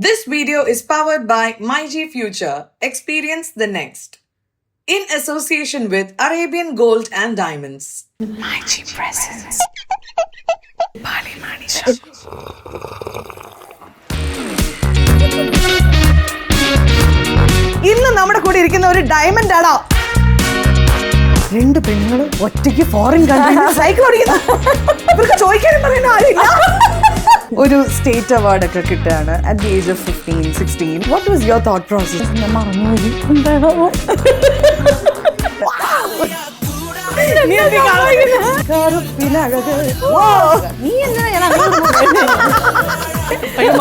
This video is powered by MyG Future. Experience the next. In association with Arabian Gold and Diamonds. MyG presents Pearle Maaney Show. ഇന്ന് നമ്മുടെ കൂടെ ഇരിക്കുന്ന ഒരു diamond ആണോ? രണ്ട് പെണ്ണുങ്ങൾ ഒറ്റയ്ക്ക് ഫോറിൻ കൺട്രിയിൽ സൈക്കിൾ ഓടിക്കുന്നു. ഇവർക്ക് ചോദിക്കാനും പറയാനും ആരില്ല. ഒരു സ്റ്റേറ്റ് അവാർഡ് ഒക്കെ കിട്ടുകയാണ് at the age of 15-16. What was your thought process? ഞാൻ മറന്നുപോയി. എന്താണോ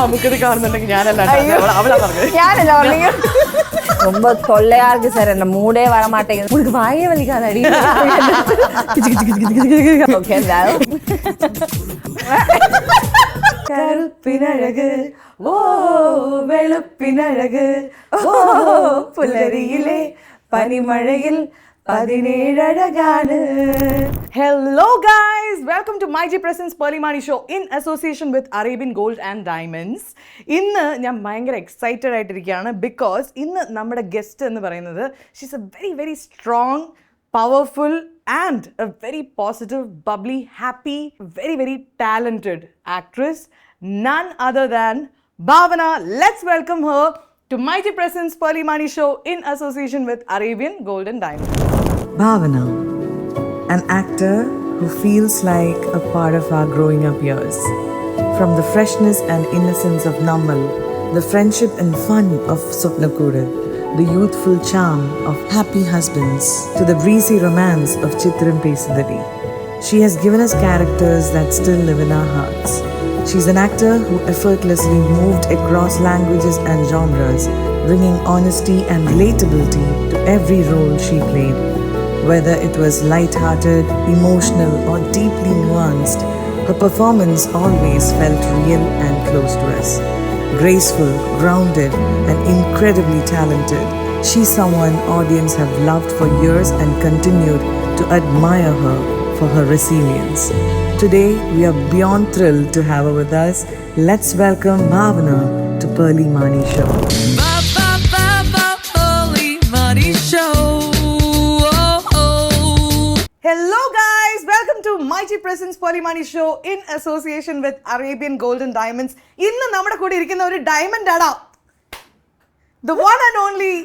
നമുക്കത് കാണുന്നുണ്ടെങ്കിൽ ഞാനല്ല ரொம்ப தொல்லையா இருக்கு சார். என்ன மூடே வர மாட்டேங்குது. உங்களுக்கு வாயே வலிக்காத அடி. Okay കറുപ്പിനഴക് oh വെളുപ്പിനഴക് oh പുലരിയിലെ പനിമഴയിൽ 17 അഴകാണ്. Hello guys, welcome to MyG Presents Pearle Maaney Show in association with Arabian Gold and Diamonds. ഇന്ന് ഞാൻ ഭയങ്കര എക്സൈറ്റഡ് ആയിട്ടിരിക്കുകയാണ് ബിക്കോസ് ഇന്ന് നമ്മുടെ ഗസ്റ്റ് എന്ന് പറയുന്നത് she's A very very strong, powerful and a very positive, bubbly, happy, very very talented actress, none other than Bhavana. Let's welcome her to MyG Presents Pearle Maaney Show in association with Arabian Gold and Diamonds. Bhavana, an actor who feels like a part of our growing up years. From the freshness and innocence of Nammal, the friendship and fun of Swapnakudu, the youthful charm of Happy Husbands, to the breezy romance of Chitram Pesadadi. She has given us characters that still live in our hearts. She's an actor who effortlessly moved across languages and genres, bringing honesty and relatability to every role she played. Whether it was light-hearted, emotional or deeply nuanced, her performance always felt real and close to us. Graceful, grounded and incredibly talented, she's someone audience have loved for years and continued to admire her for her resilience. Today, we are beyond thrilled to have her with us. Let's welcome Bhavana to Pearle Maaney Show. Pearle Maaney Show. Hello guys, welcome to MyG Presents Pearle Maaney Show in association with Arabian Gold and Diamonds. ഇന്ന് നമ്മുടെ കൂടെ ഇരിക്കുന്ന ഒരു diamond ആണോ? The one and only,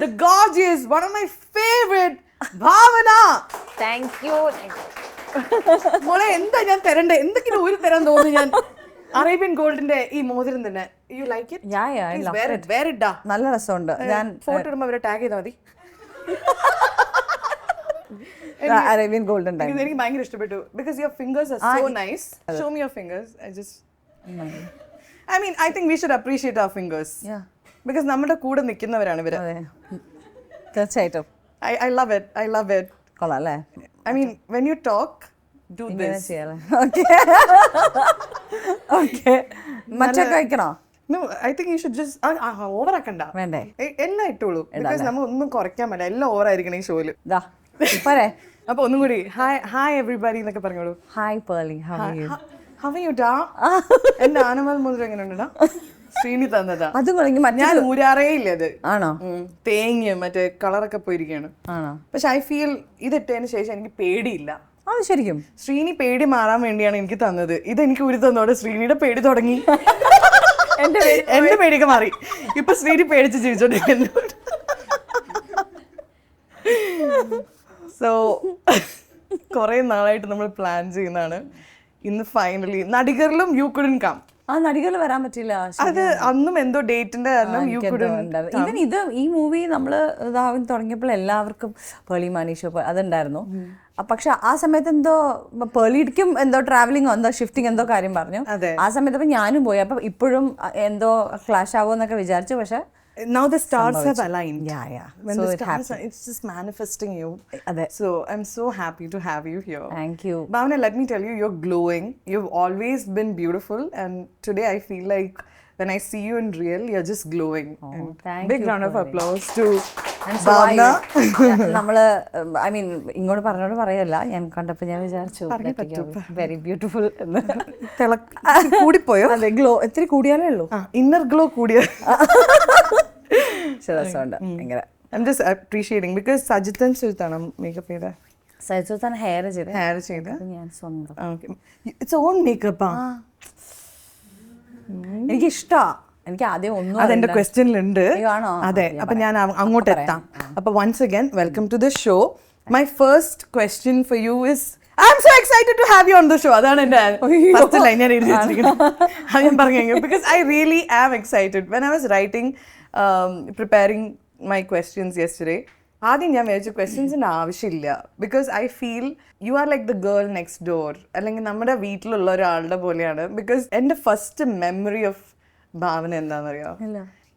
the gorgeous, one of my favorite, Bhavana. Thank you. മോളെ എന്താ ഞാൻ തരണ്ടേ? എന്തൊക്കെയാണ് ഒരു തരാൻ തോന്നുന്നു ഞാൻ. അറേബ്യൻ ഗോൾഡിന്റെ ഈ മോതിരം തന്നെ. You like it? Yeah, wear it da. നല്ല രസമുണ്ട്. ഞാൻ ഫോട്ടോ ഇടുമ്പോൾ അവരെ ടാഗ് ചെയ്താൽ മതി. Arabian Gold and Diamonds. എനിക്ക് ഭയങ്കര ഇഷ്ടപ്പെട്ടു because your fingers are so nice. Show me your fingers. I think we should appreciate our fingers. Yeah. Because നമ്മുടെ കൂടെ നിൽക്കുന്നവരാണ് ഇവര്. തീർച്ചയായിട്ടും. I love it. കൊള്ളാം അല്ലേ? when you talk, do this. Okay. മറ്റൊക്കെ വയ്ക്കണോ? No, I think you should just over ആക്കണ്ട. വേണ്ടേ? എല്ലാം ഇട്ടോളൂ. Because നമ്മൾ ഒന്നും കുറയ്ക്കാൻ പറ്റില്ല. എല്ലാം ഓവർ ആയിരിക്കണം ഈ ഷോയില്. പോരെ? അപ്പൊ ഒന്നും കൂടി ഹായ് എവറിബഡി എന്നൊക്കെ പറഞ്ഞോളൂ. Hi Pearle, how are you? എന്റെ ആനമൽ മുതൽ എങ്ങനെ ഉണ്ടോ? ശ്രീനി തന്നതാ. അതും ഞാൻ ഊരാറേ ഇല്ല. അത് ആണോ? തേങ്ങ മറ്റേ കളറൊക്കെ പോയിരിക്കുകയാണ്. ആണോ? പക്ഷെ ഐ ഫീൽ ഇതിട്ടതിന് ശേഷം എനിക്ക് പേടിയില്ല. അത് ശരിക്കും ശ്രീനി പേടി മാറാൻ വേണ്ടിയാണ് എനിക്ക് തന്നത്. ഇതെനിക്ക് ഊരി തന്നോടെ ശ്രീനിയുടെ പേടി തുടങ്ങി. എന്റെ പേടിയൊക്കെ മാറി. ഇപ്പൊ ശ്രീനി പേടിച്ച് ജീവിച്ചോണ്ടിരിക്കുന്നു. സോ കുറെ നാളായിട്ട് നമ്മൾ പ്ലാൻ ചെയ്യുന്നതാണ്. ഇന്ന് ഫൈനലി നടികരിലും യു കുഡൻ കം. നടികൾ വരാൻ പറ്റില്ല. അത് അന്നും എന്തോ ഡേറ്റിന്റെ കാരണം യു കുഡൻ. ഈവൻ ഇത് ഈ മൂവി നമ്മൾ ഇതാവാൻ തുടങ്ങിയപ്പോൾ എല്ലാവർക്കും പേർളി മാനി ഷോ അതുണ്ടായിരുന്നു. പക്ഷെ ആ സമയത്ത് എന്തോ പേർളിക്കും എന്തോ ട്രാവലിംഗോ എന്തോ ഷിഫ്റ്റിംഗ് എന്തോ കാര്യം പറഞ്ഞു. ആ സമയത്ത് അപ്പൊ ഞാനും പോയി. അപ്പൊ ഇപ്പോഴും എന്തോ ക്ലാഷ് ആവുമെന്നൊക്കെ വിചാരിച്ചു. പക്ഷെ now the stars have aligned. Yeah. When so the stars it's just manifesting you. So I'm so happy to have you here. Thank you. Bhavana, let me tell you, you're glowing. You've always been beautiful and today I feel like when I see you in real, you're just glowing. Thank big you. Big round of applause to ഭാവന. നമ്മള് I mean ഇങ്ങോട്ട് പറഞ്ഞോട് പറയല്ല, ഞാൻ കണ്ടപ്പോ ഞാൻ വിചാരിച്ചു very beautiful എന്ന്. കൂടിപ്പോയോ? അതെ, ഗ്ലോ ഇത്തിരി കൂടിയാലേ ഉള്ളൂ, ഇന്നർ ഗ്ലോ കൂടിയ രസമുണ്ട് ഭയങ്കര. I'm just appreciating because സജിത്തൻ സുൽത്താണ് മേക്കപ്പ് ചെയ്ത. സജിത്താൻ ഹെയർ ചെയ്ത് ഞാൻ സ്വന്തം ഇറ്റ്സ് ഓൺ മേക്കപ്പ്. എനിക്ക് ഇഷ്ടാ. എനിക്ക് ആദ്യം ഒന്നും അതെന്റെ ക്വസ്റ്റ്യനിലുണ്ട്. അതെ, അപ്പൊ ഞാൻ അങ്ങോട്ട് എത്താം. അപ്പൊ once again welcome to the show. My first question for you is I am so excited to have you on the show. അതാണ് എന്റെ ഫസ്റ്റ് ലൈൻ ഞാൻ എഴുതി വെച്ചിരിക്കുന്നത്. അത് ഞാൻ പറഞ്ഞു because I really am excited. When I was writing preparing my questions yesterday, ആദ്യം ഞാൻ വിചാരിച്ചു ക്വസ്റ്റ്യൻസിൻ്റെ ആവശ്യമില്ല. Because I feel you are like the girl next door, അല്ലെങ്കിൽ നമ്മുടെ വീട്ടിലുള്ള ഒരാളുടെ പോലെയാണ്. ബിക്കോസ് എൻ്റെ ഫസ്റ്റ് മെമ്മറി ഓഫ് ഭാവന എന്താണെന്നറിയോ?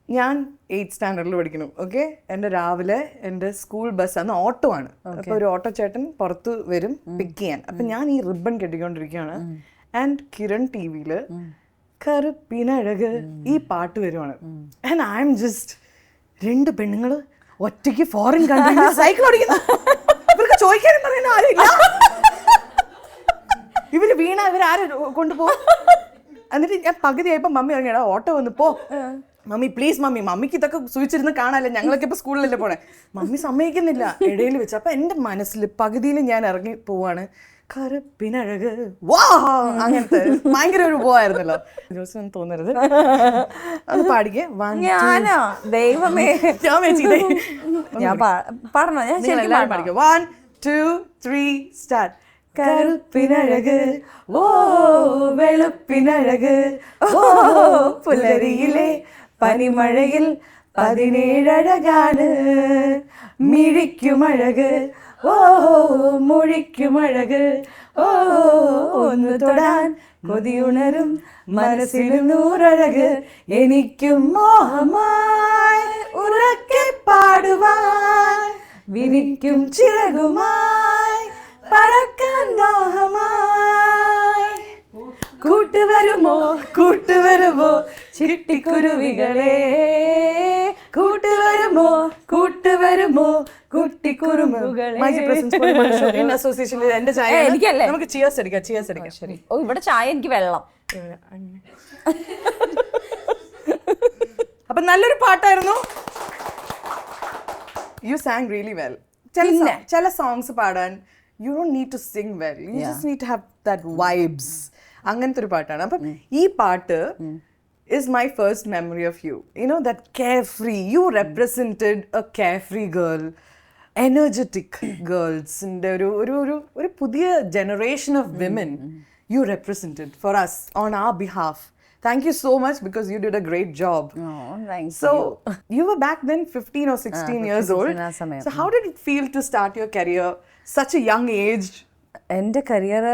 ഞാൻ 8th സ്റ്റാൻഡേർഡിൽ പഠിക്കണം. ഓക്കെ, എൻ്റെ രാവിലെ എൻ്റെ സ്കൂൾ ബസ് അന്ന് ഓട്ടോ ആണ്. അപ്പോൾ ഒരു ഓട്ടോ ചേട്ടൻ പുറത്ത് വരും പിക്ക് ചെയ്യാൻ. അപ്പം ഞാൻ ഈ റിബൺ കെട്ടിക്കൊണ്ടിരിക്കുകയാണ്. ആൻഡ് കിരൺ ടി വിയിൽ കറുപ്പിനഴക് ഈ പാട്ട് വരുവാണ്. ആൻഡ് ഐ എം ജസ്റ്റ് 2 പെണ്ണുങ്ങൾ ഒറ്റയ്ക്ക് ഫോറിൻ കൺട്രിയിൽ സൈക്കിൾ ഓടിക്കുന്നു. ഇവർക്ക് ചോദിക്കാനും പറയുന്ന ആരുമില്ല. ഇവര് വീണ ഇവരാരും കൊണ്ടുപോകും. എന്നിട്ട് ഞാൻ പകുതിയായപ്പോൾ മമ്മി ഇറങ്ങിയടാ ഓട്ടോ വന്ന് പോ മമ്മി പ്ലീസ് മമ്മി, മമ്മിക്ക് ഇതൊക്കെ സൂചിച്ചിരുന്ന് കാണാനല്ലേ, ഞങ്ങളൊക്കെ ഇപ്പൊ സ്കൂളിലല്ലേ പോണേ. മമ്മി സമ്മതിക്കുന്നില്ല ഇടയിൽ വെച്ച്. അപ്പൊ എന്റെ മനസ്സിൽ പകുതിയിൽ ഞാൻ ഇറങ്ങി പോവാണ്. കറുപ്പിനഴക് വാ, അങ്ങനത്തെ ഭയങ്കര ഒരു പോവായിരുന്നല്ലോ. ദിവസം തോന്നരുത് അത് പാടിക്കേ. ദൈവമേ, ഞാൻ പാടിക്കോ. 1 2 3 സ്റ്റാർട്ട്. കറുപ്പിനഴക് ഓ വെളുപ്പിനഴക് ഓ പുലരിയിലെ പനിമഴയിൽ 17 അഴകാണ്. മിഴിക്കുമഴക് ഓ മൊഴിക്കുമഴക് ഓ ഒന്ന് തൊടാൻ കൊതിയുണരും മനസ്സിന് 100 അഴക്. എനിക്കും മോഹമായി ഉറക്കെ പാടുവാൻ വിരിക്കും ചിറകുമായി പറക്കാൻ ദാഹമായി. കൂട്ടുവരുമോ കൂട്ടുവരുമോ ചിട്ടിക്കുരുവികളെ, കൂട്ടുവരുമോ കൂട്ടുവരുമോ കുട്ടിക്കുറുമ്പുകളെ. എനിക്കല്ലേ, നമുക്ക് ചിയേഴ്സ് അടിക്കാം. ചിയേഴ്സ് അടിക്കാം. ശരി. ഓ, ഇവിടെ ചായ, എനിക്ക് വെള്ളം. അപ്പൊ നല്ലൊരു പാട്ടായിരുന്നു. You sang really well. ചില സോങ്സ് പാടാൻ you don't need to sing well, you just need to have that vibes. അങ്ങനത്തെ ഒരു പാട്ടാണ്. അപ്പം ഈ പാട്ട് is my first memory of you. You know, that carefree, you represented a carefree girl, energetic girls, and ഒരു പുതിയ generation of women you represented for us on our behalf. Thank you so much because you did a great job. Oh, thanks. So you were back then 15 or 16 years old. So how did it feel to start your career such a young age? എൻ്റെ career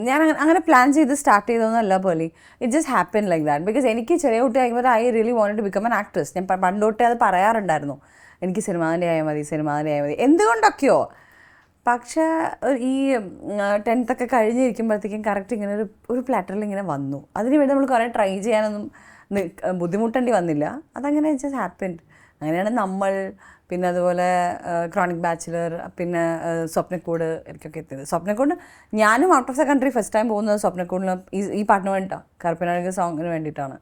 ഞാൻ അങ്ങനെ plan ചെയ്ത് start ചെയ്തതൊന്നുമല്ല Pearle. It just happen like that. Because എനിക്ക് ചെറിയ കുട്ടി ആകുമ്പോൾ I really wanted to become an actress. ഞാൻ പണ്ടോട്ടേ അത് പറയാറുണ്ടായിരുന്നു, എനിക്ക് സിനിമാതിൻ്റെ ആയാൽ മതി, സിനിമാതിൻ്റെ ആയാൽ മതി, എന്തുകൊണ്ടൊക്കെയോ. പക്ഷേ ഈ 10th ഒക്കെ കഴിഞ്ഞിരിക്കുമ്പോഴത്തേക്കും കറക്റ്റ് ഇങ്ങനെ ഒരു പ്ലാറ്ററിൽ ഇങ്ങനെ വന്നു. അതിന് വേണ്ടി നമ്മൾ കുറേ ട്രൈ ചെയ്യാനൊന്നും ബുദ്ധിമുട്ടേണ്ടി വന്നില്ല. അതങ്ങനെ ജസ്റ്റ് ഹാപ്പൻ. അങ്ങനെയാണ് നമ്മൾ, പിന്നെ അതുപോലെ ക്രോണിക് ബാച്ചിലർ, പിന്നെ സ്വപ്നക്കൂട് എനിക്കൊക്കെ എത്തിയത്. സ്വപ്നക്കൂട് ഞാനും out of the country first time പോകുന്നത് സ്വപ്നക്കൂടിന് ഈ പാട്ടിന് വേണ്ടിയിട്ടാണ്, കറുപ്പിനഴക് സോങ്ങിന് വേണ്ടിയിട്ടാണ്.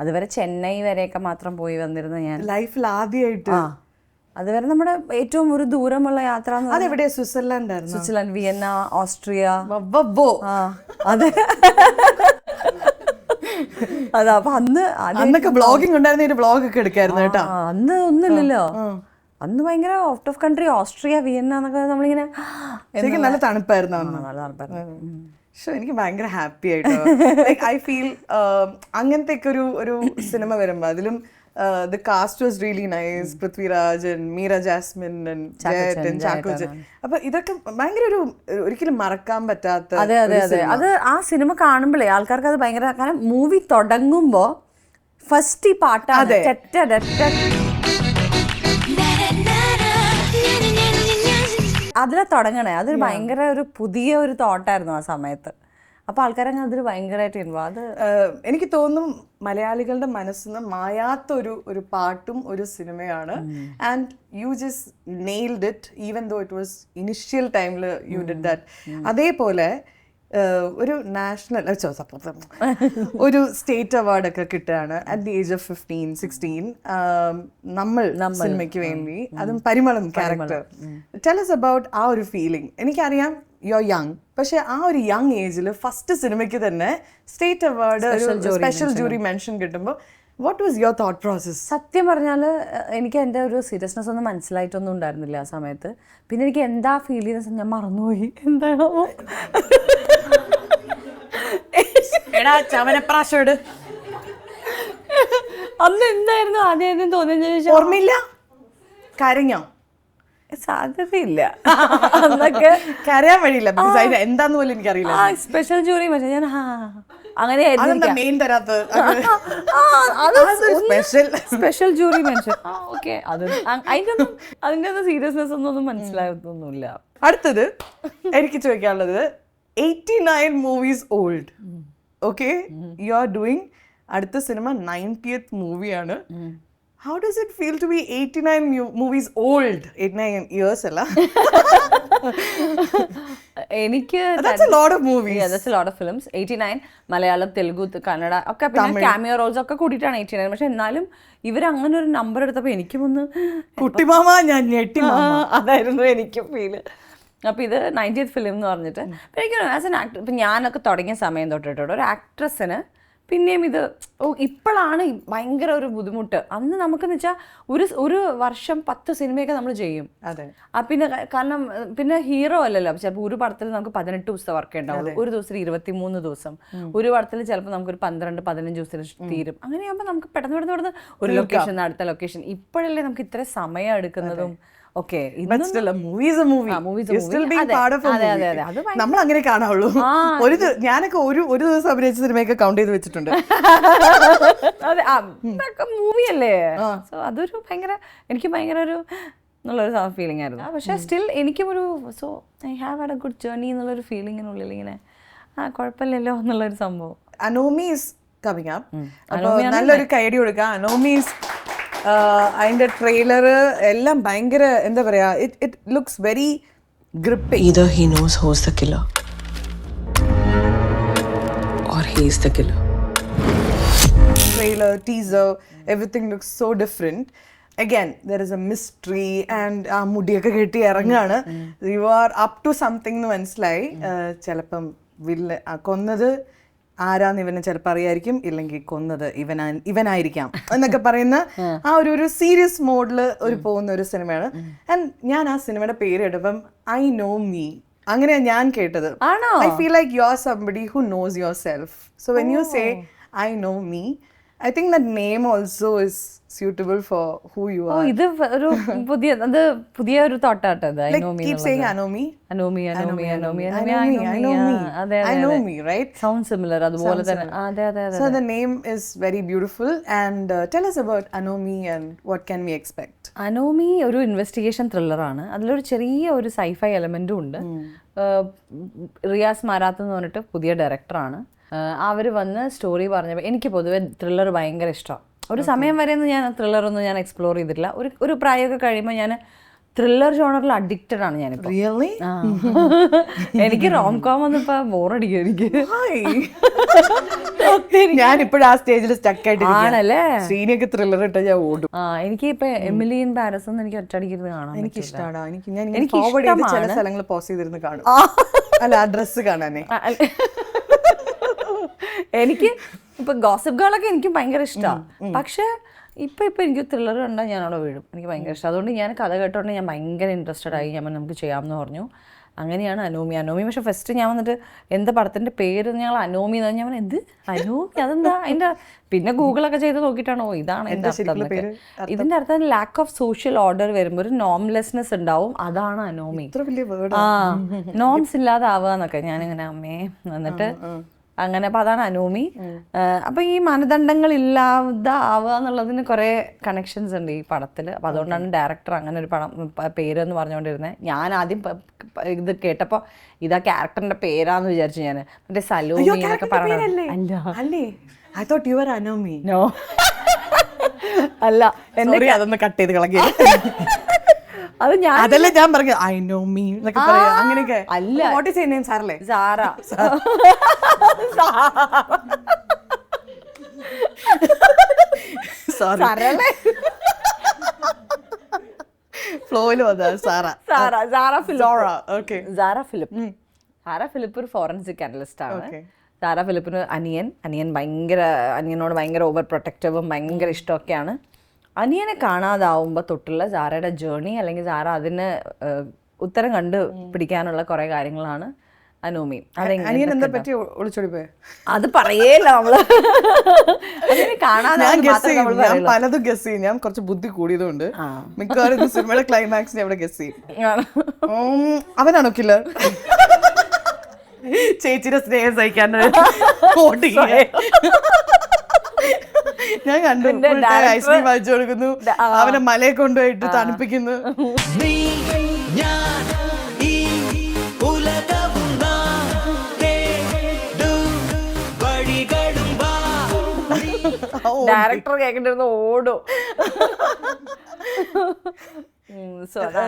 അതുവരെ ചെന്നൈ വരെയൊക്കെ മാത്രം പോയി വന്നിരുന്ന ഞാൻ ലൈഫിൽ ആദ്യമായിട്ട്. അതുവരെ നമ്മുടെ ഏറ്റവും ഒരു ദൂരമുള്ള യാത്ര അതെവിടെയാ? Switzerland, Vienna, Austria. അതെ അതാ. അപ്പൊ അന്നൊക്കെ ബ്ലോഗിംഗ് ഉണ്ടായിരുന്ന ബ്ലോഗ് ഒക്കെ എടുക്കായിരുന്നു കേട്ടോ. അന്ന് ഒന്നുമില്ലല്ലോ, അന്ന് ഭയങ്കര out of country, Austria, Vienna എന്നൊക്കെ നമ്മളിങ്ങനെ. ശരിക്കും നല്ല തണുപ്പായിരുന്നു അന്ന്. നല്ല തണുപ്പായിരുന്നു. പക്ഷെ എനിക്ക് ഭയങ്കര ഹാപ്പി ആയിട്ടോ. ഐ ഫീൽ അങ്ങനത്തെ ഒരു സിനിമ വരുമ്പോ അതിലും the cast was really nice. Prithviraj and Meera Jasmine and Jet and Chakoje. അപ്പൊ ഇതൊക്കെ ഭയങ്കര ഒരിക്കലും മറക്കാൻ പറ്റാത്ത. അതെ അതെ അതെ. അത് ആ സിനിമ കാണുമ്പോഴേ ആൾക്കാർക്ക് അത് ഭയങ്കര, കാരണം മൂവി തുടങ്ങുമ്പോ ഫസ്റ്റ് ഈ പാട്ടാണ് അതിലെ തുടങ്ങണേ. അതൊരു ഭയങ്കര ഒരു പുതിയ ഒരു തോട്ടായിരുന്നു ആ സമയത്ത്. അപ്പോൾ ആൾക്കാരങ്ങ് അതിൽ ഭയങ്കരമായിട്ട് ഇൻവോൾവ്. എനിക്ക് തോന്നും മലയാളികളുടെ മനസ്സിന് മായാത്ത ഒരു പാട്ടും ഒരു സിനിമയാണ്. And you just nailed it even though it was initial ടൈമിൽ യു ഡിഡ് ദാറ്റ്. അതേപോലെ ഒരു നാഷണൽ ഒരു സ്റ്റേറ്റ് അവാർഡൊക്കെ കിട്ടുകയാണ് അറ്റ് ദി ഏജ് ഓഫ് 15-16 നമ്മൾ സിനിമയ്ക്ക് വേണ്ടി, അതും പരിമളം ക്യാരക്ടർ. ടെൽ us അബൌട്ട് ആ ഒരു ഫീലിംഗ്. എനിക്കറിയാം യു ആർ യങ്, പക്ഷെ ആ ഒരു യങ് ഏജിൽ ഫസ്റ്റ് സിനിമയ്ക്ക് തന്നെ state award, special jury mention കിട്ടുമ്പോൾ what was your thought process? സത്യം പറഞ്ഞാൽ എനിക്ക് എൻ്റെ ഒരു സീരിയസ്നെസ് ഒന്നും മനസ്സിലായിട്ടൊന്നും ഉണ്ടായിരുന്നില്ല ആ സമയത്ത്. പിന്നെ എനിക്ക് എന്താ ഫീൽ ചെയ്ത ഞാൻ മറന്നുപോയി. എന്താണോ എടാ ചവനപ്രാശോട് അന്ന് എന്തായിരുന്നു ആദ്യം തോന്നിയ ഓർമ്മയില്ല? കരഞ്ഞോ? സാധ്യതയില്ല. അന്നൊക്കെ കരയാൻ വഴിയില്ല, എന്താന്ന് പോലും എനിക്കറിയില്ല. സ്പെഷ്യൽ ജൂറി പക്ഷേ ഞാൻ അങ്ങനെ സ്പെഷ്യൽ ജൂറി മെൻഷൻ. ഓക്കെ, അതിന്റെ ഒന്നും സീരിയസ്നെസ് ഒന്നും മനസ്സിലാകുന്നൊന്നുമില്ല. അടുത്തത് എനിക്ക് ചോദിക്കാനുള്ളത് 89 movies old. Okay, you are doing അടുത്ത സിനിമ 90th മൂവിയാണ്. How does it feel to be 89 movies old? 89 years അല്ല. എനിക്ക് that's a lot of movies. Yeah, that's a lot of films. 89 Malayalam, Telugu, Kannada ഒക്കെ, പിന്നെ ക്യാമിയോ റോൾസ് ഒക്കെ കൂടിയിട്ടാണ് 89. പക്ഷെ എന്നാലും ഇവരങ്ങനെ ഒരു നമ്പർ എടുത്തപ്പോൾ എനിക്കും ഒന്ന് കുട്ടിമാമ ഞാൻ ഞെട്ടി. അതായിരുന്നു എനിക്ക് ഫീല്. അപ്പോൾ ഇത് 90th ഫിലിം എന്ന് പറഞ്ഞിട്ട് എനിക്ക് ആസ് എൻ ആക്ടർ, ഇപ്പം ഞാനൊക്കെ തുടങ്ങിയ സമയം തൊട്ടിട്ടുണ്ട് ഒരു ആക്ട്രസ്സിന് പിന്നെയും ഇത് ഇപ്പോഴാണ് ഭയങ്കര ഒരു ബുദ്ധിമുട്ട്. അന്ന് നമുക്കെന്ന് വെച്ചാൽ ഒരു വർഷം 10 സിനിമയൊക്കെ നമ്മൾ ചെയ്യും. അതെ. പിന്നെ കാരണം പിന്നെ ഹീറോ അല്ലല്ലോ, ചിലപ്പോൾ ഒരു പടത്തിൽ നമുക്ക് 18 ദിവസത്തെ വർക്ക് ഉണ്ടാവുള്ളൂ, ഒരു ദിവസത്തിൽ 23 ദിവസം, ഒരു പടത്തിൽ ചിലപ്പോൾ നമുക്കൊരു 12-15 ദിവസത്തിൽ തീരും. അങ്ങനെയാകുമ്പോൾ നമുക്ക് പെട്ടെന്ന് ഒരു ലൊക്കേഷൻ അടുത്ത ലൊക്കേഷൻ. ഇപ്പോഴല്ലേ നമുക്ക് ഇത്ര സമയം എടുക്കുന്നതും. ഓക്കെ, നമ്മൾ അങ്ങനെ കാണാവുള്ളൂ. ഞാനൊക്കെ ഒരു ദിവസം അഭിനയിച്ച സിനിമയൊക്കെ കൗണ്ട് ചെയ്ത് വെച്ചിട്ടുണ്ട്. അതെ, മൂവി അല്ലേ. സോ അതൊരു എനിക്ക് ഭയങ്കര ഒരു എന്നുള്ളൊരു ഫീലിംഗ് ആയിരുന്നു. പക്ഷെ സ്റ്റിൽ എനിക്കും ഒരു so I have had A good journey എന്നുള്ളൊരു ഫീലിങ്ങിനുള്ളിൽ ഇങ്ങനെ കുഴപ്പമില്ലല്ലോ എന്നുള്ളൊരു സംഭവം. Anomie is coming up. നല്ലൊരു കൈയടി കൊടുക്കാം. അനോമി ഈസ് അതിന്റെ ട്രെയിലർ എല്ലാം ഭയങ്കര എന്താ പറയാ, it looks very gripping. Either he knows who's the killer or he's the killer. Trailer, teaser, everything looks so different. Again, there is a mystery and ആ മുടിയൊക്കെ കെട്ടി ഇറങ്ങാണ്. You are up to something എന്ന് മനസ്സിലായി. ചിലപ്പം കൊന്നത് ആരാന്ന് ഇവനെ ചിലപ്പോൾ അറിയായിരിക്കും, ഇല്ലെങ്കിൽ കൊന്നത് ഇവനായിരിക്കാം എന്നൊക്കെ പറയുന്ന ആ ഒരു സീരിയസ് മോഡിൽ പോകുന്ന ഒരു സിനിമയാണ്. ആൻഡ് ഞാൻ ആ സിനിമയുടെ പേര് കേട്ടപ്പം ഐ നോ മീ അങ്ങനെയാ ഞാൻ കേട്ടത്. I feel like you are somebody who knows your self. So when you say I know me, I think that name also is suitable for who you are. ഇത് ഒരു പുതിയ ഒരു തോട്ടാട്ടത്. I know me. Keep saying Anomi. Anomi. I know me, right? Sounds similar. അതുപോലെ തന്നെ. അതെ. So the name is very beautiful. And tell us about Anomi and what can we expect? Anomi ഒരു investigation ത്രില്ലറാണ്. അതിലൊരു ചെറിയ ഒരു sci fi എലമെന്റും ഉണ്ട്. റിയാസ് മാരാത്ത് എന്ന് പറഞ്ഞിട്ട് പുതിയ ഡയറക്ടറാണ്. അവർ വന്ന് സ്റ്റോറി പറഞ്ഞപ്പോൾ എനിക്ക് പൊതുവെ ത്രില്ലർ ഭയങ്കര ഇഷ്ടമാണ്. ഒരു സമയം വരെയൊന്നും ഞാൻ ത്രില്ലറൊന്നും ഞാൻ എക്സ്പ്ലോർ ചെയ്തിട്ടില്ല. ഒരു പ്രായമൊക്കെ കഴിയുമ്പോൾ ഞാൻ ത്രില്ലർ ജോണറിൽ അഡിക്റ്റഡ് ആണ് ഞാനിപ്പോൾ. Really? എനിക്ക് റോം കോം ഒന്നും ഇപ്പൊ ബോറടിക്കും എനിക്ക്. ഞാൻ ഇപ്പോഴും ആ സ്റ്റേജിൽ സ്റ്റക്ക് ആയിട്ട് ആണല്ലേ. സീനിയൊക്കെ ത്രില്ലർ ഇട്ടാ ഞാൻ ഓടും. എനിക്ക് ഇപ്പൊ എമിലി ഇൻ പാരീസ് ഒന്നും എനിക്ക് ഒറ്റയടിക്കിരുന്ന് കാണാൻ എനിക്ക് ഇഷ്ടമാണ്. എനിക്ക് ചില സ്ഥലങ്ങൾ പോസ് ചെയ്തിരുന്ന് കാണും. അല്ല, ആ ഡ്രസ്സ് കാണാനേ. എനിക്ക് ഇപ്പൊ ഗോസിപ്പ് ഗേളൊക്കെ എനിക്ക് ഭയങ്കര ഇഷ്ടമാണ്. പക്ഷെ ഇപ്പൊ എനിക്ക് ത്രില്ലർ കണ്ടാൽ ഞാൻ അവിടെ വീഴും. എനിക്ക് ഭയങ്കര ഇഷ്ടം. അതുകൊണ്ട് ഞാൻ കഥ കേട്ടോണ്ട് ഞാൻ ഭയങ്കര ഇൻട്രസ്റ്റഡ് ആയി. ഞാൻ നമുക്ക് ചെയ്യാമെന്ന് പറഞ്ഞു. അങ്ങനെയാണ് അനോമി. പക്ഷെ ഫസ്റ്റ് ഞാൻ വന്നിട്ട് എന്താ പടത്തിന്റെ പേര്, ഞങ്ങൾ അനോമി എന്ന് ഞാൻ എന്ത് അനോമി അതെന്താ അതിന്റെ, പിന്നെ ഗൂഗിളൊക്കെ ചെയ്ത് നോക്കിയിട്ടാണോ ഇതാണ് എന്റെ അർത്ഥം. ഇതിന്റെ അർത്ഥം ലാക്ക് ഓഫ് സോഷ്യൽ ഓർഡർ വരുമ്പോൾ ഒരു നോംലെസ്നെസ് ഉണ്ടാവും, അതാണ് അനോമി. നോംസ് ഇല്ലാതെ ആവുക എന്നൊക്കെ ഞാനിങ്ങനെ അമ്മേ. എന്നിട്ട് അങ്ങനെ. അപ്പോൾ അതാണ് അനോമി. അപ്പോൾ ഈ മാനദണ്ഡങ്ങൾ ഇല്ലാതാവുക എന്നുള്ളതിന് കുറേ കണക്ഷൻസ് ഉണ്ട് ഈ പടത്തിൽ. അപ്പോൾ അതുകൊണ്ടാണ് ഡയറക്ടർ അങ്ങനെ ഒരു പടം പേരെന്ന് പറഞ്ഞുകൊണ്ടിരുന്നത്. ഞാൻ ആദ്യം ഇത് കേട്ടപ്പോൾ ഇതാ ക്യാരക്ടറിന്റെ പേരാന്ന് വിചാരിച്ചു ഞാൻ. മറ്റേ സലോമി എന്നൊക്കെ അല്ലേ? I thought you were Anomi. No. അല്ല, അതൊന്ന് കട്ട് ചെയ്ത് കളഞ്ഞു. അത് ഞാൻ അതല്ലേ ഞാൻ പറഞ്ഞു ഐ നോ മീ എന്നൊക്കെ പറയാ. അങ്ങനെയൊക്കെ അല്ല. What is your name? സാറല്ലേ? സാറ. സോറി, ഫ്ലോയിൽ വന്ന സാറ ഫിലിപ്പ്. സാറ ഫിലിപ്പ് ഒരു ഫോറൻസിക് അനലിസ്റ്റ് ആണ്. സാറ ഫിലിപ്പിന് അനിയനോട് ഭയങ്കര ഓവർ പ്രൊട്ടക്റ്റീവും ഭയങ്കര ഇഷ്ടമൊക്കെയാണ്. അനിയനെ കാണാതാവുമ്പോൾ തൊട്ടുള്ള സാറയുടെ ജേർണി, അല്ലെങ്കിൽ സാറ അതിന് ഉത്തരം കണ്ടു പിടിക്കാനുള്ള കുറെ കാര്യങ്ങളാണ് അനോമി. അത് പറയേല്ല നമ്മള്. പലതും ഗസ് ചെയ്യും. ഞാൻ കുറച്ച് ബുദ്ധി കൂടിയതുകൊണ്ട് മിക്കവാറും സിനിമയുടെ ക്ലൈമാക്സിനെ അവിടെ ഗസ് ചെയ്യും. അവനാണോ കില്ലർ? ചേച്ചിയുടെ സ്നേഹം സഹിക്കാൻ ഞാൻ കണ്ടു. ഐസ്ക്രീം വാങ്ങിച്ചു കൊടുക്കുന്നു, അവനെ മലയെ കൊണ്ടുപോയിട്ട് തണുപ്പിക്കുന്നു. ഡയറക്ടർ കേൾക്കേണ്ടിരുന്ന ഓടും.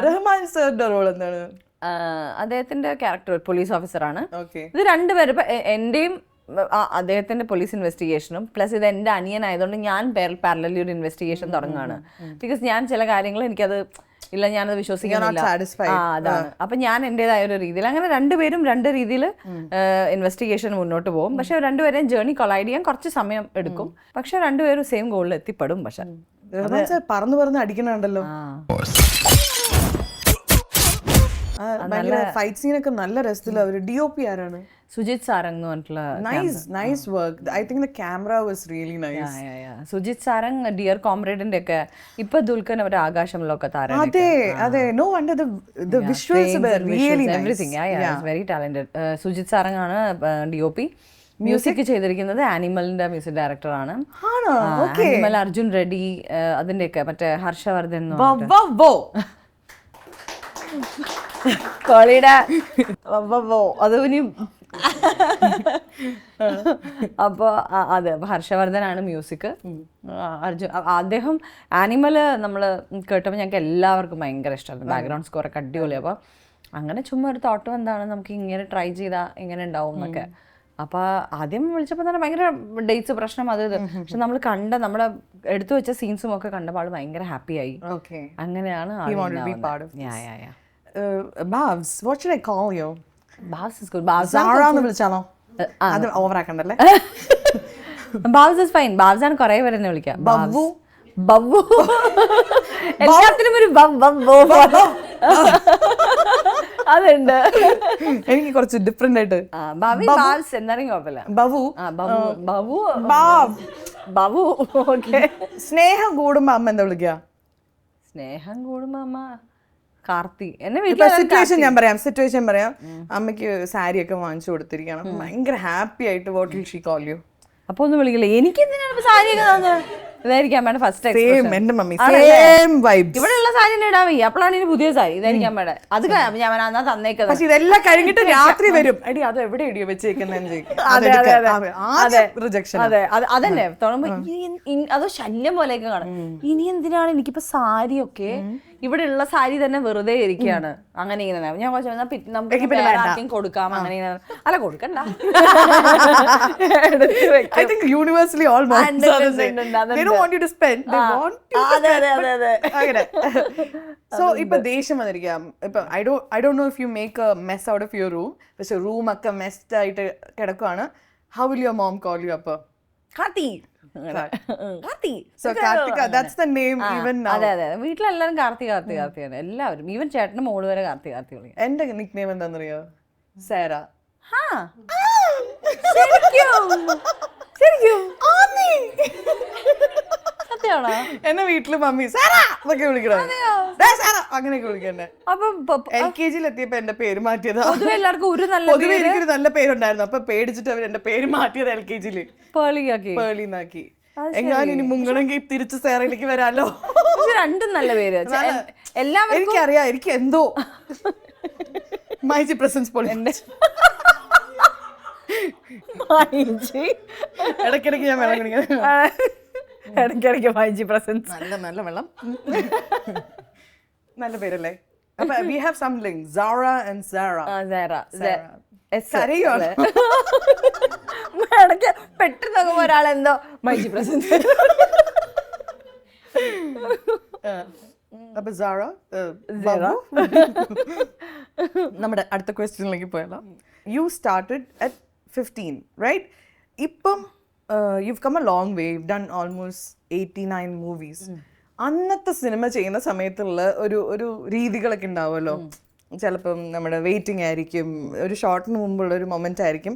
റഹ്മാൻ സാറിന്റെ റോൾ എന്താണ്? അദ്ദേഹത്തിന്റെ ക്യാരക്ടർ പോലീസ് ഓഫീസറാണ്. ഇത് രണ്ടുപേരും ഇപ്പൊ എന്റെയും അദ്ദേഹത്തിന്റെ പോലീസ് ഇൻവെസ്റ്റിഗേഷനും പ്ലസ് ഇത് എന്റെ അനിയനായതുകൊണ്ട് ഞാൻ പാരലലി ഒരു ഇൻവെസ്റ്റിഗേഷൻ തുടങ്ങുകയാണ്. ബിക്കോസ് ഞാൻ ചില കാര്യങ്ങൾ എനിക്കത് ഇല്ല, ഞാനത് വിശ്വസിക്കുന്നില്ല. അതാണ്. അപ്പൊ ഞാൻ എന്റേതായ ഒരു രീതിയിൽ അങ്ങനെ രണ്ടുപേരും രണ്ട് രീതിയിൽ ഇൻവെസ്റ്റിഗേഷൻ മുന്നോട്ട് പോകും. പക്ഷെ രണ്ടുപേരെയും ജേർണി കൊളൈഡ് ചെയ്യാൻ കുറച്ച് സമയം എടുക്കും. പക്ഷെ രണ്ടുപേരും സെയിം ഗോളിൽ എത്തിപ്പെടും. പക്ഷെ പറന്ന് പറന്ന് അടിക്കണുണ്ടല്ലോ. ഫൈറ്റ് സീനൊക്കെ നല്ല രസത്തിൽ. അവര് DOP ആരാണ്? സുജിത് സാരംഗ് എന്ന് പറഞ്ഞിട്ടുള്ള. Nice work. I think the camera was really nice. Sujith Sarang Dear കോംറേഡിന്റെ ഒക്കെ ഇപ്പൊ ദുൽഖർ അവരുടെ ആകാശമിലൊക്കെ താരം. അതെ. No wonder the visuals were really nice. Everything. Yeah, very talented. Sujith Sarang ആണ് DOP. മ്യൂസിക് ചെയ്തിരിക്കുന്നത് ആനിമലിന്റെ മ്യൂസിക് ഡയറക്ടർ ആണ്. ആനിമൽ അർജുൻ റെഡ്ഡി അതിന്റെയൊക്കെ മറ്റേ ഹർഷവർദ്ധൻ കോളിയുടെ അത് ഇനി. അപ്പോൾ അതെ, ഹർഷവർദ്ധനാണ് മ്യൂസിക്. അർജുൻ അദ്ദേഹം ആനിമല് നമ്മൾ കേട്ടപ്പോൾ ഞങ്ങൾക്ക് എല്ലാവർക്കും ഭയങ്കര ഇഷ്ടമായിരുന്നു. ബാക്ക്ഗ്രൗണ്ട് സ്കോറൊക്കെ അടിപൊളി. അപ്പോൾ അങ്ങനെ ചുമ്മാ ഒരു തോട്ടം എന്താണ് നമുക്ക് ഇങ്ങനെ ട്രൈ ചെയ്താൽ ഇങ്ങനെ ഉണ്ടാവും എന്നൊക്കെ. അപ്പോൾ ആദ്യം വിളിച്ചപ്പോൾ തന്നെ ഭയങ്കര ഡേറ്റ്സ് പ്രശ്നം അത് ഇത്. പക്ഷെ നമ്മൾ നമ്മളെ എടുത്തു വെച്ച സീൻസും ഒക്കെ കണ്ടപ്പോൾ ആള് ഭയങ്കര ഹാപ്പിയായി. അങ്ങനെയാണ്. Bhavs, what should I call you? Bhavs is good. Bhavs Zara വിളിച്ചാലോ? അത് ഓവറാക്കണ്ടല്ലേ? Bhavs is fine. Bhavs ആണ് കുറേ പേര് എന്നെ വിളിക്കുക. ബവ്വു എല്ലാത്തിനും ഒരു അതുണ്ട്. എനിക്ക് കുറച്ച് ഡിഫറെന്റ് ആയിട്ട് ബാവ്സ് എന്തായാലും കുഴപ്പമില്ല. ബവു. ഓക്കെ. സ്നേഹം കൂടുമ്പോ അമ്മ എന്താ വിളിക്കുക? സ്നേഹം കൂടുമ്പോ അമ്മ കാർത്തി. എന്നെ സിറ്റുവേഷൻ പറയാം. അമ്മയ്ക്ക് സാരി ഒക്കെ വാങ്ങിച്ചു കൊടുത്തിരിക്കണം, ഭയങ്കര ഹാപ്പി ആയിട്ട് what will she call you? അപ്പൊ ഒന്നും വിളിക്കില്ല. എനിക്ക് എന്തിനാണ് സാരി ഒക്കെ ഇതായിരിക്കും അമ്മയുടെ ഫസ്റ്റ്. ഇവിടെയുള്ള സാരി തന്നെ ഇടാൻ വയ്യ. അപ്പോഴാണ് ഇനി പുതിയ സാരി. ഇതായിരിക്കും അമ്മയുടെ. അത് ഞാൻ എന്നാ തന്നേക്കുന്നത്. പക്ഷെ ഇതെല്ലാം കഴിഞ്ഞിട്ട് രാത്രി വരും. എടി അത് എവിടെ ഇടിയോ വെച്ചേക്കുന്നതെന്ന് ചോദിക്കും. അതെ അതന്നെ തുടങ്ങുമ്പോ അതോ ശല്യം പോലെയൊക്കെ കാണും. ഇനി എന്തിനാണ് എനിക്കിപ്പോ സാരിയൊക്കെ ഇവിടെ ഉള്ള സാരി തന്നെ വെറുതെ ഇരിക്കുകയാണ്. അങ്ങനെ ഇങ്ങനെ ഞാൻ നമുക്ക് കൊടുക്കാം. അങ്ങനെ അല്ല കൊടുക്കണ്ട. യൂണിവേഴ്സലി ഓൾ സോ ഇപ്പൊ ദേഷ്യം വന്നിരിക്കാം. ഇപ്പൊ I don't know if you make a mess out of your room, പക്ഷെ റൂം ഒക്കെ മെസ്ഡ് ആയിട്ട് കിടക്കുവാണ്. How will your mom call you? അപ്പൊ Karthi. So Karthika, that's the name even now. അതെ വീട്ടിലെല്ലാരും കാർത്തിയാണ് എല്ലാവരും. ഈവൻ ചേട്ടന്റെ മോള് വരെ കാർത്തി വിളിക്കും. എന്റെ നിക് നെയിം എന്താണെന്നറിയോ? സാര. സത്യമാണോ? എന്നെ വീട്ടില് മമ്മി സാര എന്നൊക്കെ വിളിക്കണം. അങ്ങനെയൊക്കെ വിളിക്കണ്ടേ. അപ്പം LKG എത്തിയപ്പോ എന്റെ പേര് മാറ്റിയതാ. പൊതുവെ എല്ലാവർക്കും ഒരു നല്ല പൊതുവെ എനിക്കൊരു നല്ല പേരുണ്ടായിരുന്നു, അപ്പൊ പേടിച്ചിട്ട് അവർ എന്റെ പേര് മാറ്റിയത് LKG പേളിയാക്കി പേളിന്നാക്കി. എങ്ങാനും ഇനി മുങ്ങണമെങ്കിൽ തിരിച്ച് സേറയിലേക്ക് വരാലോ. രണ്ടും നല്ല പേര്. എല്ലാവർക്കും എനിക്കറിയാം, എനിക്ക് എന്തോ മൈജി പ്രസൻസ് പോലെ ഇടയ്ക്കിടയ്ക്ക് ഞാൻ വെള്ളം കുടിക്കുന്നത്. ഇടയ്ക്കിടയ്ക്ക് മൈജി പ്രസൻസ്. നല്ല വെള്ളം. നല്ല പേരല്ലേ. അപ്പൊ we have something Zara and Zara. ഇടയ്ക്ക് പെട്ടെന്ന് ഒരാളെന്തോ മൈജി പ്രസൻസ്. അപ്പൊ Zara, നമ്മുടെ അടുത്ത ക്വസ്റ്റ്യനിലേക്ക് പോയാലോ. You started at 15, right? ഇപ്പം you've come a long way. You've done almost 89 movies. അന്നത്തെ സിനിമ ചെയ്യുന്ന സമയത്തുള്ള ഒരു രീതികളൊക്കെ ഉണ്ടാവുമല്ലോ. ചിലപ്പം നമ്മുടെ വെയിറ്റിംഗ് ആയിരിക്കും, ഒരു ഷോട്ടിന് മുമ്പുള്ള ഒരു മൊമെന്റ് ആയിരിക്കും,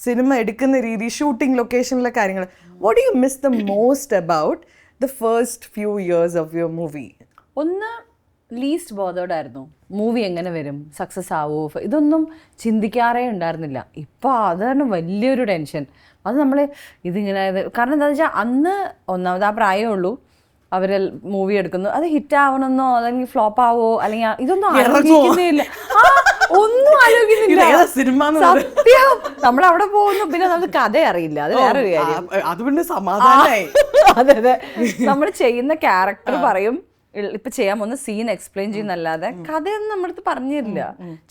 സിനിമ എടുക്കുന്ന രീതി, ഷൂട്ടിംഗ് ലൊക്കേഷനിലെ കാര്യങ്ങൾ. What do you miss the most about the first few years of your movie? ഒന്ന് ലീസ്റ്റ് ബോധേർഡ് ആയിരുന്നു. മൂവി എങ്ങനെ വരും, സക്സസ് ആവോ, ഇതൊന്നും ചിന്തിക്കാറേ ഉണ്ടായിരുന്നില്ല. ഇപ്പോൾ അതാണ് വലിയൊരു ടെൻഷൻ. അത് നമ്മൾ ഇതിങ്ങനെ, കാരണം എന്താണെന്ന് വെച്ചാൽ അന്ന് ഒന്നാമത് ആ പ്രായമേ ഉള്ളൂ, അവർ മൂവി എടുക്കുന്നു, അത് ഹിറ്റ് ആവണമെന്നോ അല്ലെങ്കിൽ ഫ്ലോപ്പ് ആവോ അല്ലെങ്കിൽ ഇതൊന്നും ആലോചിക്കുന്നേ ഇല്ല. ഒന്നും ആലോചിക്കുന്നില്ല. സത്യം. നമ്മളവിടെ പോകുന്നു, പിന്നെ നമുക്ക് കഥ അറിയില്ല, അത് വേറൊരു കാര്യം. അതുകൊണ്ട് സമാധാനമായി. അതെ അതെ, നമ്മൾ ചെയ്യുന്ന ക്യാരക്ടർ പറയും, ഇപ്പൊ ചെയ്യാൻ പോകുന്ന സീൻ എക്സ്പ്ലെയിൻ ചെയ്യുന്നല്ലാതെ കഥയൊന്നും നമ്മളടുത്ത് പറഞ്ഞില്ല.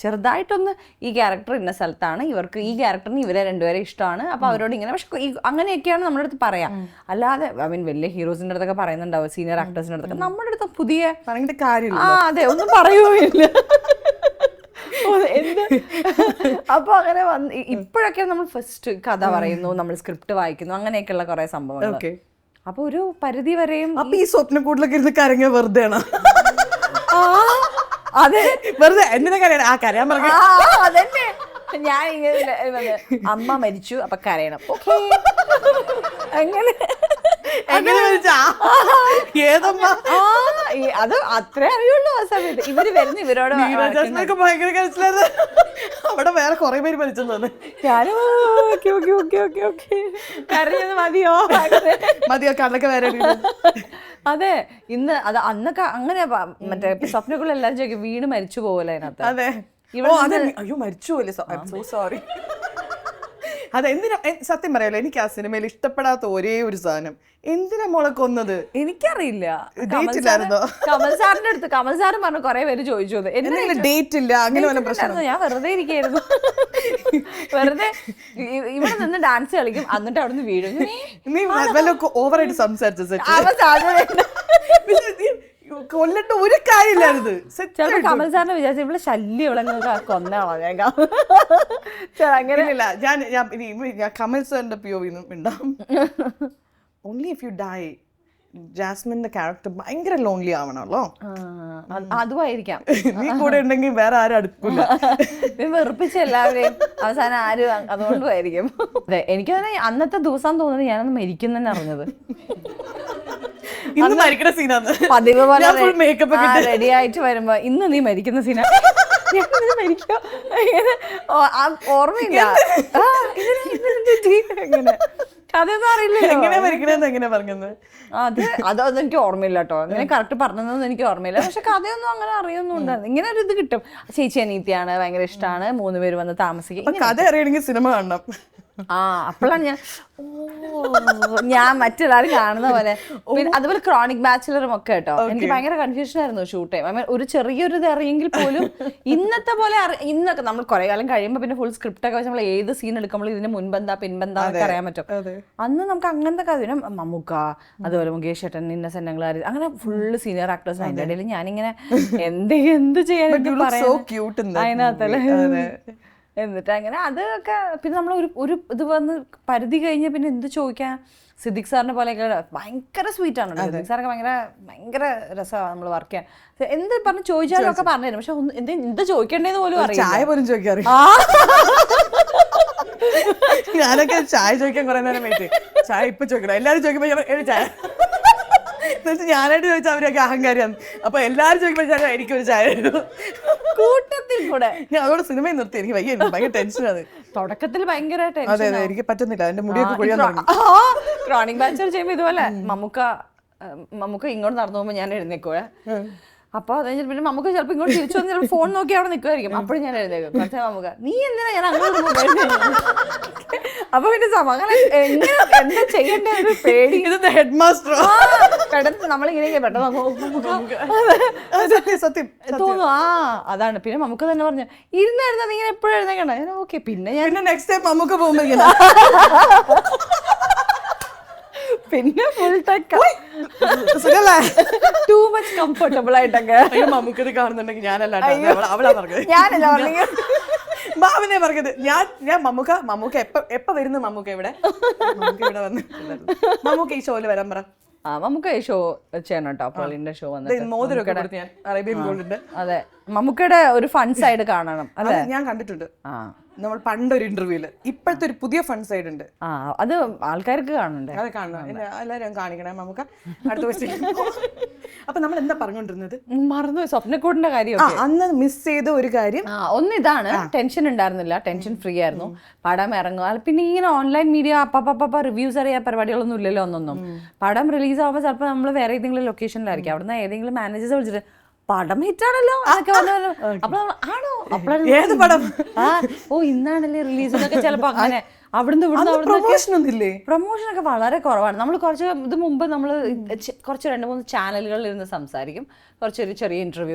ചെറുതായിട്ടൊന്ന് ഈ ക്യാരക്ടർ ഇന്ന സ്ഥലത്താണ്, ഇവർക്ക് ഈ ക്യാരക്ടറിന് ഇവരെ രണ്ടുപേരെ ഇഷ്ടമാണ്, അപ്പൊ അവരോട് ഇങ്ങനെ, പക്ഷെ അങ്ങനെയൊക്കെയാണ് നമ്മുടെ അടുത്ത് പറയാം. അല്ലാതെ ഐ മീൻ വലിയ ഹീറോസിന്റെ അടുത്തൊക്കെ പറയുന്നുണ്ടാവും, സീനിയർ ആക്ടേഴ്സിന്റെ അടുത്തൊക്കെ. നമ്മുടെ അടുത്ത് പുതിയ കാര്യമില്ല. അതെ, ഒന്നും പറയുകയില്ല. എന്ത് അപ്പൊ അങ്ങനെ വന്ന് ഇപ്പോഴൊക്കെ നമ്മൾ ഫസ്റ്റ് കഥ പറയുന്നു, നമ്മൾ സ്ക്രിപ്റ്റ് വായിക്കുന്നു, അങ്ങനെയൊക്കെയുള്ള കുറെ സംഭവങ്ങൾ. അപ്പൊ ഒരു പരിധി വരെയും ഈ സ്വപ്ന കൂട്ടിലൊക്കെ ഇരുന്ന് കരഞ്ഞ വെറുതെ ആണ്. അതെ, വെറുതെ എന്തിനാ കരയണം? ആ കരയാൻ പറഞ്ഞു. അതന്നെ ഞാൻ ഇങ്ങനെ അമ്മ മരിച്ചു അപ്പൊ കരയണം. അങ്ങനെ അത് അത്രേ അറിയുള്ളൂ ആ സമയത്ത്. ഇവര് വരുന്നു, ഇവരോട് ഭയങ്കര കരച്ചിലായിരുന്നു. അവിടെ വേറെ കുറെ പേര് മരിച്ചെന്ന്. ഞാനും കരഞ്ഞത് മതിയോ മതിയോ കണ്ണൊക്കെ വേറെ. അതെ, ഇന്ന് അത് അന്നൊക്കെ അങ്ങനെ മറ്റേ സ്വപ്നക്കുള്ള എല്ലാവരും ചോദിക്കും വീണ് മരിച്ചു പോകല്ലോ അതിനകത്ത്. അതെ, അയ്യോ മരിച്ചു പോലെ. സോറി. അതെന്തിനാ സത്യം പറയാലോ, എനിക്ക് ആ സിനിമയിൽ ഇഷ്ടപ്പെടാത്ത ഒരേ ഒരു സാധനം, എന്തിനാ മോളെ കൊന്നത്? എനിക്കറിയില്ല. കമൽ സാറിന്റെ അടുത്ത് കമൽ സാറും പറഞ്ഞു, കുറെ പേര് ചോദിച്ചു ഡേറ്റ് ഇല്ല അങ്ങനെ വല്ല പ്രശ്നം. ഞാൻ വെറുതെ ഇരിക്കായിരുന്നു, വെറുതെ ഇവിടെ നിന്ന് ഡാൻസ് കളിക്കും, എന്നിട്ട് അവിടെ നിന്ന് വീഴും. നീ ഓവറായിട്ട് സംസാരിച്ചു, കൊല്ലട്ട് ഒരു കാര്യമില്ലായിരുന്നു. ചിലപ്പോ കമൽ സാറിനെ വിചാരിച്ചു ഇവിടെ ശല്യം ഇവിടെ കൊന്നേക്കാം. അങ്ങനെയല്ല, ഞാൻ കമൽ സാറിന്റെ POV ഉണ്ടാവും. ഓൺലി ഇഫ് യു ഡൈ, ജാസ്മിന്റെ ക്യാരക്ടർ ഭയങ്കര ലോൺലി ആവണല്ലോ. അതുമായിരിക്കാം. നീ കൂടെ ഉണ്ടെങ്കിൽ വേറെ ആരും അടുക്കില്ല, വെറുപ്പിച്ച എല്ലാവരെയും അവസാനം ആരും, അതുകൊണ്ടുമായിരിക്കും. അതെ, എനിക്ക് തന്നെ അന്നത്തെ ദിവസം തോന്നുന്നത് ഞാനൊന്ന് മരിക്കുന്നെന്നെ അറിഞ്ഞത്. പതിവ് പോലെ റെഡി ആയിട്ട് വരുമ്പോ ഇന്ന് നീ മരിക്കുന്ന സീന, മരിക്കോ ഓർമ്മയില്ല. അതൊന്നും അറിയില്ല. അതൊന്നും എനിക്ക് ഓർമ്മയില്ല കേട്ടോ, അങ്ങനെ കറക്റ്റ് പറഞ്ഞതൊന്നും എനിക്ക് ഓർമ്മയില്ല. പക്ഷെ കഥയൊന്നും അങ്ങനെ അറിയൊന്നും ഉണ്ടായിരുന്നു. ഇങ്ങനെ ഒരു ഇത് കിട്ടും, ചേച്ചി അനീത്തിയാണ്, ഭയങ്കര ഇഷ്ടമാണ്, 3 പേര് വന്ന് താമസിക്കും. കഥ അറിയണമെങ്കിൽ സിനിമ കാണണം. അപ്പോഴാണ് ഞാൻ മറ്റൊരാൾ കാണുന്ന പോലെ. പിന്നെ അതുപോലെ ക്രോണിക് ബാച്ചിലറും ഒക്കെ കേട്ടോ, എനിക്ക് ഭയങ്കര കൺഫ്യൂഷൻ ആയിരുന്നു ഷൂട്ട് ടൈം. ഒരു ചെറിയൊരു ഇത് അറിയെങ്കിൽ പോലും ഇന്നത്തെ പോലെ ഇന്നൊക്കെ നമ്മൾ കുറെ കാലം കഴിയുമ്പോൾ പിന്നെ ഫുൾ സ്ക്രിപ്റ്റ് ഒക്കെ വെച്ച് നമ്മൾ ഏത് സീൻ എടുക്കുമ്പോൾ ഇതിന് മുൻപെന്താ പിൻബെന്താ ഒക്കെ അറിയാൻ പറ്റും. അന്ന് നമുക്ക് അങ്ങനത്തെ കഥ, മമ്മൂക്ക, അതുപോലെ മുകേഷ് ചേട്ടൻ, ഇന്നസെന്റ് അങ്കിൾ, അങ്ങനെ ഫുള്ള് സീനിയർ ആക്ടേഴ്സ്. അതിന്റെ ഇടയിൽ ഞാനിങ്ങനെ എന്ത് ചെയ്യാൻ അതിനകത്തല്ലേ. എന്നിട്ട് അങ്ങനെ അതൊക്കെ പിന്നെ നമ്മൾ ഒരു ഇത് വന്ന് പരിധി കഴിഞ്ഞ് പിന്നെ എന്ത് ചോദിക്കാൻ. സിദ്ദിഖ് സാറിനെ പോലെയൊക്കെ ഭയങ്കര സ്വീറ്റ് ആണ്. സിദ്ദിഖ് സാറൊക്കെ ഭയങ്കര രസമാണ് നമ്മൾ വർക്ക് ചെയ്യാൻ. എന്ത് പറഞ്ഞ് ചോദിച്ചാലും ഒക്കെ പറഞ്ഞു തരും, പക്ഷെ എന്ത് ചോദിക്കേണ്ടതെന്ന് പോലും അറിയാം. ചായ പോലും ചോദിക്കാറ്. ഞാനൊക്കെ ചായ ചോദിക്കാൻ കുറെ നേരം വെയിറ്റ്. ചായ ഇപ്പൊ ചോദിക്കണം, എല്ലാരും ചോദിക്കുമ്പോ ചായ എന്നുവെച്ചാൽ ഞാനായിട്ട് ചോദിച്ചാൽ അവരൊക്കെ അഹങ്കാരിയാണ്. അപ്പൊ എല്ലാവരും ചോദിക്കുമ്പോൾ എനിക്കൊരു ചായ കൂട്ടത്തിൽ കൂടെ. ഞാൻ അതോടെ സിനിമയിൽ നിർത്തി. എനിക്ക് വയ്യ, ഭയങ്കര ടെൻഷനാണ്. തുടക്കത്തിൽ ഭയങ്കര അതെ അതെ, എനിക്ക് പറ്റുന്നില്ല. അതിന്റെ മുടിയൊക്കെ കൊഴിയാൻ തുടങ്ങി. ക്രോണിക് ബാച്ചർ ചെയ്യുമ്പോൾ ഇതുപോലെ മമ്മൂക്ക ഇങ്ങോട്ട് നടന്നു പോകുമ്പോൾ ഞാൻ എഴുന്നേക്കുവേ. അപ്പൊ അത് കഴിഞ്ഞിട്ട് പിന്നെ നമുക്ക് ചിലപ്പോൾ ഇങ്ങോട്ട് തിരിച്ചു വന്ന് ചിലപ്പോൾ ഫോൺ നോക്കി അവിടെ നിൽക്കുമായിരിക്കും. അപ്പോഴും ഞാൻ എഴുന്നേക്കും. കുറച്ച് നമുക്ക് നീ എന്തിനാ ഞാൻ അങ്ങോട്ട് അപ്പൊ പിന്നെ അങ്ങനെ എന്താ ചെയ്യേണ്ട ഒരു പേടി. ഇത് ഹെഡ് മാസ്റ്റർ പെട്ടെന്ന് നമ്മളിങ്ങനെ പെട്ടെന്ന് സത്യം തോന്നും. അതാണ്. പിന്നെ നമുക്ക് തന്നെ പറഞ്ഞു ഇരുന്നായിരുന്നത് ഇങ്ങനെ എപ്പോഴും എഴുന്നേക്കണ്ട. ഓക്കെ. പിന്നെ ഞാൻ നെക്സ്റ്റ് ടൈം നമുക്ക് പോകുമ്പോൾ പിന്നെ ഫുൾ ടൂ മച്ച് കംഫർട്ടബിൾ ആയിട്ടൊക്കെ. നമുക്കത് കാണുന്നുണ്ടെങ്കിൽ ഞാനല്ല അവളാ പറഞ്ഞത്. ഞാനല്ല പറഞ്ഞു, ഭാവനയെ പറഞ്ഞത്. ഞാൻ മമ്മൂക്ക എപ്പ വരുന്നു? മമ്മൂക്ക ഇവിടെ വന്ന് മമ്മൂക്ക ഈ ഷോയില് വരാൻ പറ. നമുക്ക് ഷോ ചെയ്യണം കേട്ടോ. പോളിന്റെ ഷോ വന്നിട്ട് അറേബ്യൻ ഗോൾഡിന്റെ. അതെ, മമ്മൂക്കയുടെ ഒരു ഫൺ സൈഡ് കാണണം. അതെ, ഞാൻ കണ്ടിട്ടുണ്ട്. നമ്മൾ പണ്ടൊരു ഇന്റർവ്യൂല്. ഇപ്പോഴത്തെ ഒരു പുതിയ ഫൺ സൈഡ് ഉണ്ട്. അത് ആൾക്കാർക്ക് കാണണ്ടേ? അത് കാണണം. എല്ലാവരും കാണിക്കണേ നമുക്ക് അടുത്ത ക്വസ്റ്റ്യൻ. അപ്പൊ നമ്മൾ എന്താ പറഞ്ഞോണ്ടിരുന്നത്? മറന്നു. സ്വപ്നക്കൂടിന്റെ കാര്യം അന്ന് മിസ് ചെയ്ത ഒരു കാര്യം ഇതാണ്. ടെൻഷൻ ഉണ്ടായിരുന്നില്ല. ടെൻഷൻ ഫ്രീ ആയിരുന്നു. പടം ഇറങ്ങുക. പിന്നെ ഇങ്ങനെ ഓൺലൈൻ മീഡിയ അപ്പ റിവ്യൂസ് അറിയാൻ പരിപാടികളൊന്നും ഇല്ലല്ലോ ഒന്നൊന്നും. പടം റിലീസ് ആവുമ്പോൾ ചിലപ്പോൾ നമ്മൾ വേറെ ഏതെങ്കിലും ലൊക്കേഷനിലായിരിക്കും. അവിടുന്ന് ഏതെങ്കിലും മാനേജേഴ്സ് വിളിച്ചിട്ട് പടം ഹിറ്റാണല്ലോ അതൊക്കെ വന്നല്ലോ. അപ്പൊ ആണോ ഏത് പടം? ഇന്നാണല്ലേ റിലീസ് എന്നൊക്കെ ചിലപ്പോ അങ്ങനെ അവിടുന്ന് പ്രൊമോഷനൊക്കെ വളരെ കുറവാണ്. നമ്മൾ കുറച്ച് ഇത് മുമ്പ് നമ്മൾ കുറച്ച് 2-3 ചാനലുകളിൽ ഇരുന്ന് സംസാരിക്കും. കുറച്ചൊരു ചെറിയ ഇന്റർവ്യൂ.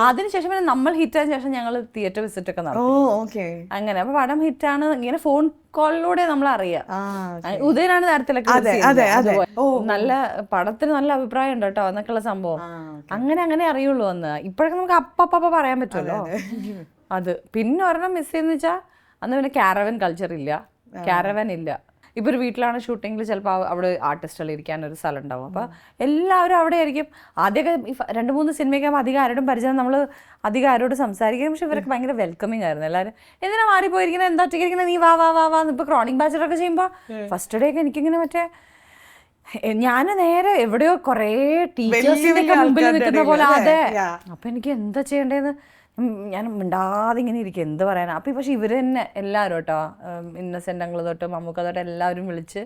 അതിനുശേഷം പിന്നെ നമ്മൾ ഹിറ്റായതിനു ശേഷം ഞങ്ങൾ തിയേറ്റർ വിസിറ്റ് ഒക്കെ നടത്തും. അങ്ങനെ. അപ്പൊ പടം ഹിറ്റാണ് ഇങ്ങനെ ഫോൺ കോളിലൂടെ നമ്മൾ അറിയാം. ഉദയനാണ് താരത്തിലൊക്കെ നല്ല പടത്തിന് നല്ല അഭിപ്രായം ഉണ്ട് കേട്ടോ എന്നൊക്കെയുള്ള സംഭവം. അങ്ങനെ അറിയുള്ളൂ അന്ന്. ഇപ്പോഴൊക്കെ നമുക്ക് അപ്പ പറയാൻ പറ്റുമല്ലോ. അത് പിന്നെ ഒരെണ്ണം മിസ് ചെയ്യുന്ന വെച്ചാൽ അന്ന് പിന്നെ കാരവൻ കൾച്ചർ ഇല്ല. കാരവൻ ഇല്ല. ഇപ്പോൾ ഒരു വീട്ടിലാണ് ഷൂട്ടിങ്ങിൽ ചിലപ്പോൾ അവിടെ ആർട്ടിസ്റ്റുകൾ ഇരിക്കാൻ ഒരു സ്ഥലം ഉണ്ടാവും. അപ്പോൾ എല്ലാവരും അവിടെ ആയിരിക്കും. ആദ്യമൊക്കെ 2-3 സിനിമയ്ക്ക് അധികം ആരോടും പരിചയം നമ്മൾ അധികം ആരോട് സംസാരിക്കും. പക്ഷെ ഇവരൊക്കെ ഭയങ്കര വെൽക്കമിങ് ആയിരുന്നു. എല്ലാവരും എന്തിനാ മാറിപ്പോയിരിക്കുന്നത്, എന്താ ഒറ്റയ്ക്കിരിക്കുന്നത്, നീ വാ ഇപ്പോൾ ക്രോണിക് ബാച്ചറൊക്കെ ചെയ്യുമ്പോൾ ഫസ്റ്റ് ഡേ ഒക്കെ എനിക്കിങ്ങനെ മറ്റേ ഞാൻ നേരെ എവിടെയോ കുറേ ടീച്ചേഴ്സിന്റെ മുമ്പിൽ നിൽക്കുന്ന പോലെ. അതെ. അപ്പൊ എനിക്ക് എന്താ ചെയ്യേണ്ടതെന്ന് ഞാൻ മിണ്ടാതെ ഇങ്ങനെ ഇരിക്കും. എന്ത് പറയാനാ. അപ്പൊ പക്ഷെ ഇവര് തന്നെ എല്ലാവരും കേട്ടോ, ഇന്നസെന്റ് അങ്കിൾ തൊട്ട് മമ്മൂക്ക തൊട്ട് എല്ലാവരും വിളിച്ച്.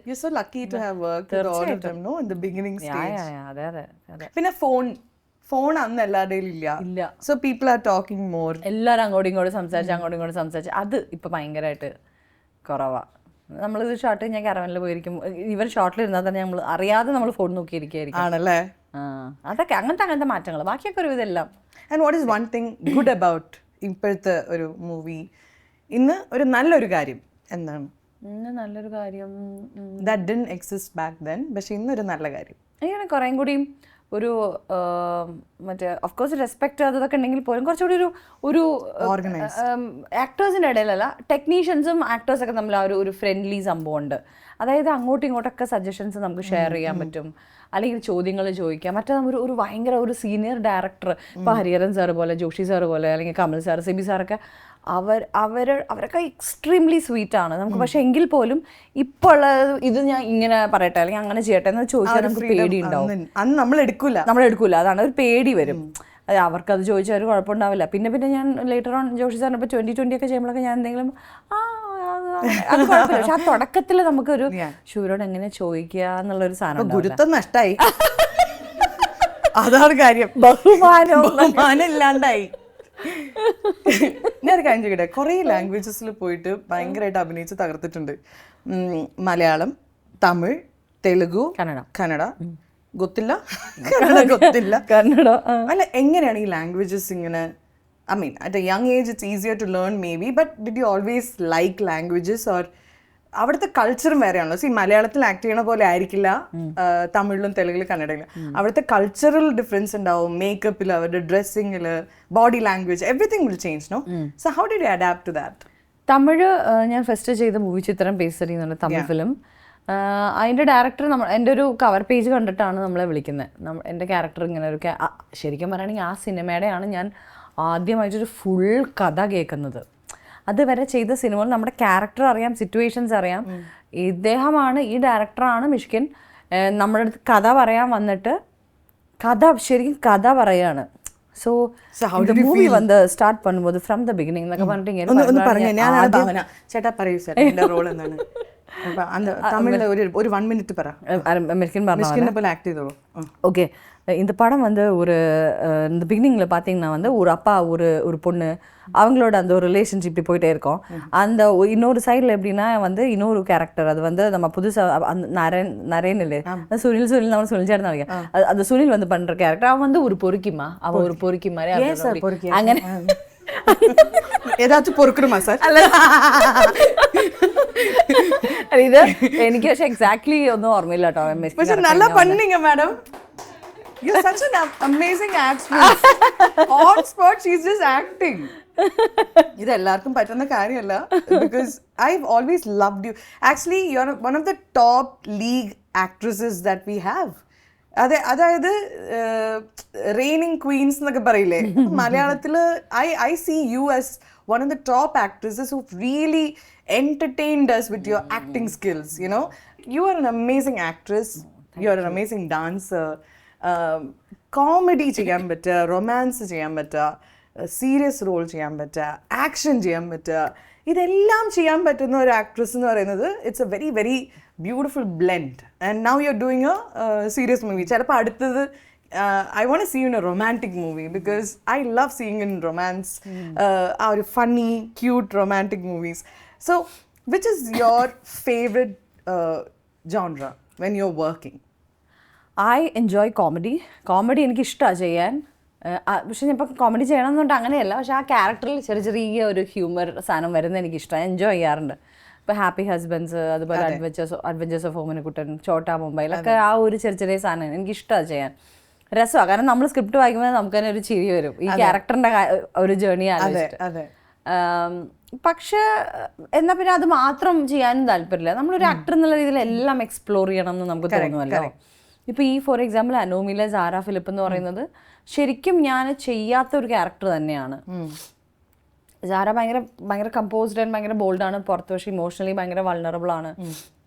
പിന്നെ ഫോൺ അന്ന് എല്ലാവരുടെയും ഇല്ല. So people are talking more. എല്ലാവരും അങ്ങോട്ടും ഇങ്ങോട്ടും സംസാരിച്ച് അത് ഇപ്പൊ ഭയങ്കരമായിട്ട് കുറവാ. നമ്മളിത് ഷോർട്ട് ഞാൻ കാരവനിൽ പോയിരിക്കും. ഇവർ ഷോർട്ടിലിരുന്നാൽ തന്നെ നമ്മൾ അറിയാതെ നമ്മൾ ഫോൺ നോക്കിയിരിക്കും. ആണല്ലേ? അതൊക്കെ അങ്ങനത്തെ മാറ്റങ്ങൾ. ബാക്കിയൊക്കെ ഒരു ഇതെല്ലാം. And what is one thing good about ഇപ്പോഴത്തെ ഒരു മൂവി? ഇന്ന് ഒരു നല്ലൊരു കാര്യം എന്താണ്? നല്ലൊരു കാര്യം that didn't exist back then. പക്ഷെ ഇന്നൊരു നല്ല കാര്യം അങ്ങനെ കുറേ കൂടിയും ഒരു മറ്റേ ഓഫ് കോഴ്സ് റെസ്പെക്ട് അതൊക്കെ ഉണ്ടെങ്കിൽ പോലും കുറച്ചുകൂടി ഒരു ആക്ടേഴ്സിൻ്റെ ഇടയിലല്ല, ടെക്നീഷ്യൻസും ആക്ടേഴ്സൊക്കെ തമ്മിൽ ആ ഒരു ഫ്രണ്ട്ലി സംഭവം ഉണ്ട്. അതായത് അങ്ങോട്ടും ഇങ്ങോട്ടൊക്കെ സജഷൻസ് നമുക്ക് ഷെയർ ചെയ്യാൻ പറ്റും. അല്ലെങ്കിൽ ചോദ്യങ്ങൾ ചോദിക്കാം. മറ്റേ ഒരു ഭയങ്കര ഒരു സീനിയർ ഡയറക്ടർ, ഇപ്പോൾ ഹരിഹരൻ സാറ് പോലെ, ജോഷി സാറ് പോലെ, അല്ലെങ്കിൽ കമൽ സാർ, സിബി സാറൊക്കെ അവരൊക്കെ എക്സ്ട്രീംലി സ്വീറ്റ് ആണ് നമുക്ക്. പക്ഷെ എങ്കിൽ പോലും ഇപ്പോൾ ഉള്ള ഇത് ഞാൻ ഇങ്ങനെ പറയട്ടെ അല്ലെങ്കിൽ അങ്ങനെ ചെയ്യട്ടെ എന്ന് ചോദിച്ചാൽ നമുക്ക് പേടി ഉണ്ടാവും. നമ്മൾ എടുക്കൂല. അതാണ് ഒരു പേടി വരും. അവർക്കത് ചോദിച്ചാൽ ഒരു കുഴപ്പമുണ്ടാവില്ല. പിന്നെ ഞാൻ ലേറ്റർ ഓൺ ജോഷി സാറിന് ഇപ്പോൾ 2020 ഒക്കെ ചെയ്യുമ്പോഴൊക്കെ ഞാൻ എന്തെങ്കിലും അത് കുഴപ്പമില്ല. പക്ഷെ ആ തുടക്കത്തിൽ നമുക്കൊരു ശിവരോട് എങ്ങനെ ചോദിക്കുക എന്നുള്ളൊരു സാധനം ഗുരുത്വം നഷ്ടമായി. അതാണ് കാര്യം. ബഹുമാനം ഇല്ലാണ്ടായി. ഞാൻ കാര്യം ചോദിക്കട്ടെ, കുറേ ലാംഗ്വേജസിൽ പോയിട്ട് ഭയങ്കരമായിട്ട് അഭിനയിച്ച് തകർത്തിട്ടുണ്ട്. മലയാളം, തമിഴ്, തെലുഗു, കന്നഡ ഗൊത്തില്ല. അല്ല, എങ്ങനെയാണ് ഈ ലാംഗ്വേജസ് ഇങ്ങനെ? I mean, at a young age it's easier to learn maybe, but did you always like languages? Or അവിടുത്തെ കൾച്ചറും വേറെയാണല്ലോ. സി, മലയാളത്തിൽ ആക്ട് ചെയ്യണ പോലെ ആയിരിക്കില്ല തമിഴിലും തെലുങ്കിലും കന്നഡയിലും. അവിടുത്തെ കൾച്ചറൽ ഡിഫറൻസ് ഉണ്ടാവും. മേക്കപ്പിൽ, അവരുടെ ഡ്രസ്സിങ്ങിൽ, body language, everything will change, no? So how did you adapt to that? Tamil ഞാൻ ഫസ്റ്റ് ചെയ്ത മൂവി ചിത്രം പേസരി എന്നുള്ള തമിഴ് ഫിലിം. അതിൻ്റെ ഡയറക്ടർ എൻ്റെ ഒരു കവർ പേജ് കണ്ടിട്ടാണ് നമ്മളെ വിളിക്കുന്നത്. എൻ്റെ ക്യാരക്ടർ ഇങ്ങനെ ഒരു ശരിക്കും പറയുകയാണെങ്കിൽ ആ സിനിമയുടെയാണ് ഞാൻ ആദ്യമായിട്ടൊരു ഫുൾ കഥ കേൾക്കുന്നത്. അതുവരെ ചെയ്ത സിനിമകൾ നമ്മുടെ ക്യാരക്ടർ അറിയാം, സിറ്റുവേഷൻസ് അറിയാം. ഇദ്ദേഹമാണ്, ഈ ഡയറക്ടറാണ് മിഷ്കിൻ നമ്മുടെ അടുത്ത് കഥ പറയാൻ വന്നിട്ട് ശരിക്കും കഥ പറയാണ്. സോ മൂവി വന്ന് സ്റ്റാർട്ട് பண்ணும்போது ഫ്രം ദ ബിഗിനിങ് എന്നൊക്കെ ഒന്ന് പറഞ്ഞു. ഞാനാണ് ഭാവന. ചേട്ടാ പറയൂ സാർ എന്റെ റോൾ എന്താണ്? தமிழ்ல ஒரு 1 மினிட் പറ. அமெரிக்கன் പോലെ ஆக்ட் ചെയ്തോളൂ. ஓகே, இந்த படம் வந்து ஒரு இந்த பிகினிங்கில் பார்த்தீங்கன்னா வந்து ஒரு அப்பா ஒரு பொண்ணு அவங்களோட அந்த ஒரு ரிலேஷன்ஷிப் இப்படி போயிட்டே இருக்கும். அந்த இன்னொரு சைடில் எப்படின்னா வந்து இன்னொரு கேரக்டர் அது வந்து நம்ம புதுசாக அந்த நரேன் இல்லை சுனில் நம்ம சொல்லிச்சாருன்னு நினைக்கிறேன். அந்த சுனில் வந்து பண்ணுற கேரக்டர் அவன் வந்து ஒரு பொறுக்கிமா, அவன் ஒரு பொறுக்கி மாதிரி അങ്ങനെ ഏതാச்சுം പൊറുക്കണമാ സാർ? ഇത് എനിക്ക് പക്ഷെ എക്സാക്ട്ലി ഒന്നും ഓർമ്മയില്ല കേട്ടോ. പക്ഷെ നല്ല പണിங்க madam. You're such an amazing actress. On spot she's just acting. ഇത് എല്ലാവർക്കും പറ്റുന്ന കാര്യമല്ല. Because I've always loved you. Actually you're one of the top league actresses that we have. അതായത് reigning queens എന്നൊക്കെ പറയില്ലേ, മലയാളത്തിൽ I see you as one of the top actresses who've really entertained us with your acting skills. You know, you are an amazing actress. You are an amazing dancer. Comedy ചെയ്യാൻ പറ്റുക, romance ചെയ്യാൻ പറ്റുക, serious role ചെയ്യാൻ പറ്റുക, action ചെയ്യാൻ പറ്റുക, ഇതെല്ലാം ചെയ്യാൻ പറ്റുന്ന ഒരു ആക്ട്രസ് എന്ന് പറയുന്നത് it's A very very beautiful blend. And now you are doing A serious movie. ചിലപ്പോൾ അടുത്തത് I want to see you in a romantic movie because I love seeing in romance, our funny, cute romantic movies. So, which is your favorite genre when you're working? I enjoy comedy. Comedy എനിക്ക് ഇഷ്ടമാണ് ചെയ്യാൻ. പക്ഷെ ഞാൻ ഇപ്പം comedy ചെയ്യണം എന്നുകൊണ്ട് അങ്ങനെയല്ല, പക്ഷെ ആ ക്യാരക്ടറിൽ ചെറിയ ഒരു ഹ്യൂമർ സാധനം വരുന്നത് എനിക്ക് ഇഷ്ടമാണ്, എൻജോയ് ചെയ്യാറുണ്ട്. ഇപ്പോൾ ഹാപ്പി ഹസ്ബൻഡ്സ്, അതുപോലെ അഡ്വഞ്ചേഴ്സ് ഓഫ് ഓമനക്കുട്ടൻ, ചോട്ടാ മുംബൈയിലൊക്കെ ആ ഒരു ചെറിയ സാധനം എനിക്ക് ഇഷ്ടമാണ് ചെയ്യാൻ. രസമാണ്, കാരണം നമ്മൾ സ്ക്രിപ്റ്റ് വായിക്കുമ്പോൾ നമുക്ക് തന്നെ ഒരു ചിരി വരും, ഈ ക്യാരക്ടറിൻ്റെ ഒരു ജേർണി ആലോചിച്ചിട്ട്. പക്ഷേ എന്നാൽ പിന്നെ അത് മാത്രം ചെയ്യാനും താല്പര്യമില്ല. നമ്മളൊരു ആക്ടർ എന്നുള്ള രീതിയിൽ എല്ലാം എക്സ്പ്ലോർ ചെയ്യണം എന്ന് നമുക്ക് തോന്നുമല്ലോ. ഇപ്പോൾ ഈ ഫോർ എക്സാമ്പിൾ അനോമിയിലെ സാറ ഫിലിപ്പ് എന്ന് പറയുന്നത് ശരിക്കും ഞാൻ ചെയ്യാത്തൊരു ക്യാരക്ടർ തന്നെയാണ്. സാറ ഭയങ്കര കമ്പോസ്ഡ് ആൻഡ് ഭയങ്കര ബോൾഡാണ് പുറത്ത്, പക്ഷേ ഇമോഷണലി ഭയങ്കര വൾണറബിൾ ആണ്.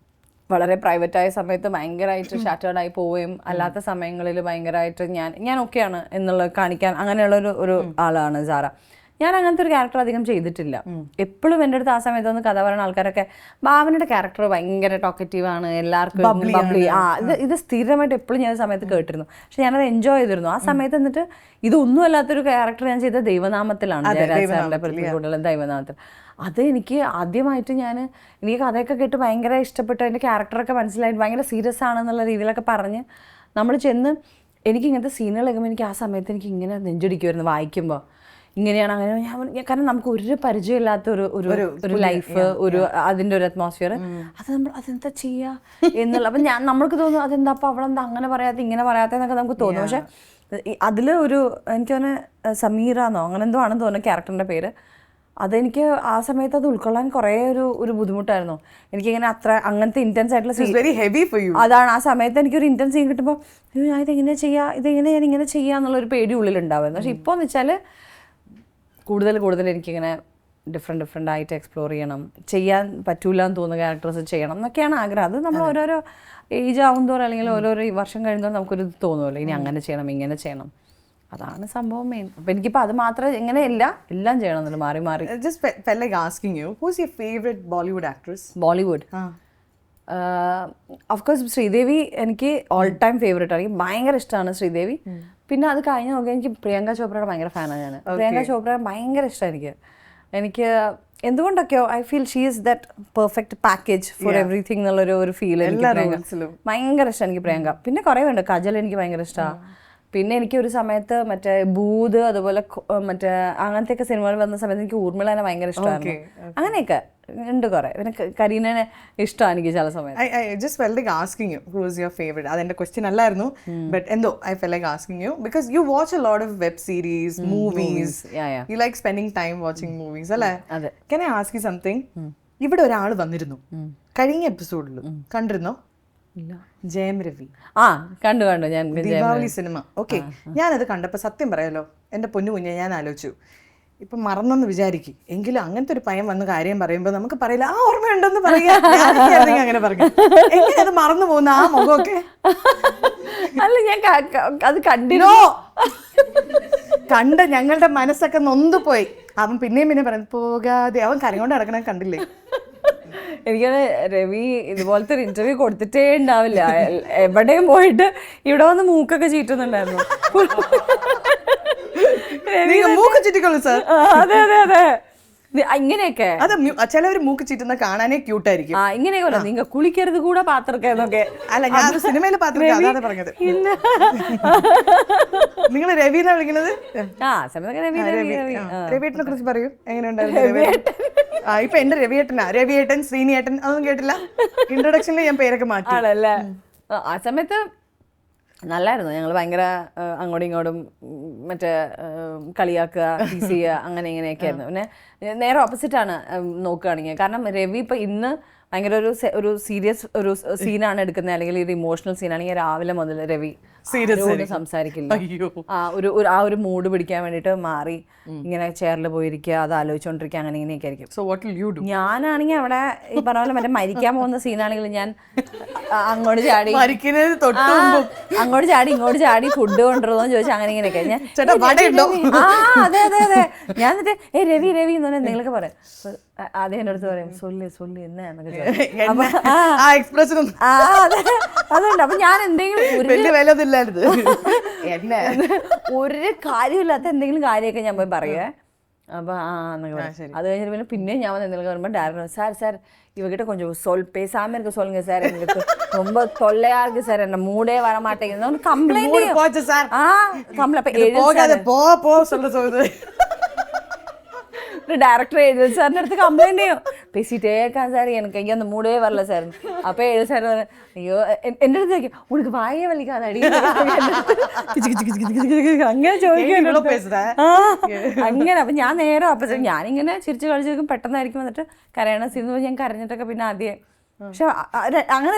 വളരെ പ്രൈവറ്റായ സമയത്ത് ഭയങ്കരമായിട്ട് ഷാറ്റേർഡായി പോവുകയും അല്ലാത്ത സമയങ്ങളിൽ ഭയങ്കരമായിട്ട് ഞാൻ ഓക്കെയാണ് എന്നുള്ളത് കാണിക്കാൻ അങ്ങനെയുള്ള ഒരു ആളാണ് സാറ. ഞാൻ അങ്ങനത്തെ ഒരു ക്യാരക്ടർ അധികം ചെയ്തിട്ടില്ല. എപ്പോഴും എൻ്റെ അടുത്ത് ആ സമയത്ത് ഒന്ന് കഥ പറയുന്ന ആൾക്കാരൊക്കെ ഭാവനയുടെ ക്യാരക്ടർ ഭയങ്കര ടോക്കറ്റീവാണ്, എല്ലാവർക്കും ബബ്ലി, ഇത് സ്ഥിരമായിട്ട് എപ്പോഴും ഞാൻ സമയത്ത് കേട്ടിരുന്നു. പക്ഷെ ഞാനത് എൻജോയ് ചെയ്തിരുന്നു. ആ സമയത്ത് എന്നിട്ട് ഇതൊന്നും അല്ലാത്തൊരു ക്യാരക്ടർ ഞാൻ ചെയ്ത ദൈവനാമത്തിലാണ്, ദൈവനാമത്തിൽ. അത് എനിക്ക് ആദ്യമായിട്ട് എനിക്ക് കഥയൊക്കെ കേട്ട് ഭയങ്കര ഇഷ്ടപ്പെട്ടു, അതിൻ്റെ ക്യാരക്ടറൊക്കെ മനസ്സിലായിട്ട് ഭയങ്കര സീരിയസ് ആണെന്നുള്ള രീതിയിലൊക്കെ പറഞ്ഞ് നമ്മൾ ചെന്ന് എനിക്ക് ഇങ്ങനത്തെ സീനുകൾ കേൾക്കുമ്പോൾ എനിക്ക് ആ സമയത്ത് എനിക്ക് ഇങ്ങനെ നെഞ്ചടിക്കുമായിരുന്നു വായിക്കുമ്പോൾ. ഇങ്ങനെയാണ് അങ്ങനെ കാരണം നമുക്ക് ഒരു പരിചയമില്ലാത്ത ഒരു ലൈഫ്, അതിൻ്റെ ഒരു അറ്റ്മോസ്ഫിയർ, അതെന്താ ചെയ്യുക എന്നുള്ള. അപ്പം നമ്മൾക്ക് തോന്നും അതെന്താ അപ്പം അവളെന്താ അങ്ങനെ പറയാത്ത ഇങ്ങനെ പറയാത്തതെന്നൊക്കെ നമുക്ക് തോന്നും. പക്ഷെ അതിൽ എനിക്ക് തോന്നുന്നു സമീറ എന്നോ അങ്ങനെ എന്തോ ആണെന്ന് തോന്നുന്നു ക്യാരക്ടറിൻ്റെ പേര്. അതെനിക്ക് ആ സമയത്ത് അത് ഉൾക്കൊള്ളാൻ കുറേ ഒരു ബുദ്ധിമുട്ടായിരുന്നു. എനിക്കിങ്ങനെ അങ്ങനത്തെ ഇൻറ്റൻസ് ആയിട്ടുള്ള അതാണ് ആ സമയത്ത് എനിക്കൊരു ഇൻറ്റൻസ് സീൻ കിട്ടുമ്പോൾ ഞാൻ ഇതെങ്ങനെ ഞാൻ ഇങ്ങനെ ചെയ്യുക എന്നുള്ളൊരു പേടി ഉള്ളിലുണ്ടാവുമായിരുന്നു. പക്ഷെ ഇപ്പോൾ എന്ന് വെച്ചാൽ കൂടുതൽ എനിക്കിങ്ങനെ ഡിഫറെൻ്റ് ആയിട്ട് എക്സ്പ്ലോർ ചെയ്യണം, ചെയ്യാൻ പറ്റൂല എന്ന് തോന്നുന്ന ക്യാരക്ടേഴ്സ് ചെയ്യണം എന്നൊക്കെയാണ് ആഗ്രഹം. അത് നമ്മൾ ഓരോരോ ഏജ് ആവുന്നതോറും അല്ലെങ്കിൽ ഓരോരോ വർഷം കഴിയുന്നതോറും നമുക്കൊരു തോന്നുമല്ലോ ഇനി അങ്ങനെ ചെയ്യണം ഇങ്ങനെ ചെയ്യണം. അതാണ് സംഭവം മെയിൻ. അപ്പം എനിക്കിപ്പോൾ അത് മാത്രം എങ്ങനെയല്ല എല്ലാം ചെയ്യണം എന്നുള്ളത് മാറി. Just felt like asking you, who's your favorite Bollywood actress? Bollywood? Of course Sridevi എനിക്ക് ഓൾ ടൈം ഫേവറേറ്റ് ആണ്. എനിക്ക് ഭയങ്കര ഇഷ്ടമാണ് ശ്രീദേവി. പിന്നെ അത് കഴിഞ്ഞ് നോക്കിയാൽ എനിക്ക് പ്രിയങ്ക ചോപ്രയുടെ ഭയങ്കര ഫാനാണ് ഞാൻ. പ്രിയങ്ക ചോപ്ര ഭയങ്കര ഇഷ്ടമാണ് എനിക്ക് എന്തുകൊണ്ടൊക്കെയോ I feel she is that perfect package for everything എന്നുള്ളൊരു ഫീൽ എനിക്ക് ഭയങ്കര ഇഷ്ടമാണ് എനിക്ക് പ്രിയങ്ക. പിന്നെ കുറേ ഉണ്ട്, കജൽ എനിക്ക് ഭയങ്കര ഇഷ്ടമാണ്. പിന്നെ എനിക്ക് ഒരു സമയത്ത് മറ്റേ ഭൂത് അതുപോലെ മറ്റേ അങ്ങനത്തെയൊക്കെ സിനിമകൾ വന്ന സമയത്ത് എനിക്ക് ഊർമിളനെ ഭയങ്കര ഇഷ്ടമായിരുന്നു. അങ്ങനെയൊക്കെ ഉണ്ട് കുറേ. പിന്നെ കരീനനെ ഇഷ്ടമാണ് എനിക്ക് ചില സമയത്ത്. I just felt like asking you who is your favorite. അതെന്റെ ക്വസ്റ്റ്യൻ അല്ലായിരുന്നു, ബട്ട് എന്തോ I felt like asking you because you watch a lot of web series, movies. You like spending time watching movies, അല്ലേ? Can I ask you something? ഇവിടെ ഒരാൾ വന്നിരുന്നു കഴിഞ്ഞ എപ്പിസോഡിൽ, കണ്ടിരുന്നോ? ജയം രവി. കണ്ടു ഞാൻ ദീപാവലി സിനിമ. ഓക്കെ, ഞാനത് കണ്ടപ്പോൾ സത്യം പറയാലോ എൻ്റെ പൊന്നു കുഞ്ഞെ ഞാൻ ആലോചിച്ചു, ഇപ്പൊ മറന്നെന്ന് വിചാരിക്കും, എങ്കിലും അങ്ങനത്തെ ഒരു പയ്യൻ വന്ന് കാര്യം പറയുമ്പോൾ നമുക്ക് പറയില്ല ആ ഓർമ്മയുണ്ടെന്ന് പറയാ. അങ്ങനെ പറഞ്ഞു എങ്ങനെ അത് മറന്നു പോകുന്ന ആ മുഖമൊക്കെ? അല്ല ഞാൻ അത് കണ്ടിരുന്നു. കണ്ട് ഞങ്ങളുടെ മനസ്സൊക്കെ നൊന്തു പോയി. അവൻ പിന്നെയും പിന്നെ പറഞ്ഞു പോകാതെ, അവൻ കരകൊണ്ട് നടക്കണ കണ്ടില്ലേ? എനിക്കത് രവി ഇതുപോലത്തെ ഒരു ഇന്റർവ്യൂ കൊടുത്തിട്ടേ ഉണ്ടാവില്ല. എവിടെയും പോയിട്ട് ഇവിടെ വന്ന് മൂക്കൊക്കെ ചീറ്റുന്നുണ്ടായിരുന്നു. മൂക്ക് ചുറ്റിക്കൊള്ളു സാർ. അതെ അതെ അതെ, ഇങ്ങനെയൊക്കെ. അത് ചിലവർ മൂക്ക് ചീറ്റുന്ന കാണാനേ ക്യൂട്ടായിരിക്കും. ഇങ്ങനെയൊക്കെ നിങ്ങൾ കുളിക്കരുത് കൂടെ പാത്രക്കെന്നൊക്കെ. അല്ല, ഞാൻ സിനിമയിൽ പാത്രം അതാണ് പറഞ്ഞത്. നിങ്ങൾ രവി എന്നാ വിളിക്കുന്നത്? രവിയേട്ടനെ കുറിച്ച് പറയൂ, എങ്ങനെയുണ്ടായിരുന്നു? ഇപ്പൊ എന്റെ രവിയേട്ടനാ, രവിയേട്ടൻ, ശ്രീനിയേട്ടൻ, അതൊന്നും കേട്ടില്ല. ഇൻട്രൊഡക്ഷനിൽ ഞാൻ പേരൊക്കെ മാറ്റി. ആണല്ലേ? ആ സമയത്ത് നല്ലായിരുന്നു. ഞങ്ങൾ ഭയങ്കര അങ്ങോട്ടും ഇങ്ങോട്ടും മറ്റേ കളിയാക്കുക, ടീസ് ചെയ്യുക, അങ്ങനെ ഇങ്ങനെയൊക്കെ ആയിരുന്നു. പിന്നെ നേരെ ഓപ്പോസിറ്റാണ് നോക്കുകയാണെങ്കിൽ. കാരണം രവി ഇപ്പം ഇന്ന് ഭയങ്കര ഒരു സീരിയസ് ഒരു സീനാണ് എടുക്കുന്നത്, അല്ലെങ്കിൽ ഒരു ഇമോഷണൽ സീനാണെങ്കിൽ രാവിലെ മുതൽ രവി സംസാരിക്കില്ല. ആ ഒരു മൂഡ് പിടിക്കാൻ വേണ്ടിയിട്ട് മാറി ഇങ്ങനെ ചെയറിൽ പോയിരിക്കുക, അത് ആലോചിച്ചോണ്ടിരിക്കുക, അങ്ങനെ ഇങ്ങനെയൊക്കെ ആയിരിക്കും. So what will you do? ഞാനാണെങ്കിൽ അവിടെ ഈ പറഞ്ഞ പോലെ മറ്റേ മരിക്കാൻ പോകുന്ന സീനാണെങ്കിൽ ഞാൻ അങ്ങോട്ട് ചാടി ഇങ്ങോട്ട് ചാടി ഫുഡ് കൊണ്ടുവരുന്നോന്ന് ചോദിച്ചാൽ അങ്ങനെ ഇങ്ങനെയൊക്കെ ഞാൻ അതെ അതെ അതെ. ഞാൻ എന്നിട്ട് രവി രവി എന്ന് പറഞ്ഞാൽ എന്തെങ്കിലുമൊക്കെ പറയാം. അതേ എൻ്റെ അടുത്ത് പറയും സൊല്ലി എന്നൊക്കെ. അതുണ്ട്. അപ്പൊ ഞാൻ എന്തെങ്കിലും ഒരു കാര്യമില്ലാത്ത എന്തെങ്കിലും കാര്യമൊക്കെ ഞാൻ പോയി പറയുവേ. അപ്പൊ എന്നൊക്കെ പറയും. അത് കഴിഞ്ഞിട്ട് പിന്നെ ഞാൻ വന്ന് എന്തെങ്കിലും പറയുമ്പോൾ ഡയറക്ടർ സാർ இவகிட்ட கொஞ்சம் பேசாம இருக்க சொல்லுங்க சார், எங்களுக்கு ரொம்ப தொல்லையா இருக்கு சார், என்ன மூடே வர மாட்டேங்குது கம்ப்ளைண்ட். ഡയറക്ടർ എഴുതി സാറിൻ്റെ അടുത്ത് കംപ്ലൈൻറ്റ് ചെയ്യും. പേസിട്ടേ இருக்கான் സാർ, എനിക്ക് அந்த മൂടേ വരല സാർ. അപ്പോൾ എഴുതി സാർ അയ്യോ എൻ്റെ അടുത്ത് ചോദിക്കും ഉനക്ക് വായ വലിക്കാതടി, അങ്ങനെ ചോദിക്കും. അങ്ങനെ അപ്പം ഞാൻ നേരെ ഓപ്പോസിറ്റ്, ഞാനിങ്ങനെ ചിരിച്ച് കളിച്ചിരിക്കും, പെട്ടെന്നായിരിക്കും വന്നിട്ട് കരയണ സീൻ. ഞാൻ കരഞ്ഞിട്ടൊക്കെ പിന്നെ ആദ്യം. പക്ഷെ അങ്ങനെ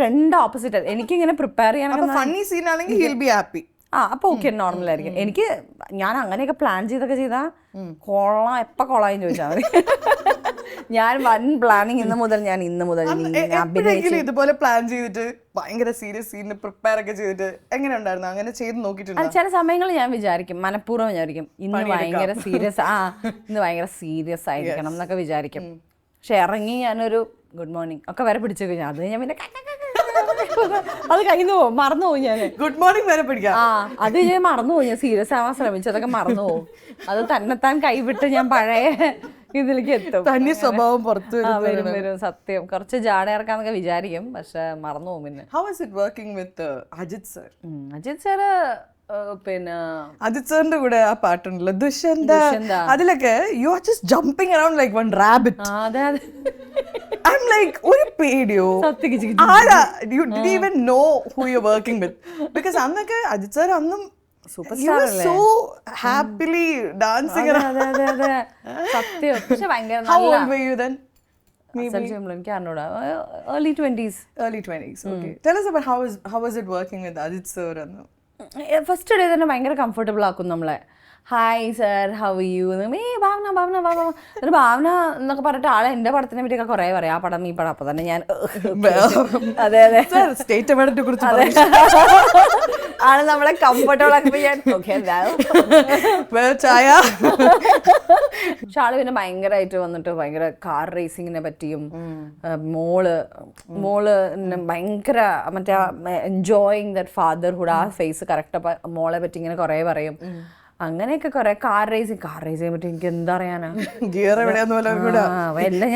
രണ്ട് ഓപ്പോസിറ്റ്. എനിക്കിങ്ങനെ പ്രിപ്പയർ ചെയ്യാൻ ഫണ്ണി സീൻ ആണെങ്കിൽ he'll be happy. അപ്പൊ ഓക്കെ, നോർമലായിരിക്കും. എനിക്ക് ഞാൻ അങ്ങനെയൊക്കെ പ്ലാൻ ചെയ്തൊക്കെ ചെയ്താൽ എപ്പോൾ കൊള്ളായും ചോദിച്ചാൽ മതി. ഞാൻ വൻ പ്ലാനിങ് ഇന്ന് മുതൽ ഇതുപോലെ പ്ലാൻ ചെയ്തിട്ട് ഭയങ്കര സീരിയസ് സീനിൽ പ്രിപ്പയർ ഒക്കെ ചെയ്തിട്ട് എങ്ങനെ ഉണ്ടായിരുന്നു? അങ്ങനെ ചെയ്ത് നോക്കിയിട്ടുണ്ട്? ചില സമയങ്ങളിൽ ഞാൻ വിചാരിക്കും, മനഃപൂർവ്വം വിചാരിക്കും ഇന്ന് ഭയങ്കര സീരിയസ് ആയിരിക്കണം എന്നൊക്കെ വിചാരിക്കും. പക്ഷെ ഇറങ്ങി ഞാനൊരു ഗുഡ് മോർണിംഗ് ഒക്കെ വരെ പിടിച്ചു കഴിഞ്ഞാൽ അത് ഞാൻ പിന്നെ അത് കഴിഞ്ഞു പോകും, മറന്നു പോകും. ഞാൻ ഗുഡ് മോർണിംഗ് വരെ പിടിക്കാം. അത് ഞാൻ മറന്നു പോകും. ഞാൻ സീരിയസ് ആവാൻ ശ്രമിച്ചതൊക്കെ മറന്നു പോകും. അത് തന്നെത്താൻ കൈവിട്ട് ഞാൻ പഴയ ഇതിലേക്ക് എത്തും. തനി സ്വഭാവം പുറത്തു വരും. സത്യം, കുറച്ച് ജാട ഇറക്കാന്നൊക്കെ വിചാരിക്കും, പക്ഷെ മറന്നു പോകും. പിന്നെ How was it working with Ajith sir? Ajith sir പിന്നെ അജിത് സാറിന്റെ കൂടെ ആ പാട്ടുണ്ടല്ലോ ദുഷ്യന്ത, അതിലൊക്കെ you are just jumping around like one rabbit. അതെ അതെ. I'm like ഒരു പേടിയോ you didn't even know who you're working with, because അന്നൊക്കെ അജിത് സാർ അന്നും സൂപ്പർ സ്റ്റാർ അല്ലേ, so happily dancing around. അതെ അതെ സത്യം. പക്ഷെ ഭയങ്കര How old were you then? എനിക്ക് അറിഞ്ഞൂടാ, early 20s. Okay, tell us about how was it working with Ajit sir? First day തന്നെ ഭയങ്കര കംഫർട്ടബിൾ ആക്കും നമ്മളെ. ഹായ് സർ, ഹൗ യു, ഭാവന ഒരു ഭാവന എന്നൊക്കെ പറഞ്ഞിട്ട് ആളെ എൻ്റെ പടത്തിനെ പറ്റിയൊക്കെ കുറേ പറയാം, ആ പടം ഈ പടം. അപ്പൊ തന്നെ ഞാൻ അതെ അതെ സ്റ്റേറ്റ് അവാർഡിനെ കുറിച്ച് ആള് നമ്മളെ കംഫർട്ടബിൾ ആക്കുമ്പോൾ ഞാൻ ചായ. പക്ഷെ ആള് പിന്നെ ഭയങ്കരമായിട്ട് വന്നിട്ട് ഭയങ്കര കാർ റേസിങ്ങിനെ പറ്റിയും മോള് ഭയങ്കര മറ്റേ എൻജോയിങ് ദാറ്റ് ഫാദർഹുഡ്, ആ ഫേസ് കറക്റ്റ് മോളെ പറ്റി ഇങ്ങനെ കുറേ പറയും. അങ്ങനെയൊക്കെ കുറെ കാർ റേസിങ് പറ്റി എനിക്ക് എന്താ അറിയാനാ, ഗിയർ എല്ലാം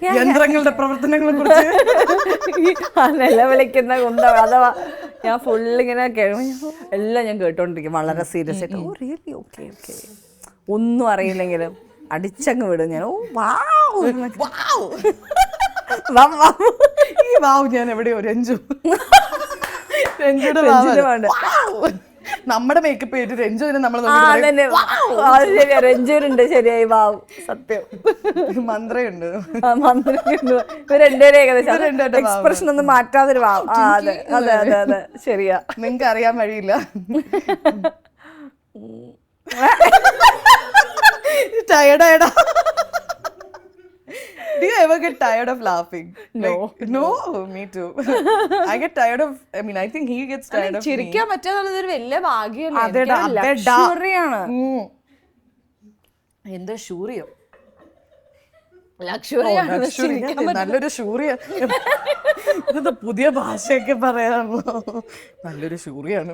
ഞാൻ യന്ത്രങ്ങളുടെ പ്രവർത്തനങ്ങളെ നിലവിളിക്കുന്ന അഥവാ ഞാൻ ഫുള്ളിങ്ങനെ എല്ലാം ഞാൻ കേട്ടോണ്ടിരിക്കും വളരെ സീരിയസ് ആയിട്ട്. ഓ റിയലി, ഓക്കെ ഓക്കെ, ഒന്നും അറിയില്ലെങ്കിലും അടിച്ചങ്ങ് വിടും ഞാൻ. ഓ വാവ്, ഞാൻ എവിടെയോ നമ്മുടെ മേക്കപ്പ് ചെയ്ത് രഞ്ജുവിനെ നമ്മൾ ശരിയാ, രഞ്ജുവിനുണ്ട് ശരിയായി. വാവ്, സത്യം. മന്ത്രയുണ്ട്, രണ്ടുപേരും ഏകദേശം എക്സ്പ്രഷൻ ഒന്നും മാറ്റാതൊരു വാവ്. അതെ അതെ അതെ അതെ ശരിയാ. നിങ്ങക്ക് അറിയാൻ വഴിയില്ല. Tired. Do you ever get tired of laughing? No. No, me too. I get tired of. I mean, I think he gets tired of me. ചിരിക്കാൻ പറ്റാന്നുള്ളതൊരു വലിയ ഭാഗ്യമല്ലേ. അതെടാ. ലക്ഷറിയാണ്. എന്താ ഷൂറിയോ? ലക്ഷറി നല്ലൊരു ഷൂറിയ. ഇതെന്താ പുതിയ ഭാഷയൊക്കെ പറയാമോ? നല്ലൊരു ഷൂറിയാണ്.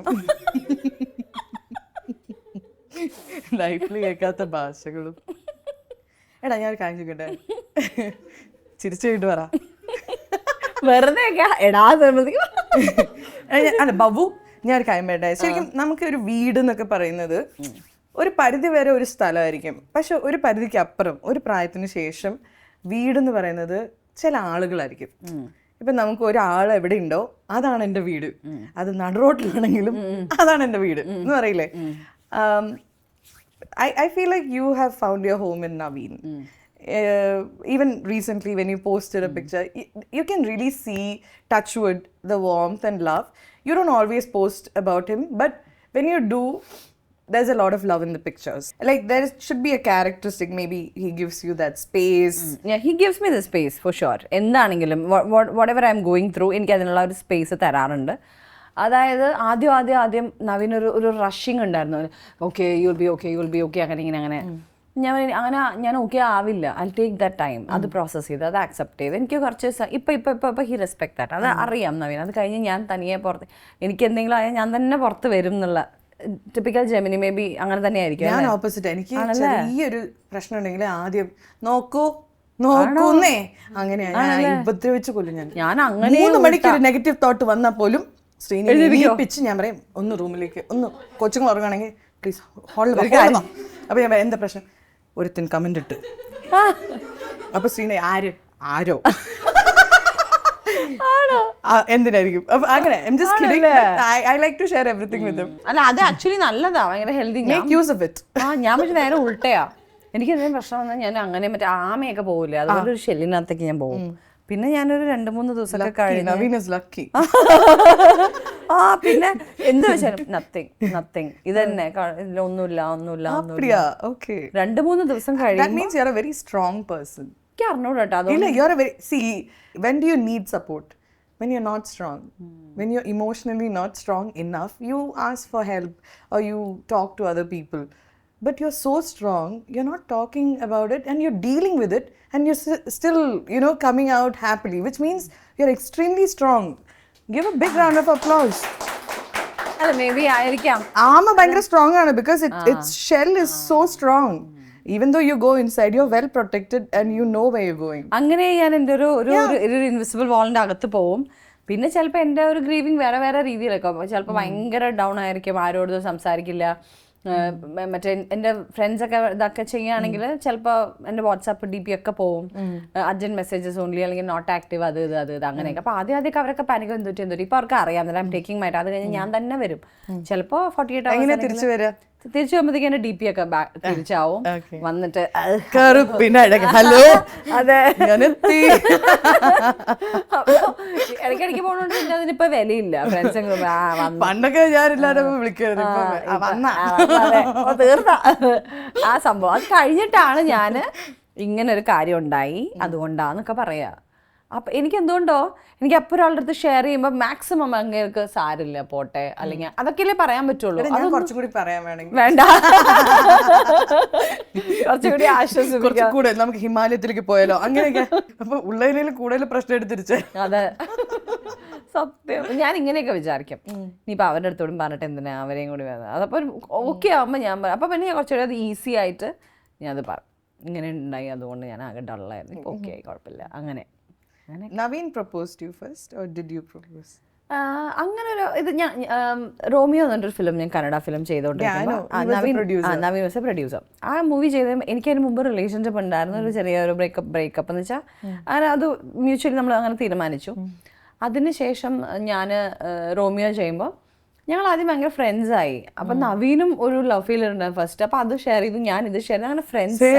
ലൈഫിൽ കേൾക്കാത്ത ഭാഷകളും. എടാ ഞാൻ ഒരു കാര്യം ചോദിക്കട്ടെ? ചിരിച്ചു കഴിഞ്ഞിട്ട് പറ. വെറുതെ അല്ല ബബു, ഞാൻ ഒരു കാര്യം പറയട്ടെ. ശരിക്കും നമുക്ക് ഒരു വീട് എന്നൊക്കെ പറയുന്നത് ഒരു പരിധി വരെ ഒരു സ്ഥലമായിരിക്കും. പക്ഷെ ഒരു പരിധിക്ക് അപ്പുറം ഒരു പ്രായത്തിന് ശേഷം വീടെന്ന് പറയുന്നത് ചില ആളുകളായിരിക്കും. ഇപ്പൊ നമുക്ക് ഒരാൾ എവിടെ ഉണ്ടോ അതാണ് എൻ്റെ വീട്. അത് നടുറോട്ടിലാണെങ്കിലും അതാണ് എൻ്റെ വീട് എന്ന് പറയില്ലേ? I feel like you have found your home in Naveen. Even recently when you posted a picture, you can really see, touch wood, the warmth and love. You don't always post about him, but when you do, there's a lot of love in the pictures. Like there should be a characteristic, maybe he gives you that space. Yeah, he gives me the space for sure. എന്താണെങ്കിലും whatever I'm going through, എനിക്ക് അതിനുള്ള ഒരു space തരാറുണ്ട്. അതായത് ആദ്യം നവീൻ ഒരു rushing ഉണ്ടായിരുന്നു. Okay you will be okay അങ്ങനെ ഞാൻ ഓക്കെ ആവില്ല. I take that time. അത് പ്രോസസ്സ് ചെയ്ത് അത് ആക്സെപ്റ്റ് ചെയ്ത് എനിക്ക് കുറച്ച് ഇപ്പം ഹി റെസ്പെക്ട് ദാറ്റ്. അത് അറിയാം നവീൻ. അത് കഴിഞ്ഞ് ഞാൻ തനിയെ പുറത്ത് എനിക്ക് എന്തെങ്കിലും ആയാൽ ഞാൻ തന്നെ പുറത്ത് വരും എന്നുള്ള ടിപ്പിക്കൽ ജെമിനി മേ ബി അങ്ങനെ തന്നെ ആയിരിക്കും. ഞാൻ ഓപ്പോസിറ്റ്. എനിക്ക് ചെറിയൊരു പ്രശ്നം ഉണ്ടെങ്കിൽ ആദ്യം നോക്കൂന്നേ അങ്ങനെയാണ് ഉപദ്രവിച്ച് കൊല്ലും. ഞാൻ അങ്ങനെ 3 മണിക്ക് ഒരു നെഗറ്റീവ് തോട്ട് വന്നാൽ പോലും ശ്രീനിപ്പിച്ച് ഞാൻ പറയും ഒന്ന് റൂമിലേക്ക് ഒന്ന് കൊച്ചുങ്ങൾ ഉറങ്ങുകയാണെങ്കിൽ പ്ലീസ് ഹോളിൽ. അപ്പൊ ഞാൻ എന്താ പ്രശ്നം? ഒരുത്തിന് കമന്റ് ഇട്ട്. അപ്പൊ ശ്രീനെ ആരോ എന്തിനായിരിക്കും അങ്ങനെ. I like to share everything with him. അല്ല അത് ആക്ച്വലി നല്ലതാ, ഭയങ്കര healthy. Make use of it. ഞാൻ പക്ഷെ നേരെ ഉൾട്ടയാ. എനിക്ക് എന്തെങ്കിലും പ്രശ്നം വന്നാൽ ഞാൻ അങ്ങനെ മറ്റേ ആമയൊക്കെ പോകില്ലേ, അതുപോലെ ഒരു ഷെല്ലിനകത്തേക്ക് ഞാൻ പോകും. പിന്നെ ഞാനൊരു 2-3 ദിവസമൊക്കെ കഴിഞ്ഞു. പിന്നെ എന്ത് വെച്ചാലും നത്തിങ് ഇത് തന്നെ ഒന്നുമില്ല 2-3 ദിവസം കഴിയും. അറിഞ്ഞൂടാ. When do you need support? When you're not strong, when you're emotionally not strong enough, you ask for help or you talk to other people. But you're so strong, you're not talking about it and you're dealing with it and you're still, coming out happily, which means you're extremely strong. Give a big round of applause. Maybe ആയിരിക്കാം. ആമ ഭയങ്കര strong ആണ് because its shell is so strong. Even though you go inside, you're well protected and you know where you're going. അങ്ങനെ ഞാൻ എൻ്റെ ഒരു invisible വാളിൻ്റെ അകത്ത് പോവും. പിന്നെ ചിലപ്പോൾ എൻ്റെ ഒരു ഗ്രീവിങ് വേറെ രീതിയിലൊക്കെ ചിലപ്പോൾ ഭയങ്കര ഡൗൺ ആയിരിക്കും, ആരോടും സംസാരിക്കില്ല. മറ്റേ എൻ്റെ ഫ്രണ്ട്സൊക്കെ ഇതൊക്കെ ചെയ്യുകയാണെങ്കിൽ ചിലപ്പോൾ എൻ്റെ വാട്സാപ്പ് DP ഒക്കെ പോവും. അർജന്റ് മെസ്സേജസ് ഓൺലി അല്ലെങ്കിൽ നോട്ട് ആക്റ്റീവ് അത് അങ്ങനെയൊക്കെ. അപ്പോൾ ആദ്യമൊക്കെ അവരൊക്കെ പാനിക് എന്തൊരു ഇപ്പോൾ അവർക്ക് അറിയാം ഐ എം ടേക്കിംഗ് മൈ. അത് കഴിഞ്ഞ് ഞാൻ തന്നെ വരും. ചിലപ്പോൾ 48 hours തിരിച്ചു വരിക. തിരിച്ചു പോകുമ്പോഴത്തേക്ക് എൻ്റെ DP ഒക്കെ തിരിച്ചാവും. വന്നിട്ട് ഹലോ അതെ ഇടയ്ക്കിടയ്ക്ക് പോകണോണ്ട് പിന്നെ അതിനിപ്പോ വിലയില്ല. ഫ്രണ്ട്സ് പണ്ടൊക്കെ ഞാനെല്ലാരും വിളിക്കരുത് തീർന്ന ആ സംഭവം. അത് കഴിഞ്ഞിട്ടാണ് ഞാൻ ഇങ്ങനെ ഒരു കാര്യം ഉണ്ടായി അതുകൊണ്ടാന്നൊക്കെ പറയാ. അപ്പൊ എനിക്ക് എന്തുകൊണ്ടോ എനിക്ക് അപ്പൊ ഒരാളുടെ അടുത്ത് ഷെയർ ചെയ്യുമ്പോൾ മാക്സിമം അങ്ങേർക്ക് സാരില്ല പോട്ടെ അല്ലെങ്കിൽ അതൊക്കെയല്ലേ പറയാൻ പറ്റുള്ളൂ. കുറച്ചുകൂടി പറയാൻ വേണ്ട കുറച്ചുകൂടി ആശ്വസിക്കൂടെ നമുക്ക് ഹിമാലയത്തിലേക്ക് പോയാലോ അങ്ങനെയൊക്കെ. അപ്പൊ ഉള്ളതിൽ കൂടുതൽ പ്രശ്നം എടുത്തിരിച്ചേ. അതെ സത്യം. ഞാൻ ഇങ്ങനെയൊക്കെ വിചാരിക്കും ഇനിയിപ്പോൾ അവരുടെ അടുത്തോടും പറഞ്ഞിട്ട് എന്തിനാ അവരെയും കൂടി വേണം. അതപ്പോൾ ഓക്കെ ആകുമ്പോൾ ഞാൻ പറയും. അപ്പം പിന്നെ കുറച്ചുകൂടി അത് ഈസി ആയിട്ട് ഞാൻ അത് പറയും. ഇങ്ങനെ ഉണ്ടായി അതുകൊണ്ട് ഞാൻ ആകെ ഡള്ളായിരുന്നു. ഇപ്പോൾ ഓക്കെ ആയി കുഴപ്പമില്ല അങ്ങനെ. Naveen proposed to you first or did you propose? അങ്ങനെ ഒരു ഇത് ഞാൻ റോമിയോ എന്നൊരു ഫിലിം ഞാൻ കന്നഡ ഫിലിം ചെയ്തോണ്ടിരിക്കുമ്പോൾ നവീൻ വാസ് എ പ്രൊഡ്യൂസർ. ആ മൂവി ചെയ്ത എനിക്ക് അതിന് മുമ്പ് റിലേഷൻഷിപ്പ് ഉണ്ടായിരുന്നു. ഒരു ചെറിയൊരു ബ്രേക്കപ്പ് എന്ന് വെച്ചാൽ അങ്ങനെ അത് മ്യൂച്വലി നമ്മൾ അങ്ങനെ തീരുമാനിച്ചു. അതിനുശേഷം ഞാൻ റോമിയോ ചെയ്യുമ്പോൾ ഞങ്ങൾ ആദ്യം ഭയങ്കര ഫ്രണ്ട്സായി. അപ്പൊ നവീനും ഒരു ലവ് ഫീലർ ഉണ്ടായിരുന്നു ഫസ്റ്റ്. അപ്പൊ അത് ഷെയർ ചെയ്തു, ഞാൻ ഇത് ഷെയർ ചെയ്തു, അങ്ങനെ ഫ്രണ്ട്സ്.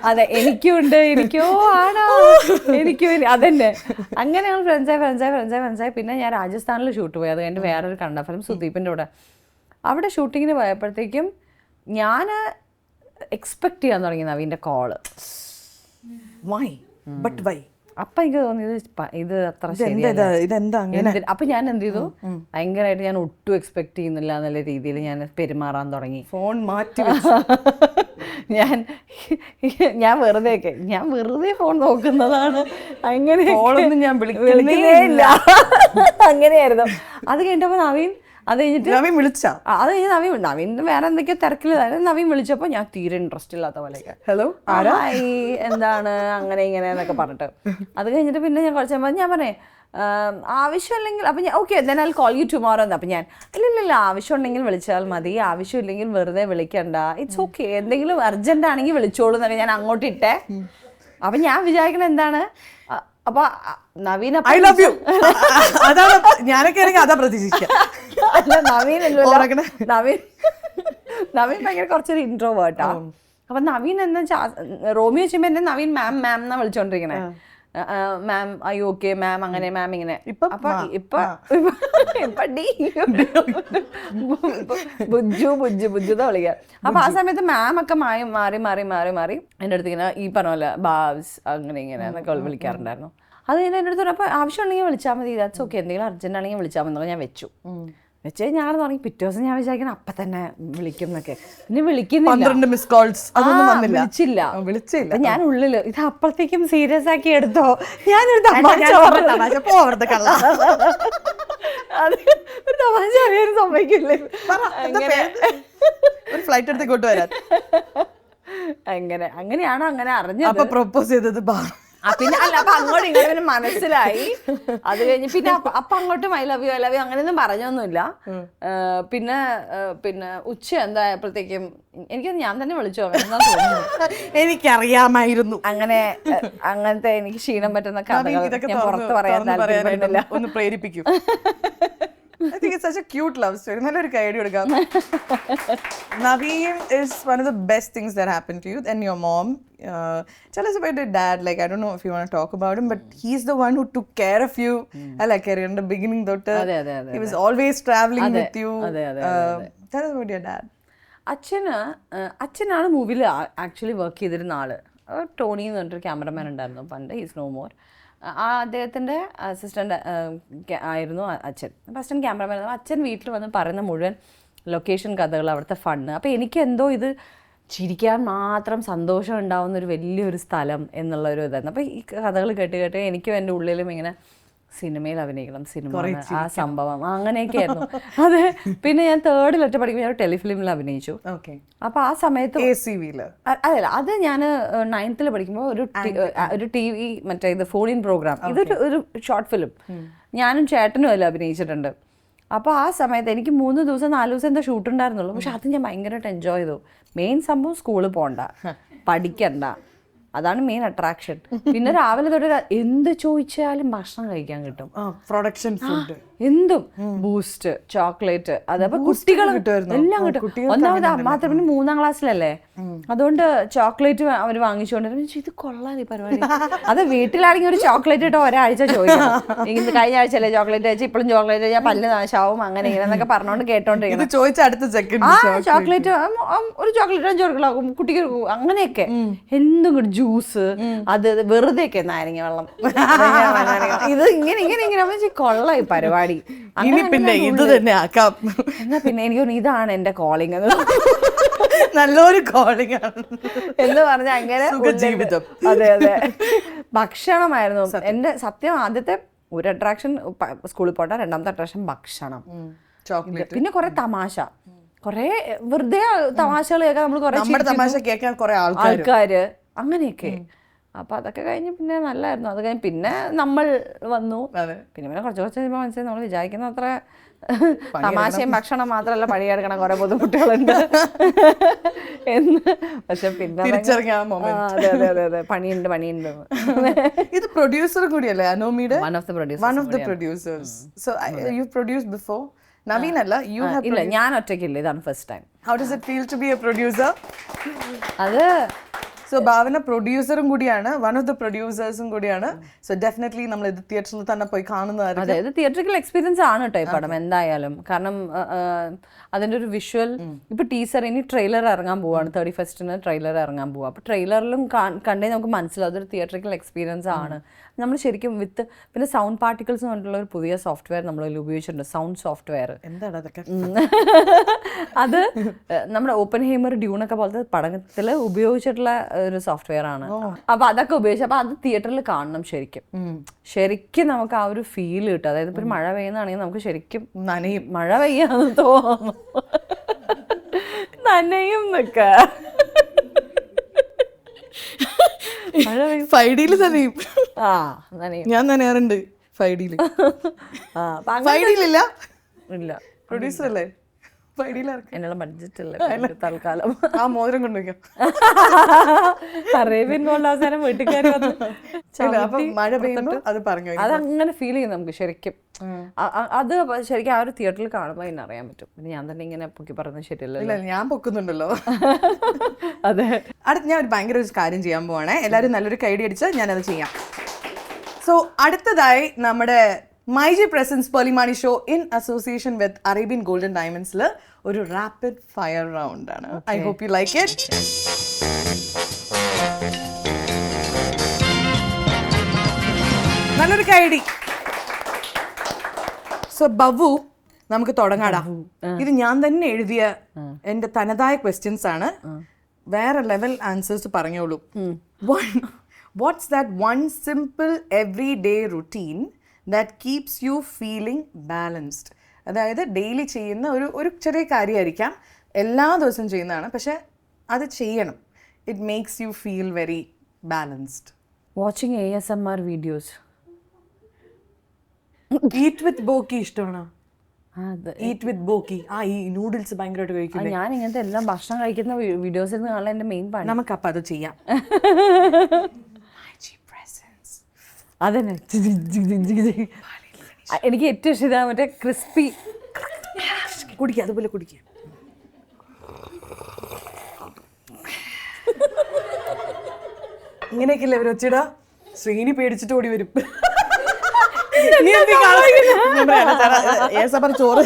അതെ എനിക്കോ ആണോ എനിക്കും അതന്നെ. അങ്ങനെ ഞങ്ങൾ ഫ്രണ്ട്സായി. പിന്നെ ഞാൻ രാജസ്ഥാനിൽ ഷൂട്ട് പോയി. അത് കഴിഞ്ഞിട്ട് വേറൊരു കണ്ട ഫിലിം സുദീപിൻ്റെ കൂടെ അവിടെ ഷൂട്ടിങ്ങിന് പോയപ്പോഴത്തേക്കും ഞാൻ എക്സ്പെക്ട് ചെയ്യാൻ തുടങ്ങി നവീൻ്റെ കോള്. Why? But why? അപ്പൊ എനിക്ക് തോന്നിയത് ഇത് അത്ര ശരിയല്ല. അപ്പൊ ഞാൻ എന്ത് ചെയ്തു, ഭയങ്കരമായിട്ട് ഞാൻ ഒട്ടും എക്സ്പെക്ട് ചെയ്യുന്നില്ല എന്നുള്ള രീതിയിൽ ഞാൻ പെരുമാറാൻ തുടങ്ങി. ഫോൺ മാറ്റി ഞാൻ വെറുതെ ഫോൺ നോക്കുന്നതാണ്, അങ്ങനെ ഞാൻ വിളിക്കുന്നേ ഇല്ല. അങ്ങനെയായിരുന്നു. അത് കഴിഞ്ഞപ്പോ നവീൻ നവീൻ വിളിച്ച അത് കഴിഞ്ഞ് നവീൻ വേറെ എന്തൊക്കെയോ തിരക്കിലായിരുന്നു. നവീൻ വിളിച്ചപ്പോൾ ഞാൻ തീരെ ഇൻട്രസ്റ്റ് ഇല്ലാത്ത പോലെയൊക്കെ ഹലോ ഹായ് എന്താണ് അങ്ങനെ ഇങ്ങനെ എന്നൊക്കെ പറഞ്ഞിട്ട് അത് കഴിഞ്ഞിട്ട് പിന്നെ ഞാൻ കുറച്ച് ഞാൻ പറഞ്ഞേ ആവശ്യമില്ലെങ്കിൽ അപ്പം ഞാൻ okay then I call you tomorrow എന്ന്. അപ്പം ഞാൻ ഇല്ല ആവശ്യം ഉണ്ടെങ്കിൽ വിളിച്ചാൽ മതി, ആവശ്യമില്ലെങ്കിൽ വെറുതെ വിളിക്കണ്ട, ഇറ്റ്സ് ഓക്കെ, എന്തെങ്കിലും അർജന്റ് ആണെങ്കിൽ വിളിച്ചോളൂ എന്നൊക്കെ ഞാൻ അങ്ങോട്ട് ഇട്ടേ. അപ്പം ഞാൻ വിചാരിക്കണത് എന്താണ്, അപ്പൊ നവീൻ ഐ ലവ് യു അതാണ് ഞാനൊക്കെ അതാ പ്രതീക്ഷിക്കുക. അല്ല നവീൻ ഭയങ്കര കുറച്ചൊരു ഇൻട്രോവേർട്ടാ. അപ്പൊ നവീൻ എന്താ റോമിയോ ചെയ്യുമ്പോ എന്നെ നവീൻ മാം എന്നാ വിളിച്ചോണ്ടിരിക്കണേ. മാം ഐ ഓക്കെ മാം അങ്ങനെ മാം ഇങ്ങനെ. ബുജ്ജു എന്ന് വിളിക്കുക. അപ്പൊ ആ സമയത്ത് മാം ഒക്കെ മാറി എൻ്റെ അടുത്ത് ഇങ്ങനെ ഈ പറഞ്ഞ പോലെ ബാബ്സ് അങ്ങനെ ഇങ്ങനെ എന്നൊക്കെ വിളിക്കാറുണ്ടായിരുന്നു. അത് കഴിഞ്ഞ് എൻ്റെ അടുത്ത് പറഞ്ഞപ്പോൾ ആവശ്യമുണ്ടെങ്കിൽ വിളിച്ചാൽ മതി, ദാറ്റ്സ് ഓക്കെ, എന്തെങ്കിലും അർജന്റ് ആണെങ്കിൽ വിളിച്ചാൽ മതി ഞാൻ വെച്ചു. ഞാൻ തുടങ്ങി. പിറ്റേ ദിവസം ഞാൻ വിചാരിക്കണം അപ്പൊ തന്നെ വിളിക്കും എന്നൊക്കെ. പിന്നെ വിളിച്ചില്ല. ഞാൻ ഉള്ളില് ഇത് അപ്പഴത്തേക്കും സീരിയസ് ആക്കി എടുത്തോ, ഞാനൊരു തമാശ അറിയാനും സമ്മതിക്കില്ലേ, അങ്ങനെയാണോ അങ്ങനെ അറിഞ്ഞത്. പ്രൊപ്പോസ് ചെയ്തത് പിന്നെ അല്ല അപ്പൊ അങ്ങോട്ടും ഇങ്ങോട്ടും മനസ്സിലായി. അത് കഴിഞ്ഞ് പിന്നെ അപ്പൊ അങ്ങോട്ടും ഐ ലവ് യു അങ്ങനെയൊന്നും പറഞ്ഞൊന്നുമില്ല. പിന്നെ ഉച്ച എന്തായപ്പോഴത്തേക്കും എനിക്ക് ഞാൻ തന്നെ വിളിച്ചോ എന്നാ തോന്നുന്നു. എനിക്കറിയാമായിരുന്നു അങ്ങനത്തെ എനിക്ക് ക്ഷീണം പറ്റുന്ന കഥകൾ ഞാൻ പുറത്ത് പറയാൻ താല്പര്യപ്പെടുന്നില്ല. ഒന്ന് പ്രേരിപ്പിക്കും. I think it's such a cute love story. നല്ലൊരു ഐഡിയ കൊടുക്കാം. Naveen is one of the best things that happened to you and your mom. Tell us about your dad. Like, I don't know if you want to talk about him, but he's the one who took care of you. I like career in the beginning, doctor. He was always traveling with you. Tell us about your dad. അച്ഛനാണ് മൂവിയിൽ actually work ചെയ്തിരുന്ന ആള്. Tony എന്ന് പറഞ്ഞിട്ടൊരു cameraman ഉണ്ടായിരുന്നു പണ്ട്, he's no more. അദ്ദേഹത്തിൻ്റെ assistant ആയിരുന്നു അച്ഛൻ. അപ്പോൾ അസിസ്റ്റൻ്റ് ക്യാമറമാൻ ആയിരുന്നു. അച്ഛൻ വീട്ടിൽ വന്ന് പറയുന്ന മുഴുവൻ ലൊക്കേഷൻ കഥകൾ, അവിടുത്തെ ഫണ്ണ്. അപ്പോൾ എനിക്കെന്തോ ഇത് ചിരിക്കാൻ മാത്രം സന്തോഷം ഉണ്ടാവുന്ന ഒരു വലിയൊരു സ്ഥലം എന്നുള്ളൊരു ഇതായിരുന്നു. അപ്പോൾ ഈ കഥകൾ കേട്ട് എനിക്കും എൻ്റെ ഉള്ളിലും ഇങ്ങനെ സിനിമയിൽ അഭിനയിക്കണം, സിനിമ ആ സംഭവം അങ്ങനെയൊക്കെ ആയിരുന്നു. അതെ. പിന്നെ ഞാൻ 3rd ലെറ്റർ പഠിക്കുമ്പോൾ ഞാൻ ടെലിഫിലിമിൽ അഭിനയിച്ചു. അപ്പൊ ആ സമയത്ത് അതല്ല, അത് ഞാൻ 9th പഠിക്കുമ്പോൾ ഒരു TV മറ്റേ ഇത് ഫോൺ ഇൻ പ്രോഗ്രാം, ഒരു ഷോർട്ട് ഫിലിം ഞാനും ചേട്ടനും അതിൽ അഭിനയിച്ചിട്ടുണ്ട്. അപ്പോൾ ആ സമയത്ത് എനിക്ക് 3 ദിവസം 4 ദിവസം എന്താ ഷൂട്ട് ഉണ്ടായിരുന്നുള്ളൂ. പക്ഷെ അത് ഞാൻ ഭയങ്കരമായിട്ട് എൻജോയ് ചെയ്തു. മെയിൻ സംഭവം സ്കൂളിൽ പോകണ്ട, പഠിക്കണ്ട, അതാണ് മെയിൻ അട്രാക്ഷൻ. പിന്നെ രാവിലെ തൊട്ട് എന്ത് ചോദിച്ചാലും ഭക്ഷണം കഴിക്കാൻ കിട്ടും. പ്രൊഡക്ഷൻ ഫുഡ് എന്തും ബൂസ്റ്റ്, ചോക്ലേറ്റ്, അതപ്പോ കുട്ടികൾ എല്ലാം കിട്ടും. ഒന്നാമത് മാത്രം 3ാം ക്ലാസ്സിലല്ലേ, അതുകൊണ്ട് ചോക്ലേറ്റ് അവർ വാങ്ങിച്ചുകൊണ്ട് ഇത് കൊള്ളാം ഈ പരിപാടി. അത് വീട്ടിലാണെങ്കിൽ ഒരു ചോക്ലേറ്റ് ഇട്ടോ ഒരാഴ്ച ചോദിക്കണം, ഇന്ന് കഴിഞ്ഞ ആഴ്ച അല്ലേ ചോക്ലേറ്റ് കഴിച്ചാൽ ഇപ്പോഴും ചോക്ലേറ്റ് കഴിച്ചാൽ പല്ല് നാശാവും അങ്ങനെ ഇങ്ങനെ എന്നൊക്കെ പറഞ്ഞോണ്ട് കേട്ടോണ്ടിരിക്കണം. ചോക്ലേറ്റ് ഒരു ചോക്ലേറ്റ് 5 ചോക്കളാകും കുട്ടിക്ക് അങ്ങനെയൊക്കെ. എന്തും കൂടി ജ്യൂസ്, അത് വെറുതെ ഒക്കെ നാരങ്ങ വെള്ളം, ഇത് ഇങ്ങനെ കൊള്ളാം ഈ പരിപാടി. പിന്നെ ഇത് തന്നെ ആക്കാം. എന്നാ പിന്നെ എനിക്ക് തോന്നുന്നു ഇതാണ് എന്റെ കോളിംഗ്, നല്ലൊരു കോളിംഗ് എന്ന് പറഞ്ഞ അങ്ങനെ ജീവിതം. അതെ. ഭക്ഷണമായിരുന്നു എന്റെ സത്യം. ആദ്യത്തെ ഒരു അട്രാക്ഷൻ സ്കൂളിൽ പോട്ടെ, 2ാമത്തെ അട്രാക്ഷൻ ഭക്ഷണം, പിന്നെ കുറെ തമാശ, കുറെ വെറുതെ തമാശകൾ കേൾക്കാൻ നമ്മൾ കുറെ ആൾക്കാര് അങ്ങനെയൊക്കെ. അപ്പൊ അതൊക്കെ കഴിഞ്ഞ് പിന്നെ നല്ലായിരുന്നു. അത് കഴിഞ്ഞ് പിന്നെ നമ്മൾ വന്നു. പിന്നെ കുറച്ച് കഴിയുമ്പോൾ മനസ്സിലായി നമ്മൾ വിചാരിക്കുന്ന അത്ര തമാശയും ഭക്ഷണം മാത്രമല്ല, പണിയെടുക്കണം കുറെ ബുദ്ധിമുട്ടുകളുണ്ട് എന്ന്. പക്ഷെ പിന്നെ അതെ പണിയുണ്ട്. ഇത് പ്രൊഡ്യൂസർ കൂടിയല്ലേ അനോമിയുടെ? One of the producers. So you produced before? Naveen അല്ല, യു ഹാവ്? ഇല്ല, ഞാൻ ഒറ്റയ്ക്കില്ല, ഇതാണ് first time. How does it feel to be a producer? അത് സോ ഭാവന പ്രൊഡ്യൂസറും കൂടിയാണ്, വൺ ഓഫ് ദ പ്രൊഡ്യൂസേഴ്സും കൂടിയാണ്. സോ ഡെഫിനറ്റ്ലി നമ്മൾ ഇത് തിയേറ്ററിൽ തന്നെ പോയി കാണുന്നതായിരിക്കും. അതെ, ഇത് തിയേറ്ററിക്കൽ എക്സ്പീരിയൻസ് ആണ് കേട്ടോ ഈ പടം എന്തായാലും. കാരണം അതിൻ്റെ ഒരു വിഷ്വൽ, ഇപ്പൊ ടീസർ, ഇനി ട്രെയിലർ ഇറങ്ങാൻ പോവാണ്, 31st ട്രെയിലർ ഇറങ്ങാൻ പോവാ. അപ്പൊ ട്രെയിലറിലും കണ്ടേ നമുക്ക് മനസ്സിലാവും അതൊരു തിയേറ്ററിക്കൽ എക്സ്പീരിയൻസ് ആണ്. നമ്മൾ ശരിക്കും വിത്ത് പിന്നെ സൗണ്ട് പാർട്ടിക്കിൾസ് എന്ന് പറഞ്ഞിട്ടുള്ള ഒരു പുതിയ സോഫ്റ്റ്വെയർ നമ്മൾ ഉപയോഗിച്ചിട്ടുണ്ട്, സൗണ്ട് സോഫ്റ്റ്വെയർ. എന്താണ് അതൊക്കെ? അത് നമ്മുടെ ഓപ്പൺ ഹേമർ ഡ്യൂണൊക്കെ പോലത്തെ പടത്തിൽ ഉപയോഗിച്ചിട്ടുള്ള ഒരു സോഫ്റ്റ്വെയർ ആണ്. അപ്പൊ അതൊക്കെ ഉപയോഗിച്ചു. അപ്പൊ അത് തിയേറ്ററിൽ കാണണം ശരിക്കും നമുക്ക് ആ ഒരു ഫീൽ കിട്ടും. അതായത് ഇപ്പൊ മഴ പെയ്യുന്നതാണെങ്കിൽ നമുക്ക് ശരിക്കും നനയും, മഴ പെയ്യാന്ന് തോന്നുന്നു, നനയും നിക്ക. ഫൈഡിയിൽ നനയും. നനയും. ഞാൻ നനയാറുണ്ട് ഫൈഡിയിൽ. ഫൈഡിയിലില്ല, ഇല്ല, പ്രൊഡ്യൂസർ അല്ലേ? എന്നുള്ള ബഡ്ജറ്റ് അല്ലേ തൽക്കാലം. ആ മോതിരം കൊണ്ടുവയ്ക്കാം. അറേബ്യൻ ഗോൾഡ് അവസാനം വീട്ടുകാർ മഴ പെയ്യുമ്പോൾ അത് പറഞ്ഞു, അതങ്ങനെ ഫീൽ ചെയ്യും നമുക്ക് ശരിക്കും. അത് ശരിക്കും ആ ഒരു തിയേറ്ററിൽ കാണുമ്പോൾ അതിന് അറിയാൻ പറ്റും. പിന്നെ ഞാൻ തന്നെ ഇങ്ങനെ പൊക്കി പറയുന്നത് ശരിയല്ല, ഞാൻ പൊക്കുന്നുണ്ടല്ലോ. അതെ. അടുത്ത് ഞാൻ ഒരു ഭയങ്കര ഒരു കാര്യം ചെയ്യാൻ പോവാണേ. എല്ലാവരും നല്ലൊരു കൈഡി അടിച്ച് ഞാനത് ചെയ്യാം. സോ അടുത്തതായി നമ്മുടെ myG presents Pearle Maaney show in association with Arabian golden ഡയമണ്ട്സിൽ ഒരു റാപ്പിഡ് ഫയർ റൗണ്ട് ആണ്. I hope you like it. നല്ലൊരു കൈഡി. സോ ബവു, നമുക്ക് തുടങ്ങാടാ. ഇത് ഞാൻ തന്നെ എഴുതിയ എൻ്റെ തനതായ ക്വസ്റ്റ്യൻസ് ആണ്. വേറെ ലെവൽ ആൻസേഴ്സ് പറഞ്ഞോളൂ. What's that one simple everyday routine that keeps you feeling balanced? അതായത് ഡെയിലി ചെയ്യുന്ന ഒരു ചെറിയ കാര്യമായിരിക്കാം, എല്ലാ ദിവസവും ചെയ്യുന്നതാണ്, പക്ഷെ അത് ചെയ്യണം. It makes you feel very balanced. Watching ASMR videos. Eat with Boki ഇഷ്ടമാണോ? Eat with Boki. ഈ നൂഡിൽസ് ഭയങ്കരമായിട്ട് കഴിക്കും. ഞാൻ ഇങ്ങനത്തെ എല്ലാം ഭക്ഷണം കഴിക്കുന്ന വീഡിയോസിൽ നിന്ന് കാണാൻ എൻ്റെ മെയിൻ പണി. നമുക്കപ്പം അത് ചെയ്യാം. അതന്നെ എനിക്ക് ഏറ്റവും ഇഷ്ടം ഇതാ, മറ്റേ ക്രിസ്പി. കുടിക്കുക, അതുപോലെ കുടിക്കുക. ഇങ്ങനെയൊക്കെയല്ലേ അവർ ഒച്ചിടാ? ശ്രീനി പേടിച്ചിട്ട് ഓടി വരും. ചോറ്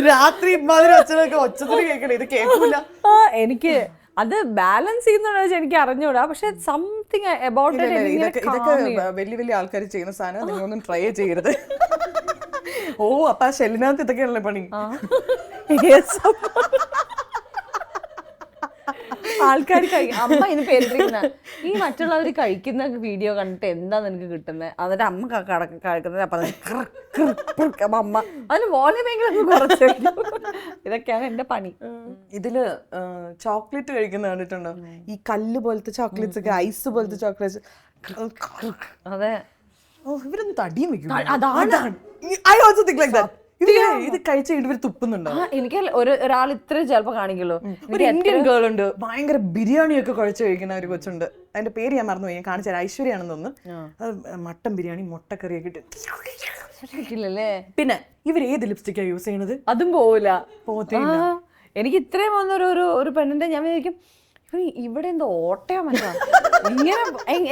രാത്രി ഇമാതിരി ഒച്ചത്തിൽ കേൾക്കണേ, ഇത് കേൾക്കൂല. എനിക്ക് അത് ബാലൻസ് ചെയ്യുന്നുണ്ടോ എനിക്ക് അറിഞ്ഞൂടാ, പക്ഷെ സംതിങ് അബൌട്ട് ഇതൊക്കെ വലിയ വലിയ ആൾക്കാർ ചെയ്യുന്ന സാധനം, നിങ്ങളൊന്നും ട്രൈ ചെയ്യരുത്. ഓ, അപ്പൊ ആ ഷെല്ലിനകത്ത് ഇതൊക്കെയാണല്ലേ പണി. ആൾക്കാർ അമ്മ ഇതിന് പേരിട്ടിരിക്കുന്ന ഈ മറ്റുള്ളവർ കഴിക്കുന്ന വീഡിയോ കണ്ടിട്ട് എന്താ നിനക്ക് കിട്ടുന്നത്, എന്നിട്ട് അമ്മ കഴിക്കുന്നത് അപ്പൊ അമ്മ അതിന് വോളിയം ഭയങ്കര കുറച്ച്. ഇതൊക്കെയാണ് എന്റെ പണി. ഇതില് ചോക്ലേറ്റ് കഴിക്കുന്ന കണ്ടിട്ടുണ്ടോ? ഈ കല്ല് പോലത്തെ ചോക്ലേറ്റ്സ് ഒക്കെ, ഐസ് പോലത്തെ ചോക്ലേറ്റ്സ്. അതെ, ഇവരൊന്നും തടിയും വെക്കും. അതാണ് ഇത് കഴിച്ച ഇവർ തുപ്പുന്നുണ്ടോ? എനിക്ക് ഒരാൾ ഇത്ര ചിലപ്പോ കാണിക്കുള്ളൂ. ഒരു ഇന്ത്യൻ ഗേൾ ഉണ്ട്, ഭയങ്കര ബിരിയാണിയൊക്കെ കുഴച്ച് കഴിക്കുന്ന ഒരു കൊച്ചുണ്ട്. അതിന്റെ പേര് ഞാൻ മറന്നുപോയി, ഞാൻ കാണിച്ചാൽ ഐശ്വര്യാണെന്ന് തോന്നുന്നു. അത് മട്ടൻ ബിരിയാണി മുട്ടക്കറിയൊക്കെ ഇട്ട്. പിന്നെ ഇവർ ഏത് ലിപ്സ്റ്റിക്കാ യൂസ് ചെയ്യണത്? അതും പോവില്ല. എനിക്ക് ഇത്രയും വന്നൊരു ഒരു പെണ്ണിന്റെ ഞാൻ വിചാരിക്കും ഇവിടെ എന്തോ ഓട്ടയോ മറ്റോ, ഇങ്ങനെ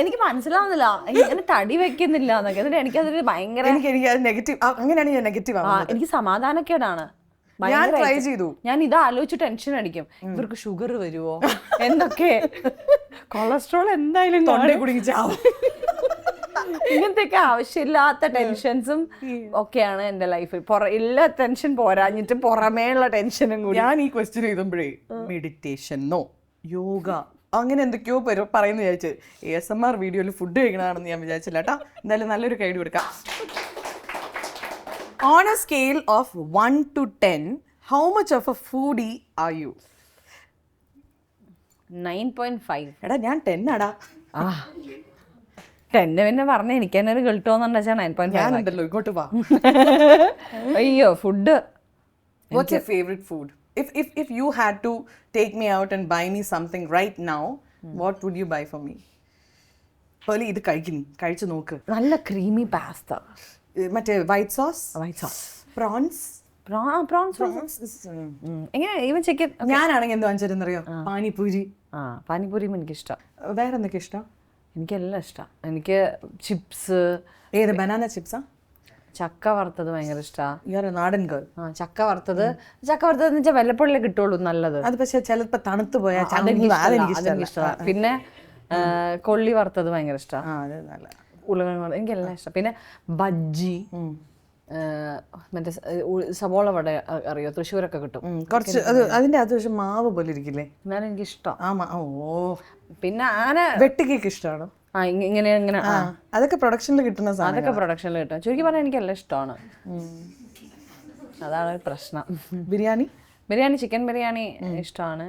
എനിക്ക് മനസ്സിലാവുന്നില്ല, ഇങ്ങനെ തടി വെക്കുന്നില്ല എന്നൊക്കെ. എന്നിട്ട് എനിക്കതൊരു ഭയങ്കര നെഗറ്റീവ്, അങ്ങനെയാണ് ഞാൻ നെഗറ്റീവ്. എനിക്ക് സമാധാനക്കേടാണ്. ഞാൻ ഇത് ആലോചിച്ച് ടെൻഷൻ അടിക്കും, ഇവർക്ക് ഷുഗർ വരുമോ എന്നൊക്കെ, കൊളസ്ട്രോൾ എന്തായാലും ഇങ്ങനത്തെയൊക്കെ ആവശ്യമില്ലാത്ത ടെൻഷൻസും ഒക്കെയാണ് എന്റെ ലൈഫിൽ. എല്ലാ ടെൻഷൻ പോരാഞ്ഞിട്ട് പുറമേയുള്ള ടെൻഷനും കൂടി. ഞാൻ ഈ ക്വസ്റ്റ്യൻ ചെയ്തുമ്പോഴേ മെഡിറ്റേഷനോ യോഗ അങ്ങനെ എന്തൊക്കെയോ പറയുന്നു വിചാരിച്ചു. ASMR വീഡിയോയിൽ ഫുഡ് കഴിക്കണമെന്ന് ഞാൻ വിചാരിച്ചില്ല കേട്ടോ. എന്തായാലും നല്ലൊരു കൈഡ് കൊടുക്കാം. On a scale of 1 to 10, how much of a foodie are you? 9.5. എടാ ഞാൻ 10 ആടാ. 10 പിന്നെ പറഞ്ഞ എനിക്ക് തന്നെ ഒരു ഗിൾട്ടോന്ന് വെച്ചാൽ 9.5. ഞാനുണ്ടല്ലോ, ഇങ്ങോട്ട് വാ. അയ്യോ, food. What's your favorite food? If you had to take me out and buy me something right now, what would you buy for me? Pearly, ഇത് കഴിച്ചു നോക്ക്. നല്ല ക്രീമി പാസ്ത, മറ്റേ white sauce, white sauce, prawns, prawns എങ്ങനെ even chicken. ഞാനാണെങ്കിൽ എന്ത് വാങ്ങിച്ചറിയോ? പാനിപൂരി. പാനിപൂരിയും എനിക്കിഷ്ടം. വേറെ എന്തൊക്കെ ഇഷ്ടം? എനിക്കെല്ലാം ഇഷ്ടം. എനിക്ക് ചിപ്സ്. ഏത് ബനാന ചിപ്സാ? ചക്ക വറുത്തത് ഭയങ്കര ഇഷ്ടമാണ്. നാടൻ ഗേൾ. ചക്ക വറുത്തത് എന്ന് വെച്ചാൽ വല്ലപ്പോഴേ കിട്ടുള്ളൂ നല്ലത്. അത് പക്ഷെ ചിലപ്പോ തണുത്ത് പോയാൽ ഇഷ്ടമാണ്. പിന്നെ കൊള്ളി വറുത്തത് ഭയങ്കര ഇഷ്ടമാണ്. ഉരുളക്കിഴങ്ങ് എനിക്കെല്ലാം ഇഷ്ടം. പിന്നെ ബജ്ജി, മറ്റേ സവോള വട അറിയോ? തൃശ്ശൂരൊക്കെ കിട്ടും കുറച്ച്. അതിന്റെ അത് പക്ഷെ മാവ് പോലെ ഇരിക്കില്ലേ? എന്നാലും എനിക്കിഷ്ടം. ഓ പിന്നെ അങ്ങനെ വെട്ടുകേക്ക് ഇഷ്ടമാണോ? ഇങ്ങനെ അതൊക്കെ പ്രൊഡക്ഷനിൽ കിട്ടുന്ന സാധനം. അതൊക്കെ പ്രൊഡക്ഷനിൽ കിട്ടും. ചുരുക്കി പറഞ്ഞാൽ എനിക്കെല്ലാം ഇഷ്ടമാണ്. അതാണ് പ്രശ്നം. ബിരിയാണി ചിക്കൻ ബിരിയാണി ഇഷ്ടമാണ്.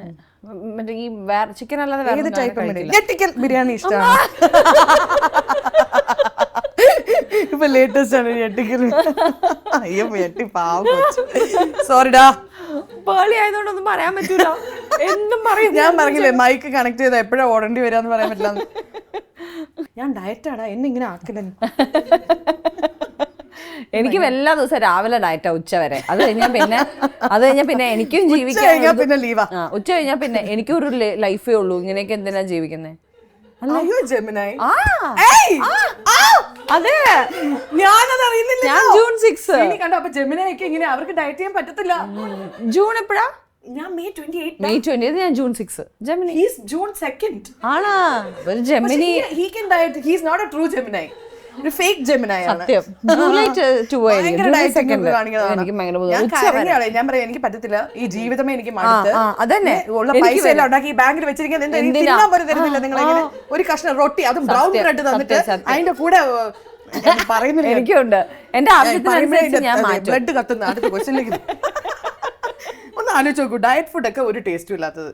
മറ്റേ ഈ ചിക്കൻ അല്ലാതെ ബിരിയാണി ഇഷ്ടമാണ്. ഇപ്പൊ ലേറ്റസ്റ്റ് ആണ് ഞെട്ടിക്കൽ. അയ്യോ ഞെട്ടി പാവം. സോറിഡാ, പേളി ആയതുകൊണ്ടൊന്നും പറയാൻ പറ്റൂല. എന്തും പറയും. ഞാൻ പറഞ്ഞില്ലേ മൈക്ക് കണക്ട് ചെയ്താൽ എപ്പോഴാ ഓടേണ്ടി വരാന്ന് പറയാൻ പറ്റില്ല. ഞാൻ ഡയറ്റാടാ, എന്നെ ഇങ്ങനെ ആക്കില്ല. എനിക്കും എല്ലാ ദിവസവും രാവിലെ ഡയറ്റാ ഉച്ച വരെ. അത് കഴിഞ്ഞാൽ പിന്നെ എനിക്കും ജീവിക്കാൻ പിന്നെ ലീവാ. ഉച്ച കഴിഞ്ഞാൽ പിന്നെ എനിക്കും ഒരു ലൈഫേ ഉള്ളൂ. ഇങ്ങനെയൊക്കെ എന്തിനാ ജീവിക്കുന്നത്? അതെ, ഞാൻ ജൂൺ 6 കണ്ടോ. അപ്പൊ ജെമിനായിക്ക് ഇങ്ങനെ അവർക്ക് ഡയറ്റ് ചെയ്യാൻ പറ്റത്തില്ല. ജൂൺ എപ്പോഴാ? ഞാൻ May 28. May 20. ഞാൻ ജൂൺ 6. Gemini June 2nd. ആണാ? ഒരു Gemini. He can diet. He is not a true Gemini. ഒരു ഫേക്ക് ജെമിനി ആണ്. സത്യം. ജൂലൈ 2 എനിക്ക് എനിക്ക് പറ്റത്തില്ല. ഈ ജീവിതമേ എനിക്ക് മടുത്ത്. അതന്നെ ഉള്ള പൈസ എല്ലാം ഉണ്ടാക്കി ബാങ്കിൽ വെച്ചിരിക്കാൻ തരുന്നില്ല. നിങ്ങൾ എങ്ങനെ ഒരു കഷ്ണം റൊട്ടി, അതും ബ്രൗൺ ബ്രെഡ് തന്നിട്ട് അതിന്റെ കൂടെ പറയുന്നില്ല. എനിക്കുണ്ട് എന്റെ ആവശ്യത്തിന് ഞാൻ ബ്ലഡ് കത്തുന്ന. അടുത്ത ക്വസ്റ്റ്യനിലേക്ക് ഒന്ന് ആലോചിച്ച് നോക്കൂ. ഡയറ്റ് ഫുഡ് ഒക്കെ ഒരു ടേസ്റ്റും ഇല്ലാത്തത്.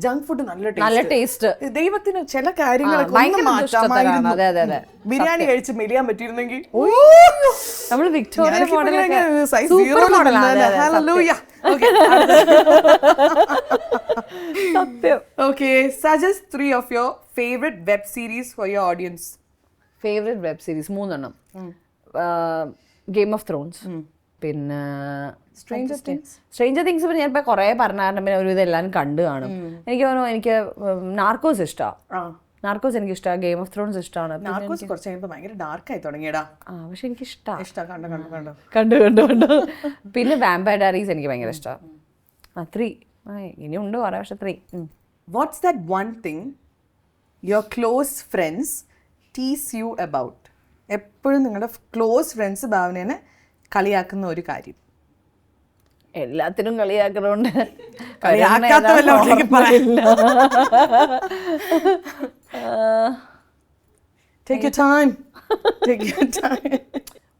ജങ്ക് ഫുഡ് നല്ല ടേസ്റ്റ്. ദൈവത്തിന് ചില കാര്യങ്ങളൊക്കെ ബിരിയാണി കഴിച്ച് മെലിയാൻ പറ്റിയിരുന്നെങ്കിൽ നമ്മള് Victoria Okay, suggest 3 of your favorite web series for your audience. Favorite web series 3 game of Thrones, പിന്നെ സ്ട്രേഞ്ചർ തിങ്സ്. പിന്നെ ഞാൻ ഇപ്പൊ കുറെ പറഞ്ഞാൽ പിന്നെ ഒരുവിധം എല്ലാവരും കണ്ടു കാണും. എനിക്ക് തോന്നുന്നു എനിക്ക് നാർക്കോസ് ഇഷ്ടമാണ്. നാർക്കോസ് എനിക്ക് ഇഷ്ടമാണ്. ഗെയിം ഓഫ് ത്രോൺസ് ഇഷ്ടമാണ്. ഭയങ്കര ഡാർക്ക് ആയി തുടങ്ങിയടാ. പക്ഷെ എനിക്ക് ഇഷ്ടമാണ്. കണ്ടു. പിന്നെ വാമ്പയർ ഡയറീസ് എനിക്ക് ഭയങ്കര ഇഷ്ടമാണ്. 3 ഇനിയുണ്ട് കുറെ. പക്ഷെ 3. What's that one thing your close friends tease you about? എപ്പോഴും നിങ്ങളുടെ ക്ലോസ് ഫ്രണ്ട്സ് ഭാവനേനെ കളിയാക്കുന്ന ഒരു കാര്യം. എല്ലാത്തിനും കളിയാക്കുന്നതുകൊണ്ട്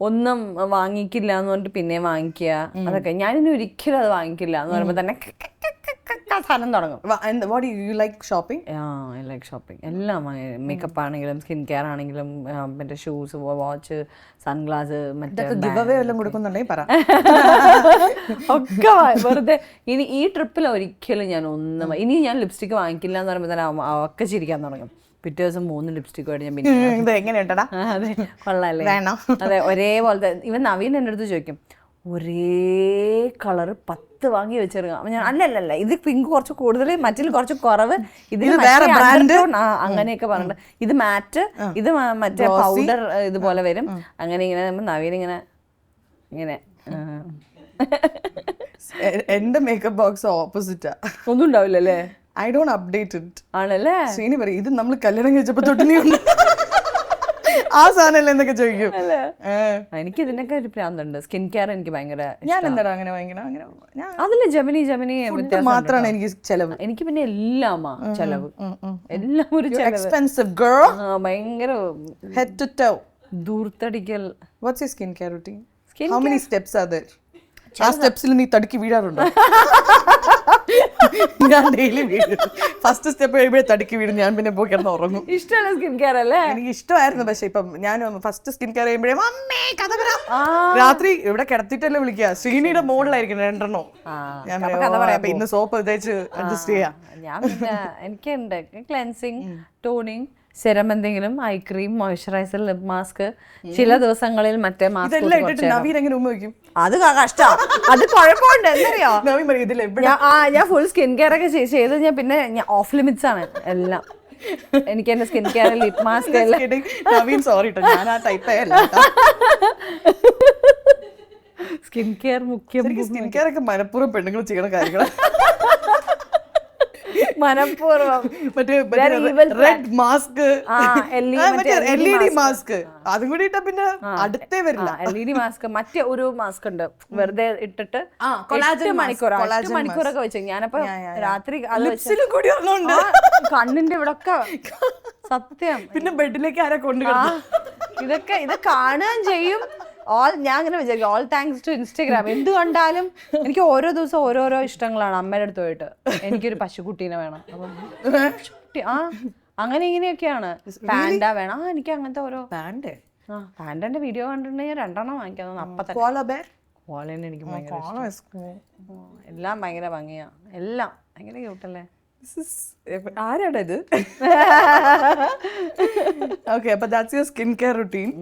ഒന്നും വാങ്ങിക്കില്ല എന്ന് പറഞ്ഞിട്ട് പിന്നെ വാങ്ങിക്കുക. അതൊക്കെ ഞാനിനി ഒരിക്കലും അത് വാങ്ങിക്കില്ല എന്ന് പറയുമ്പോൾ തന്നെ സാധനം തുടങ്ങും. എല്ലാം മേക്കപ്പ് ആണെങ്കിലും സ്കിൻ കെയർ ആണെങ്കിലും മറ്റേ ഷൂസ്, വാച്ച്, സൺഗ്ലാസ്, മറ്റേ ഒക്കെ വെറുതെ. ഇനി ഈ ട്രിപ്പിൽ ഒരിക്കലും ഞാൻ ഇനി ഞാൻ ലിപ്സ്റ്റിക് വാങ്ങിക്കില്ല എന്ന് പറയുമ്പോൾ തന്നെ ഒക്കെ ചിരിക്കാൻ തുടങ്ങും. പിറ്റേ ദിവസം 3 ലിപ്സ്റ്റിക്കുമായിട്ട് ഞാൻ പിന്നെ അതെ കൊള്ളാല്ലേ? അതെ, ഒരേപോലത്തെ. ഇവൻ നവീൻ എൻ്റെ അടുത്ത് ചോദിക്കും, ഒരേ കളർ 10 വാങ്ങി വെച്ചിറങ്ങാം. ഞാൻ അല്ലല്ല, ഇത് പിങ്ക് കുറച്ച് കൂടുതൽ, മറ്റിൽ കുറച്ച് കുറവ്, ഇതിന് അങ്ങനെയൊക്കെ പറഞ്ഞിട്ട്, ഇത് മാറ്റ്, ഇത് മറ്റേ പൗഡർ ഇതുപോലെ വരും. അങ്ങനെ ഇങ്ങനെ നവീൻ ഇങ്ങനെ എന്റെ മേക്കപ്പ് ബോക്സ് ഓപ്പോസിറ്റാ. ഒന്നും ഉണ്ടാവില്ലല്ലേ? I don't update it. ആണല്ലേ? ശ്രീനി പറയും, ഇത് നമ്മൾ കല്യാണം കഴിച്ചപ്പോ തൊട്ട് നീ ഉണ്ട് ആ സാധനം എന്നൊക്കെ ചോദിക്കും. എനിക്ക് ഇതിനൊക്കെ ഒരു പ്രാന്തുണ്ട്. സ്കിൻ കെയർ എനിക്ക് ഭയങ്കര. ഞാൻ എന്താ അങ്ങനെ അതില് ജെമിനി മാത്രമാണ് എനിക്ക് ചെലവ്. എനിക്ക് പിന്നെ എല്ലാമാ ചെലവ്. എല്ലാം ഒരു എക്സ്പെൻസീവ് ഗേൾ. ഭയങ്കര ഹെഡ് ടു ടോ ദൂർത്തടിക്കൽ. What's your skin care routine? How many steps are there? ആ സ്റ്റെപ്സിൽ നീ തടുക്കി വീഴാറുണ്ടോ? ഞാൻ ഡെയിലി വീഴും. ഫസ്റ്റ് സ്റ്റെപ്പ് കഴിയുമ്പോഴേ തടുക്കി വീഴും. ഞാൻ പിന്നെ പോയി കിടന്ന് ഉറങ്ങും. ഇഷ്ടമല്ല സ്കിൻ കെയർ അല്ലേ? എനിക്ക് ഇഷ്ടമായിരുന്നു. പക്ഷെ ഇപ്പം ഞാൻ ഫസ്റ്റ് സ്കിൻ കെയർ ചെയ്യുമ്പോഴേ രാത്രി ഇവിടെ കിടത്തിട്ടല്ലേ വിളിക്കുക. ശ്രീനിയുടെ മോളിലായിരിക്കും 2 ഞാൻ പറയാം ഇന്ന് സോപ്പ് തേച്ച് അഡ്ജസ്റ്റ് ചെയ്യാം. ഞാൻ പിന്നെ എനിക്കുണ്ട് ക്ലെൻസിങ്, ടോണിങ്, സെരം എന്തെങ്കിലും, eye cream, moisturiser, lip mask, ചില ദിവസങ്ങളിൽ മറ്റേ മാസ്ക്. അത് കഷ്ടാ, അത് കുഴപ്പമുണ്ട് എന്തറിയോ, ഞാൻ ഫുൾ സ്കിൻ കെയർ ഒക്കെ ചെയ്ത് ഞാൻ പിന്നെ ഞാൻ ഓഫ് ലിമിറ്റ്സ് ആണ് എല്ലാം. എനിക്ക് എന്റെ skin care, lip mask skin care മുഖ്യം. സ്കിൻ കെയർ ഒക്കെ മനഃപൂർവ്വം പെണ്ണുങ്ങൾ ചെയ്യണ കാര്യങ്ങൾ. മനഃപൂർവ്വം റെഡ് മാസ്ക്, LED മാസ്ക്, അതും കൂടി ഇട്ടാ പിന്നെ അടുത്തേ വരില്ല. LED മാസ്ക്, മറ്റേ ഒരു മാസ്ക് ഉണ്ട് വെറുതെ ഇട്ടിട്ട് 8 മണിക്കൂറൊക്കെ വെച്ചു. ഞാനപ്പോ രാത്രി കണ്ണിന്റെ ഇവിടെ ഒക്കെ സത്യം. പിന്നെ ബെഡിലേക്ക് ആരാ കൊണ്ടു ഇതൊക്കെ ഇത് കാണുകയും ചെയ്യും. ഞാൻ അങ്ങനെ വിചാരിക്കും, ഓൾ താങ്ക്സ് ടു ഇൻസ്റ്റഗ്രാം. എന്ത് കണ്ടാലും എനിക്ക് ഓരോ ദിവസം ഓരോരോ ഇഷ്ടങ്ങളാണ്. അമ്മയുടെ അടുത്ത് പോയിട്ട് എനിക്കൊരു പശുക്കുട്ടീനെ വേണം, അങ്ങനെ ഇങ്ങനെയൊക്കെയാണ്. പാൻഡ വേണം, എനിക്ക് അങ്ങനത്തെ ഓരോ പാൻഡന്റെ വീഡിയോ കണ്ടിട്ടുണ്ടെങ്കിൽ 2 വാങ്ങിക്കാന്ന്. കോളേനെ എനിക്ക് ഭയങ്കര എല്ലാം ഭയങ്കര ഭംഗിയാ, എല്ലാം ഭയങ്കര ക്യൂട്ടല്ലേ. ആരാണ് ഇത്? Okay, but that's your skincare routine.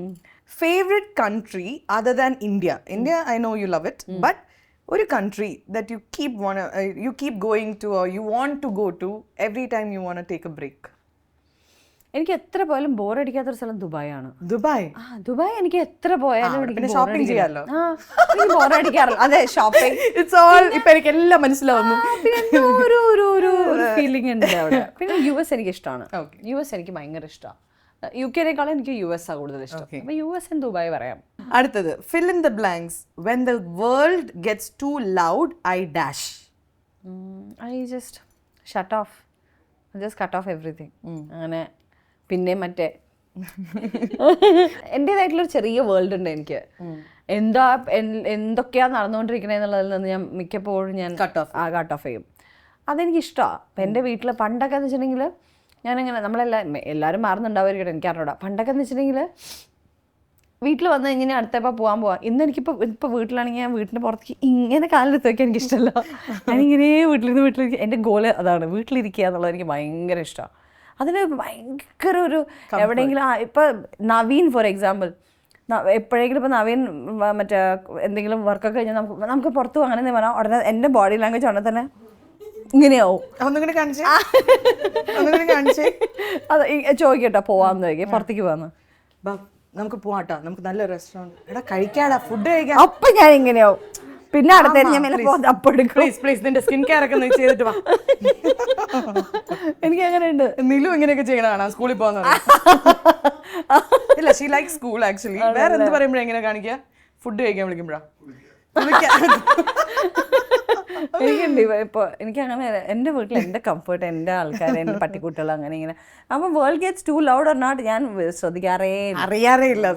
Favorite country other than India? India, I know you love it, but one country that you keep going to or you want to go to every time you want to take a break? എനിക്ക് എത്ര പോയാലും ബോറടിക്കാത്തൊരു സ്ഥലം Dubai ആണ്. Dubai എനിക്ക് എത്ര പോയാലും shopping ചെയ്യാമല്ലോ. ബോറടിക്കാറില്ല. അതെ, ഷോപ്പിംഗ് ഇറ്റ്സ് ഓൾ. ഇപ്പൊ എനിക്ക് എല്ലാം മനസ്സിലാവുന്നു. പിന്നെ ഒരു ഫീലിംഗ് ഉണ്ട് അവിടെ. പിന്നെ US എനിക്ക് ഇഷ്ടമാണ്. US എനിക്ക് ഭയങ്കര ഇഷ്ടമാണ്. UK-നേക്കാളും എനിക്ക് US ആ കൂടുതൽ ഇഷ്ടം. അപ്പൊ US and ദുബായ് പറയാം. അടുത്തത്, fill in the blanks. When the world gets too loud, I dash. I just shut off. I just cut off everything. അങ്ങനെ പിന്നെ മറ്റേ എൻ്റെതായിട്ടുള്ളൊരു ചെറിയ വേൾഡ് ഉണ്ട് എനിക്ക്. എന്തൊക്കെയാ നടന്നുകൊണ്ടിരിക്കണേ എന്നുള്ളതിൽ നിന്ന് ഞാൻ മിക്കപ്പോഴും ഞാൻ കട്ട് ഓഫ് ചെയ്യും. അതെനിക്കിഷ്ടമാണ്. അപ്പം എൻ്റെ വീട്ടിൽ പണ്ടൊക്കെ എന്ന് വെച്ചിട്ടുണ്ടെങ്കിൽ ഞാനങ്ങനെ എല്ലാവരും മാറുന്നുണ്ടാവുമായിരിക്കട്ടെ, എനിക്ക് അറിഞ്ഞൂടാ. പണ്ടൊക്കെ എന്ന് വെച്ചിട്ടുണ്ടെങ്കിൽ വീട്ടിൽ വന്ന് ഇങ്ങനെ അടുത്തപ്പോൾ പോവാം. ഇന്ന് എനിക്കിപ്പോൾ വീട്ടിലാണെങ്കിൽ ഞാൻ വീട്ടിൻ്റെ പുറത്തേക്ക് ഇങ്ങനെ കാലെടുത്ത് വയ്ക്കാൻ എനിക്കിഷ്ടമല്ല. ഞാനിങ്ങനെ വീട്ടിലിരിക്കുക. എൻ്റെ ഗോള് അതാണ്, വീട്ടിലിരിക്കുക എന്നുള്ളത് എനിക്ക് ഭയങ്കര ഇഷ്ടമാണ്. അതിന് ഭയങ്കര ഒരു എവിടെയെങ്കിലും ഇപ്പം നവീൻ ഫോർ എക്സാമ്പിൾ, എപ്പോഴെങ്കിലും ഇപ്പോൾ നവീൻ മറ്റേ എന്തെങ്കിലും വർക്കൊക്കെ കഴിഞ്ഞാൽ നമുക്ക് പുറത്ത് പോകാം അങ്ങനെ പറഞ്ഞാൽ ഉടനെ എൻ്റെ ബോഡി ലാംഗ്വേജ് ഉടനെ തന്നെ ഇങ്ങനെയാവും. അത് ചോദിക്കട്ടോ പോവാന്ന് ചോദിക്കും, പുറത്തേക്ക് പോവാന്ന്, നമുക്ക് പോവാട്ടോ, നമുക്ക് നല്ല റെസ്റ്റോറൻറ്റ്, എടാ കഴിക്കാടാ, ഫുഡ് കഴിക്കാം. അപ്പൊ ഞാൻ ഇങ്ങനെയാവും. പിന്നെ അടുത്ത ഞാൻ നിന്റെ സ്കിൻ കെയർ ഒക്കെ ചെയ്തിട്ട് വാ. എനിക്ക് അങ്ങനെ ഉണ്ട്. നിലു ഇങ്ങനെയൊക്കെ ചെയ്യണതാണ് സ്കൂളിൽ പോകുന്നത്. ഇല്ല, ഷീ ലൈക്ക് സ്കൂൾ ആക്ച്വലി. വേറെ എന്ത് പറയുമ്പോഴേ എങ്ങനെ കാണിക്കുക? ഫുഡ് കഴിക്കാൻ വിളിക്കുമ്പോഴാ എനിക്കുണ്ട്. ഇപ്പോൾ എനിക്കങ്ങനെ എൻ്റെ വീട്ടിൽ എൻ്റെ കംഫർട്ട്, എൻ്റെ ആൾക്കാർ, എൻ്റെ പട്ടിക്കുട്ടികൾ അങ്ങനെ ഇങ്ങനെ. അപ്പം world gets too loud or not ഞാൻ അറിയാറേ ഇല്ല.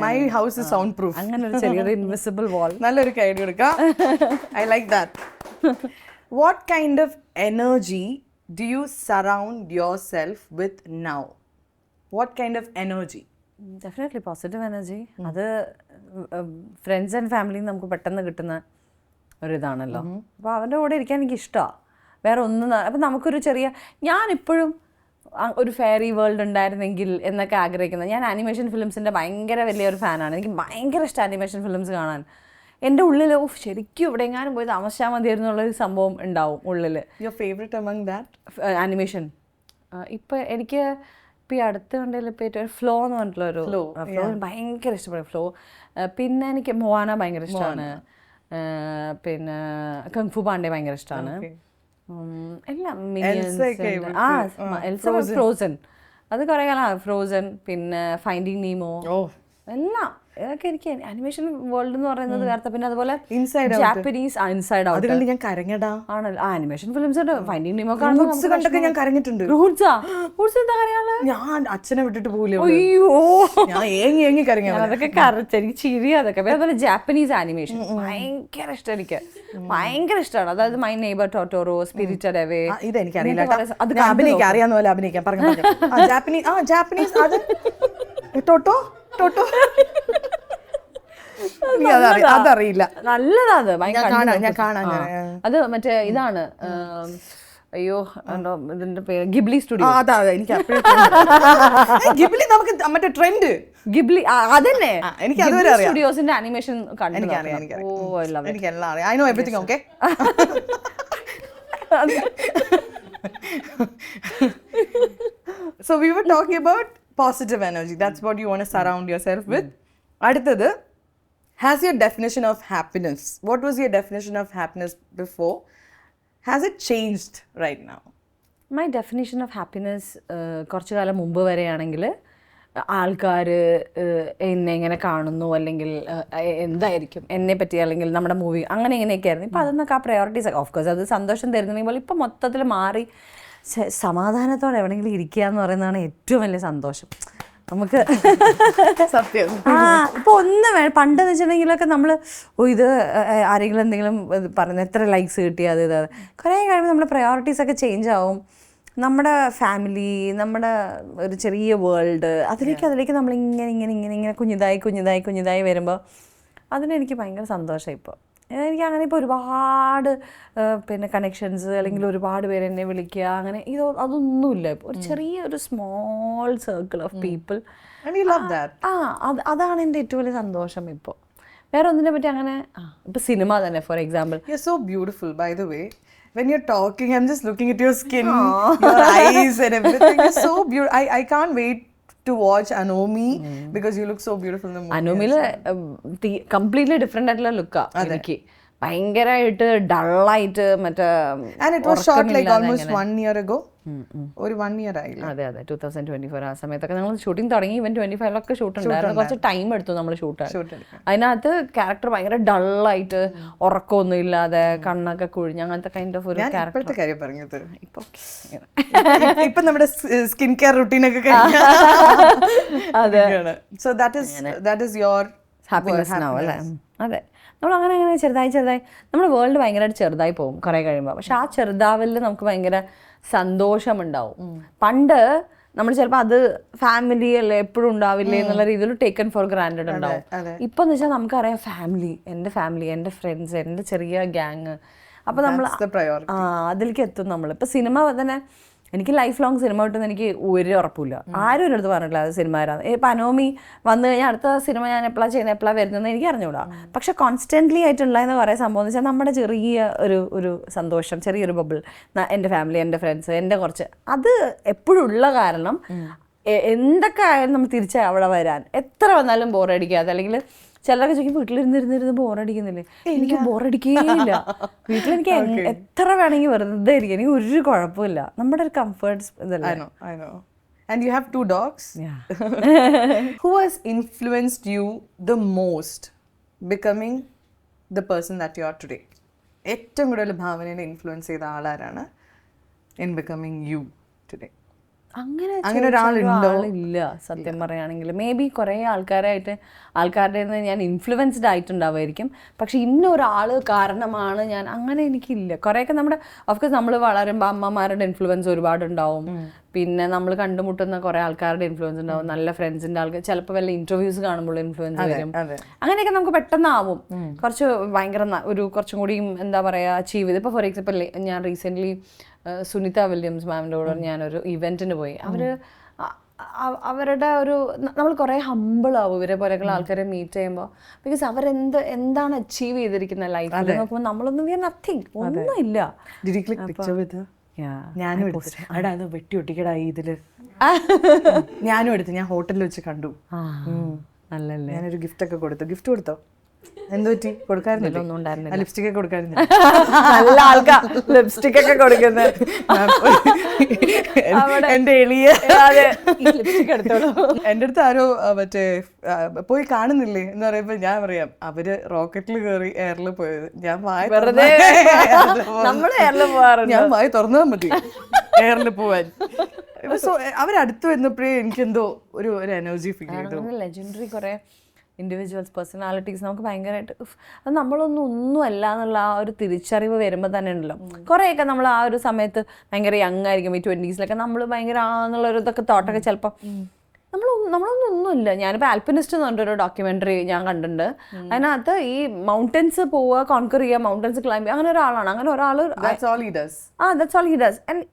My house is soundproof. അങ്ങനെ ഒരു ചെറിയൊരു ഇൻവിസിബിൾ വാൾ. നല്ലൊരു ഐഡിയ എടുക്കാം. I like that. What kind of energy do you surround yourself with now? What kind of energy? Definitely positive energy. അത് friends and ഫാമിലിയിൽ നമുക്ക് പെട്ടെന്ന് കിട്ടുന്ന ഒരിതാണല്ലോ. അപ്പോൾ അവരുടെ കൂടെ ഇരിക്കാൻ എനിക്ക് ഇഷ്ടമാണ്. വേറെ ഒന്നും. അപ്പം നമുക്കൊരു ഞാനിപ്പോഴും ഒരു ഫെയറി വേൾഡ് ഉണ്ടായിരുന്നെങ്കിൽ എന്നൊക്കെ ആഗ്രഹിക്കുന്നത്. ഞാൻ ആനിമേഷൻ ഫിലിംസിൻ്റെ ഭയങ്കര വലിയൊരു ഫാനാണ്. എനിക്ക് ഭയങ്കര ഇഷ്ടം ആനിമേഷൻ ഫിലിംസ് കാണാൻ. എൻ്റെ ഉള്ളിൽ ശരിക്കും ഇവിടെ എങ്ങാനും പോയി താമസിച്ചാൽ മതിയായിരുന്നു എന്നുള്ളൊരു സംഭവം ഉണ്ടാവും ഉള്ളിൽ. Your favourite among that animation? ഇപ്പം എനിക്ക് ഇപ്പം ഈ അടുത്ത് കണ്ടതിൽ ഇപ്പോൾ ഫ്ലോ എന്ന് പറഞ്ഞിട്ടുള്ളൊരു ഫ്ലോ ഭയങ്കര ഇഷ്ടപ്പെടും. ഫ്ലോ. പിന്നെ എനിക്ക് മോവാന ഭയങ്കര ഇഷ്ടമാണ്. പിന്നെ കങ്ഫു പാണ്ഡെ ഭയങ്കര ഇഷ്ടമാണ്. എല്ലാം ഫ്രോസൺ, അത് കുറേ കാലം ഫ്രോസൺ. പിന്നെ ഫൈൻഡിങ് നീമോ, എല്ലാം ഇതൊക്കെ എനിക്ക് അനിമേഷൻ വേൾഡ് എന്ന് പറയുന്നത് വേറെ. പിന്നെ അതുപോലെ ജാപ്പനീസ് ഇൻസൈഡ് ഔട്ട് ഞാൻ കരഞ്ഞടാ ആണല്ലോ. ആനിമേഷൻ ഫിലിംസ് ഉണ്ട്. ഫൈൻഡിങ് നീമോ കണ്ടൊക്കെ ഞാൻ കരഞ്ഞിട്ടുണ്ട്. ഞാൻ അച്ഛനെ വിട്ടിട്ട് പോകില്ല. അയ്യോ, ഞാൻ ഏങ്ങി കരഞ്ഞ അതൊക്കെ കരച്ച് എനിക്ക് ചിരി. അതൊക്കെ അതുപോലെ ജാപ്പനീസ് ആനിമേഷൻ ഭയങ്കര ഇഷ്ടം. എനിക്ക് ഭയങ്കര ഇഷ്ടമാണ്. അതായത് മൈ നെയ്ബർ ടോട്ടോറോ, സ്പിരിറ്റഡ് അവേ. ഇതെനിക്കറിയില്ല. അത് അഭിനയിക്കാം, അറിയാവുന്ന പോലെ അഭിനയിക്കാം. പറഞ്ഞു ജാപ്പനീസ് അത് ടോട്ടോ അതറിയില്ല. നല്ലതാ. ഞാൻ കാണാം. അത് മറ്റേ ഇതാണ് അയ്യോ ഇതിന്റെ പേര് ഗിബ്ലി സ്റ്റുഡിയോ. അതാ എനിക്ക് ഗിബ്ലി നമുക്ക് മറ്റേ ട്രെൻഡ് ഗിബ്ലി അതന്നെ എനിക്ക് അതുവരെ അറിയാം. സ്റ്റുഡിയോസിന്റെ അനിമേഷൻ എനിക്കറിയാം. എനിക്കെല്ലാം അറിയാം. I know everything. Okay. So we were talking about positive energy. That's what you want to surround yourself with. അടുത്തത്, has your definition of happiness, what was your definition of happiness before? Has it changed right now? My definition of happiness കുറച്ചു കാലം മുമ്പ് വരെയാണെങ്കിൽ ആൾക്കാർ എന്നെ എങ്ങനെ കാണുന്നു, അല്ലെങ്കിൽ എന്തായിരിക്കും എന്നെ പറ്റി, അല്ലെങ്കിൽ നമ്മുടെ മൂവി അങ്ങനെ ഇങ്ങനെയൊക്കെ ആയിരുന്നു. ഇപ്പം അതൊന്നൊക്കെ ആ പ്രയോറിറ്റീസ് ഓഫ് കോഴ്സ് അത് സന്തോഷം തരുന്നെങ്കിൽ പോലെ ഇപ്പം മൊത്തത്തിൽ മാറി സമാധാനത്തോടെ എവിടെയെങ്കിലും ഇരിക്കുക എന്ന് പറയുന്നതാണ് ഏറ്റവും വലിയ സന്തോഷം നമുക്ക്. സത്യം. ഇപ്പോൾ ഒന്ന് പണ്ടെന്ന് വെച്ചിട്ടുണ്ടെങ്കിലൊക്കെ നമ്മൾ ഇത് ആരെങ്കിലും എന്തെങ്കിലും പറയുന്നത് എത്ര ലൈക്സ് കിട്ടിയ അത് കുറേ കഴിയുമ്പോൾ നമ്മുടെ പ്രയോറിറ്റീസൊക്കെ ചേഞ്ച് ആവും. നമ്മുടെ ഫാമിലി, നമ്മുടെ ഒരു ചെറിയ വേൾഡ്, അതിലേക്ക് നമ്മളിങ്ങനെ കുഞ്ഞിതായി വരുമ്പോൾ അതിനെനിക്ക് ഭയങ്കര സന്തോഷം. ഇപ്പോൾ എനിക്ക് അങ്ങനെ ഇപ്പോൾ ഒരുപാട് പിന്നെ കണക്ഷൻസ് അല്ലെങ്കിൽ ഒരുപാട് പേര് എന്നെ വിളിക്കുക അങ്ങനെ അതൊന്നുമില്ല. ഇപ്പോൾ ഒരു ചെറിയൊരു സ്മോൾ സർക്കിൾ ഓഫ് പീപ്പിൾ. അതാണ് എൻ്റെ ഏറ്റവും വലിയ സന്തോഷം. ഇപ്പോൾ വേറെ ഒന്നിനെ പറ്റി അങ്ങനെ ഇപ്പോൾ സിനിമ തന്നെ for example. You're so beautiful, by the way. When you're talking, I'm just looking at your skin, your eyes and everything. You're so beautiful. I can't wait to watch Anomi because you look so beautiful in the movie. Anomi completely different ആയിട്ടുള്ള ലുക്കാ എനിക്ക്. ഭയങ്കരമായിട്ട് ഡള്ളായിട്ട് മറ്റേ. And it was shot like almost 1 year ago. ഒരു 1 year ആയില്ല. അതെ 2024 ആ സമയത്തൊക്കെ ഞങ്ങൾ ഷൂട്ടിംഗ് തുടങ്ങി. ഇവൻ 25 ഷൂട്ട് ഉണ്ടായിരുന്നു. കുറച്ച് ടൈം എടുത്തു നമ്മൾ ഷൂട്ട്. അതിനകത്ത് ക്യാരക്ടർ ഭയങ്കര ഡള്ളായിട്ട് ഉറക്കമൊന്നും ഇല്ലാതെ കണ്ണൊക്കെ കുഴിഞ്ഞ് അങ്ങനത്തെ കൈൻഡ് ഓഫ് ഒരു ക്യാരക്ടർ. കാര്യം പറഞ്ഞത് ഇപ്പൊ നമ്മുടെ സ്കിൻ കെയർ റുട്ടീൻ ഒക്കെ. അതെ. So that is your happiness now അല്ലേ? അതെ. നമ്മൾ അങ്ങനെ ചെറുതായി നമ്മുടെ വേൾഡ് ഭയങ്കരമായിട്ട് ചെറുതായി പോകും കുറേ കഴിയുമ്പോൾ. പക്ഷെ ആ ചെറുതാവലിൽ നമുക്ക് ഭയങ്കര സന്തോഷമുണ്ടാവും. പണ്ട് നമ്മൾ ചിലപ്പോൾ അത് ഫാമിലി അല്ലേ എപ്പോഴും ഉണ്ടാവില്ലേ എന്നുള്ള രീതിയിൽ ടേക്കൺ ഫോർ ഗ്രാൻഡഡ് ഉണ്ടാവും. ഇപ്പം എന്ന് വെച്ചാൽ നമുക്കറിയാം ഫാമിലി, എൻ്റെ ഫ്രണ്ട്സ്, എൻ്റെ ചെറിയ ഗ്യാങ്. അപ്പോൾ നമ്മൾ അതിലേക്ക് എത്തും നമ്മൾ. ഇപ്പം സിനിമ തന്നെ എനിക്ക് ലൈഫ് ലോങ് സിനിമ കിട്ടുന്ന എനിക്ക് ഒരു ഉറപ്പില്ല. ആരും ഒരു അടുത്ത് പറഞ്ഞിട്ടില്ല അത് സിനിമ ആരാണ്. ഇപ്പം അനോമി വന്നു കഴിഞ്ഞാൽ അടുത്ത സിനിമ ഞാൻ എപ്പോഴാണ് ചെയ്യുന്നത്, എപ്പോഴാണ് വരുന്നതെന്ന് എനിക്ക് അറിഞ്ഞുകൂടാ. പക്ഷെ കോൺസ്റ്റൻ്റ്ലി ആയിട്ടുണ്ടായെന്ന് പറയുന്ന സംഭവം എന്ന് വെച്ചാൽ നമ്മുടെ ചെറിയ ഒരു സന്തോഷം, ചെറിയൊരു ബബിൾ, എൻ്റെ ഫാമിലി, എൻ്റെ ഫ്രണ്ട്സ്, എൻ്റെ കുറച്ച് അത് എപ്പോഴും ഉള്ള കാരണം എന്തൊക്കെ ആയാലും നമ്മൾ തിരിച്ച് അവിടെ വരാൻ എത്ര വന്നാലും ബോറടിക്കാതെ. അല്ലെങ്കിൽ ചിലരൊക്കെ ചോദിക്കും വീട്ടിലിരുന്നിരുന്നിരുന്ന് ബോറടിക്കുന്നില്ലേ? എനിക്ക് ബോറടിക്കുകയില്ല. വീട്ടിലെനിക്ക് എത്ര വേണമെങ്കിൽ വെറുതെ ഇരിക്കും, എനിക്ക് ഒരു കുഴപ്പമില്ല. നമ്മുടെ ഒരു കംഫർട്ട്സ് ഇതല്ലേ. And you have 2 dogs. Yeah. Who has influenced you the most becoming the person that you are today? ഏറ്റവും കൂടുതൽ ഭാവനയെ ഇൻഫ്ലുവൻസ് ചെയ്ത ആളാരാണ് in becoming you today? അങ്ങനെ ഒരാളില്ല സത്യം പറയുകയാണെങ്കിൽ. മേ ബി കുറേ ആൾക്കാരുടെ നിന്ന് ഞാൻ ഇൻഫ്ലുവൻസ്ഡ് ആയിട്ടുണ്ടാവുമായിരിക്കും. പക്ഷെ ഇന്നൊരാൾ കാരണമാണ് ഞാൻ, അങ്ങനെ എനിക്കില്ല. കുറേയൊക്കെ നമ്മുടെ ഓഫ്കോഴ്സ് നമ്മൾ വളരുമ്പോൾ അമ്മമാരുടെ ഇൻഫ്ലുവൻസ് ഒരുപാടുണ്ടാവും. പിന്നെ നമ്മൾ കണ്ടുമുട്ടുന്ന കുറേ ആൾക്കാരുടെ ഇൻഫ്ലുവൻസ് ഉണ്ടാവും. നല്ല ഫ്രണ്ട്സിൻ്റെ ആൾക്കാർ ചിലപ്പോൾ വല്ല ഇൻ്റർവ്യൂസ് കാണുമ്പോൾ ഇൻഫ്ലുവൻസ് വരും. അങ്ങനെയൊക്കെ നമുക്ക് പെട്ടെന്നാവും. കുറച്ച് ഭയങ്കര കുറച്ചും കൂടിയും എന്താ പറയുക അച്ചീവ് ചെയ്ത്. ഇപ്പോൾ ഫോർ എക്സാമ്പിൾ ഞാൻ റീസെൻ്റ്ലി സുനിത വില്യംസ് മാമിൻ്റെ കൂടെ ഞാനൊരു ഇവൻറ്റിന് പോയി. അവരുടെ നമ്മൾ കുറേ ഹമ്പിളാവും ഇവരെ പോലെയുള്ള ആൾക്കാരെ മീറ്റ് ചെയ്യുമ്പോൾ. ബിക്കോസ് എന്താണ് അച്ചീവ് ചെയ്തിരിക്കുന്ന ലൈഫിൽ നോക്കുമ്പോൾ നമ്മളൊന്നും വി ആർ നത്തിങ്, ഒന്നുമില്ല. ഞാനും അത് വെട്ടി ഒട്ടിക്കടാ ഇതില്. ഞാനും എടുത്തു, ഞാൻ ഹോട്ടലിൽ വെച്ച് കണ്ടു. നല്ലല്ലേ. ഞാനൊരു ഗിഫ്റ്റ് കൊടുത്തോ? എന്ത് പറ്റി? കൊടുക്കാറില്ല. ഒന്നും ഉണ്ടായിരുന്നില്ല. ലിപ്സ്റ്റിക് ഒക്കെ കൊടുക്കാറില്ല. നല്ല ആൾക്കാർ ലിപ്സ്റ്റിക് ഒക്കെ കൊടുക്കുന്നത്. എന്റെ എളിയ ലിപ്സ്റ്റിക് എടുത്തോളൂ. എന്റെ അടുത്ത് ആരോ മറ്റേ പോയി കാണുന്നില്ലേ എന്ന് പറയുമ്പോ ഞാൻ പറയാം അവര് റോക്കറ്റിൽ കയറി എയറിൽ പോയത്. ഞാൻ വായി തുറന്നാൽ മതി എയറിൽ പോവാൻ. സോ അവരടുത്ത് വന്നപ്പോഴേ എനിക്കെന്തോ ഒരു എനർജി ഫീൽ ചെയ്തു. ലെജൻഡറി കുറെ ഇൻഡിവിജ്വൽസ് പേഴ്സണാലിറ്റീസ് നമുക്ക് ഭയങ്കരമായിട്ട് അത് ഒന്നും അല്ല എന്നുള്ള ആ ഒരു തിരിച്ചറിവ് വരുമ്പോൾ തന്നെ ഉണ്ടല്ലോ. കുറേയൊക്കെ നമ്മൾ ആ ഒരു സമയത്ത് ഭയങ്കര യങ് ആയിരിക്കും, ഈ 20s നമ്മൾ ഭയങ്കര ആന്നുള്ളൊരു ഇതൊക്കെ തോട്ടൊക്കെ ചിലപ്പോൾ നമ്മളൊന്നുമില്ല. ഞാനിപ്പോൾ ആൽപ്പിനിസ്റ്റ് എന്ന് പറഞ്ഞൊരു ഡോക്യുമെൻ്ററി ഞാൻ കണ്ടിട്ടുണ്ട്. അതിനകത്ത് ഈ മൗണ്ടൻസ് പോവുക, കോൺകർ ചെയ്യുക, മൗണ്ടൻസ് ക്ലൈംബ് ചെയ്യുക, അങ്ങനെ ഒരാളാണ്. അങ്ങനെ ഒരാൾ That's all he does. That's all he does. And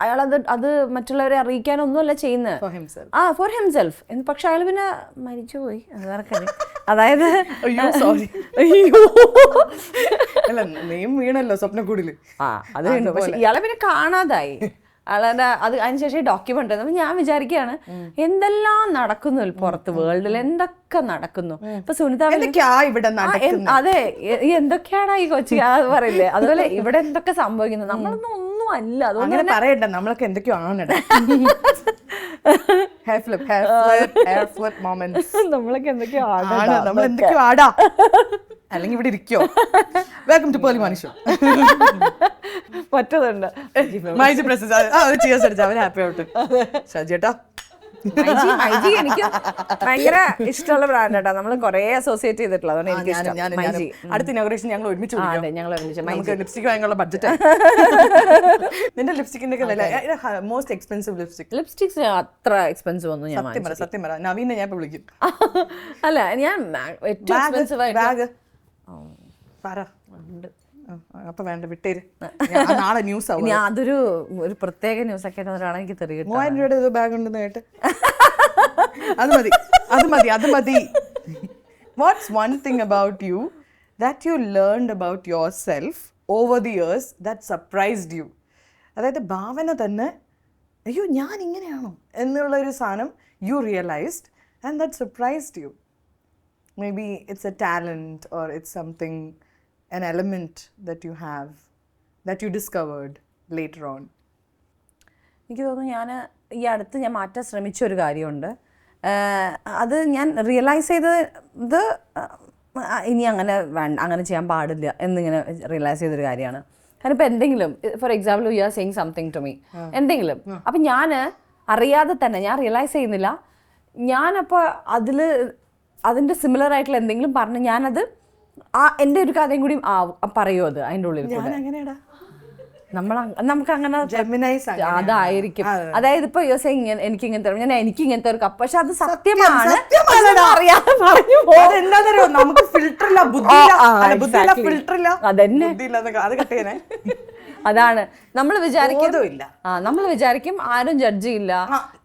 അയാൾ അത് മറ്റുള്ളവരെ അറിയിക്കാനൊന്നുമല്ല ചെയ്യുന്നത്. For himself. Four himself. പക്ഷെ അയാൾ പിന്നെ മരിച്ചുപോയി. അത് വേറെ കാര്യം. അതായത് അയ്യോ സോറി. അയ്യോ അല്ല നെയ്യും വീണല്ലോ സ്വപ്നക്കൂടില്. അത് കണ്ടു. പക്ഷെ ഇയാളെ പിന്നെ കാണാതായി. അയാളുടെ അതിനുശേഷം ഡോക്യുമെന്റ്. അപ്പം ഞാൻ വിചാരിക്കുകയാണ് എന്തെല്ലാം നടക്കുന്നു പുറത്ത് വേൾഡിൽ, എന്തൊക്കെ നടക്കുന്നു. ഇപ്പൊ സുനിത അതെ എന്തൊക്കെയാണ് ഈ കൊച്ചി പറയില്ലേ, അതുപോലെ ഇവിടെ എന്തൊക്കെ സംഭവിക്കുന്നു. നമ്മളൊന്നും ഒന്നും അല്ല. അതുകൊണ്ട് പറയണ്ട, നമ്മളൊക്കെ എന്തൊക്കെയോ ആണ്. നമ്മളൊക്കെ എന്തൊക്കെയോ നമ്മൾ എന്തൊക്കെയോ ആടാ. അല്ലെങ്കിൽ ഇവിടെ ഇരിക്കോ. Welcome to Pearle Maaney show. പറ്റതുണ്ട് മൈജി പ്രസൻസ്. ചിയേഴ്സ് അടിച്ച അവർ ഹാപ്പി ആവട്ടെ. ഷാജിയേട്ടാ എനിക്ക് ഭയങ്കര ഇഷ്ടമുള്ള ബ്രാൻഡ് കേട്ടോ. നമ്മൾ കുറെ അസോസിയേറ്റ് ചെയ്തിട്ടുള്ള. അടുത്ത ഇനോഗ്രേഷൻ ഞങ്ങൾ ഒരുമിച്ച് ലിപ്സ്റ്റിക് വാങ്ങാനുള്ള ബഡ്ജറ്റ്. നിന്റെ ലിപ്സ്റ്റിക്കിന്റെ മോസ്റ്റ് എക്സ്പെൻസീവ് ലിപ്സ്റ്റിക്സ് അത്ര എക്സ്പെൻസീവ് ഒന്നും ഞാൻ സത്യം പറ. നവീനെ ഞാൻ ഇപ്പൊ വിളിക്കും. അല്ല ഞാൻ ഏറ്റവും എക്സ്പെൻസീവ് ആയിട്ട് അപ്പൊ വേണ്ട വിട്ടേര്. നാളെ ന്യൂസ് ആവും. ഞാൻ അതൊരു പ്രത്യേക ന്യൂസ് ഒക്കെ ആയിട്ടാണ് എനിക്ക് തെറിയിട്ട്. 3000 രൂപയുടെ ബാഗ് ഉണ്ടെന്ന് കേട്ട്. അത് മതി. What's one thing about you that you learned about yourself over the years that surprised you? അതായത് ഭാവന തന്നെ അയ്യോ ഞാൻ ഇങ്ങനെയാണോ എന്നുള്ളൊരു സാധനം you realized and that surprised you. Maybe it's a talent or it's something, an element that you have that you discovered later on. എനിക്ക് തോന്നുന്നു ഞാൻ ഈ അടുത്ത് ഞാൻ മാറ്റാൻ ശ്രമിച്ച ഒരു കാര്യമുണ്ട്. അത് ഞാൻ റിയലൈസ് ചെയ്തത് ഇനി അങ്ങനെ ചെയ്യാൻ പാടില്ല എന്നിങ്ങനെ റിയലൈസ് ചെയ്തൊരു കാര്യമാണ്. കാരണം ഇപ്പോൾ എന്തെങ്കിലും for example you are saying something to me എന്തെങ്കിലും, അപ്പം ഞാൻ അറിയാതെ തന്നെ ഞാൻ റിയലൈസ് ചെയ്യുന്നില്ല, ഞാനപ്പോൾ അതിൻ്റെ സിമിലർ ആയിട്ടുള്ള എന്തെങ്കിലും പറഞ്ഞ് ഞാനത് എൻ്റെ ഒരു കഥയും കൂടി പറയുമോ അത് അതിൻ്റെ ഉള്ളിൽ നമുക്ക് അങ്ങനെ അതായിരിക്കും. അതായത് ഇപ്പൊ എനിക്ക് ഇങ്ങനത്തെ ഒരു കപ്പ്, പക്ഷെ അത് സത്യമാണ് അറിയാതെ പറഞ്ഞു അതന്നെ. അതാണ് നമ്മൾ വിചാരിക്കും ആരും ജഡ്ജ് ചെയ്യില്ല,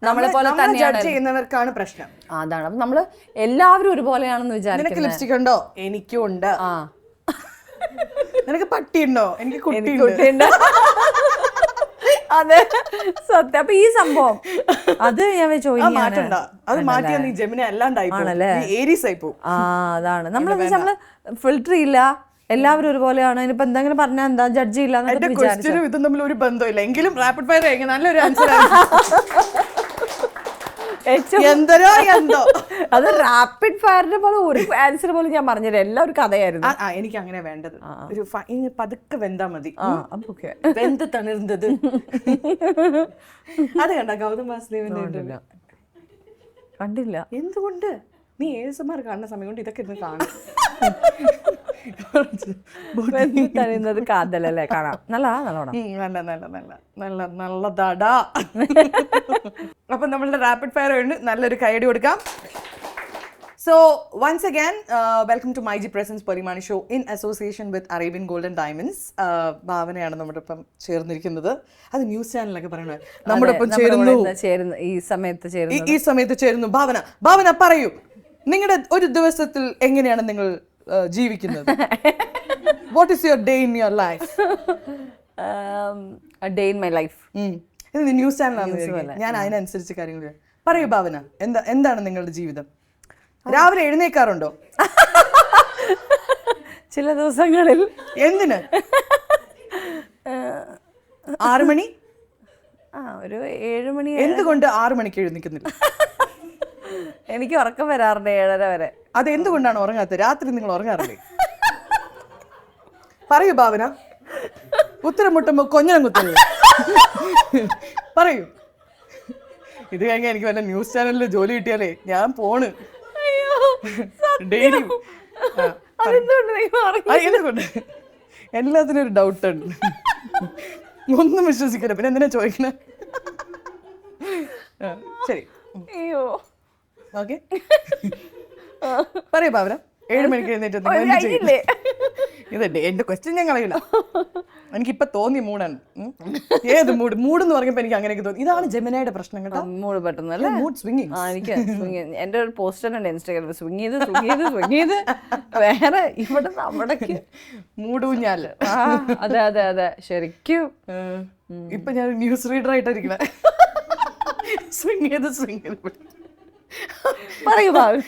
നമ്മളെ പോലെ തന്നെയാണ് പ്രശ്നം. അതാണ്. അപ്പൊ നമ്മള് എല്ലാവരും ഒരുപോലെയാണെന്ന് വിചാരിക്കും. ലിപ്സ്റ്റിക് ഉണ്ടോ? എനിക്കും ഉണ്ട്. നിനക്ക് പട്ടിയുണ്ടോ? എനിക്ക് കുട്ടിയുണ്ട്. അതെ സത്യം. അപ്പൊ ഈ സംഭവം അത് ഞാൻ മാറ്റണ്ട. അത് മാറ്റിയാ നീ ജെമിനി അല്ലാണ്ടായി ഏരീസ് ആയി പോകും. അതാണ് നമ്മള് ഫിൽറ്റർ ഇല്ല, എല്ലാവരും ഒരുപോലെയാണ്. ഇനിയിപ്പോ എന്തെങ്കിലും പറഞ്ഞാൽ എന്താ ജഡ്ജ് ഇല്ല. ഇതും തമ്മിൽ ഒരു ബന്ധമില്ല. എങ്കിലും റാപ്പിഡ് ഫയർ നല്ലൊരു ആൻസർ. അത് റാപ്പിഡ് ഫയറിന്റെ പോലെ ഒരു ആൻസർ പോലും ഞാൻ പറഞ്ഞത് എല്ലാം ഒരു കഥയായിരുന്നു. എനിക്ക് അങ്ങനെ വേണ്ടത് ഒരു പതുക്കെ വെന്താ മതി. വെന്ത് തണിർന്നത് അത് കണ്ട ഗൗതം വാസുദേവന്റെ കണ്ടില്ല. എന്തുകൊണ്ട്? നീ ASMR കാണുന്ന സമയം കൊണ്ട് ഇതൊക്കെ ഇരുന്ന് കാണും. തണിയുന്നത് കാതലല്ലേ കാണാം. നല്ലതാടാ. അപ്പൊ നമ്മളുടെ റാപ്പിഡ് ഫയർ ഉണ്ട്. നല്ലൊരു കൈയടി കൊടുക്കാം. So once again, welcome to MyG Presents Pearle Maaney Show in association with Arabian Gold Diamonds. ഭാവനയാണ് നമ്മുടെ ഒപ്പം ചേർന്നിരിക്കുന്നത്. അത് ന്യൂസ് ചാനലൊക്കെ പറയണത് നമ്മുടെ ഒപ്പം ചേരുന്നു. ഈ സമയത്ത് ചേരുന്നു ഭാവന പറയൂ, നിങ്ങളുടെ ഒരു ദിവസത്തിൽ എങ്ങനെയാണ് നിങ്ങൾ ജീവിക്കുന്നത്? What is your day in your life? A day in my life. ഇത് ന്യൂസ് ചാനലാണ്. ഞാൻ അതിനനുസരിച്ച് കാര്യങ്ങൾ പറയൂ. ഭാവന, എന്താണ് നിങ്ങളുടെ ജീവിതം? രാവിലെ എഴുന്നേക്കാറുണ്ടോ? ചില ദിവസങ്ങളിൽ. എന്തിന്? 6 മണി? ഒരു 7 മണി. എന്തുകൊണ്ട് 6 മണിക്ക് എഴുന്നേക്കുന്നില്ല? എനിക്ക് ഉറക്കം വരാറുണ്ട് 7:30 വരെ. അത് എന്തുകൊണ്ടാണ് ഉറങ്ങാത്തത്? രാത്രി നിങ്ങൾ ഉറങ്ങാറില്ലേ? പറയൂ ഭാവന. ഉത്തരം മുട്ടുമ്പോ കൊഞ്ഞനം കുത്തല്ലേ? പറയൂ. ഇത് കഴിഞ്ഞാൽ എനിക്ക് വല്ല ന്യൂസ് ചാനലിൽ ജോലി കിട്ടിയാലേ ഞാൻ പോണ്. ഡെയിലി എന്തുകൊണ്ട്? എല്ലാത്തിനും ഒരു ഡൗട്ട് ഉണ്ട്. ഒന്നും വിശ്വസിക്കില്ല, പിന്നെ എന്തിനാ ചോദിക്കണേ? ശരി. അയ്യോ ഓക്കെ പറയൂ ഭാവന. 7 മണിക്ക് എഴുന്നേറ്റ് ഇതല്ലേ എന്റെ ക്വസ്റ്റ്യൻ ഞാൻ കളയില്ല. എനിക്കിപ്പോ തോന്നിയ മൂടാണ്. ഏത് മൂടെന്ന് പറഞ്ഞപ്പോ എനിക്ക് അങ്ങനെയൊക്കെ തോന്നി. ഇതാണ് ജെമിനയുടെ പ്രശ്നം കേട്ടോ. മൂഡ് പെട്ടെന്നല്ലേ മൂഡ് സ്വിങ്ങിങ്. എനിക്ക് എന്റെ ഒരു പോസ്റ്റർ ഉണ്ട് ഇൻസ്റ്റാഗ്രാമിൽ, സ്വിങ് ചെയ്ത് വേറെ ഇവിടെ നമ്മുടെക്ക് മൂടൂഞ്ഞാല്. അതെ അതെ അതെ ശരിക്കും. ഇപ്പൊ ഞാൻ ന്യൂസ് റീഡർ ആയിട്ടിരിക്കണ. സ്വിങ് ചെയ്ത് പറയൂ ഭാവന,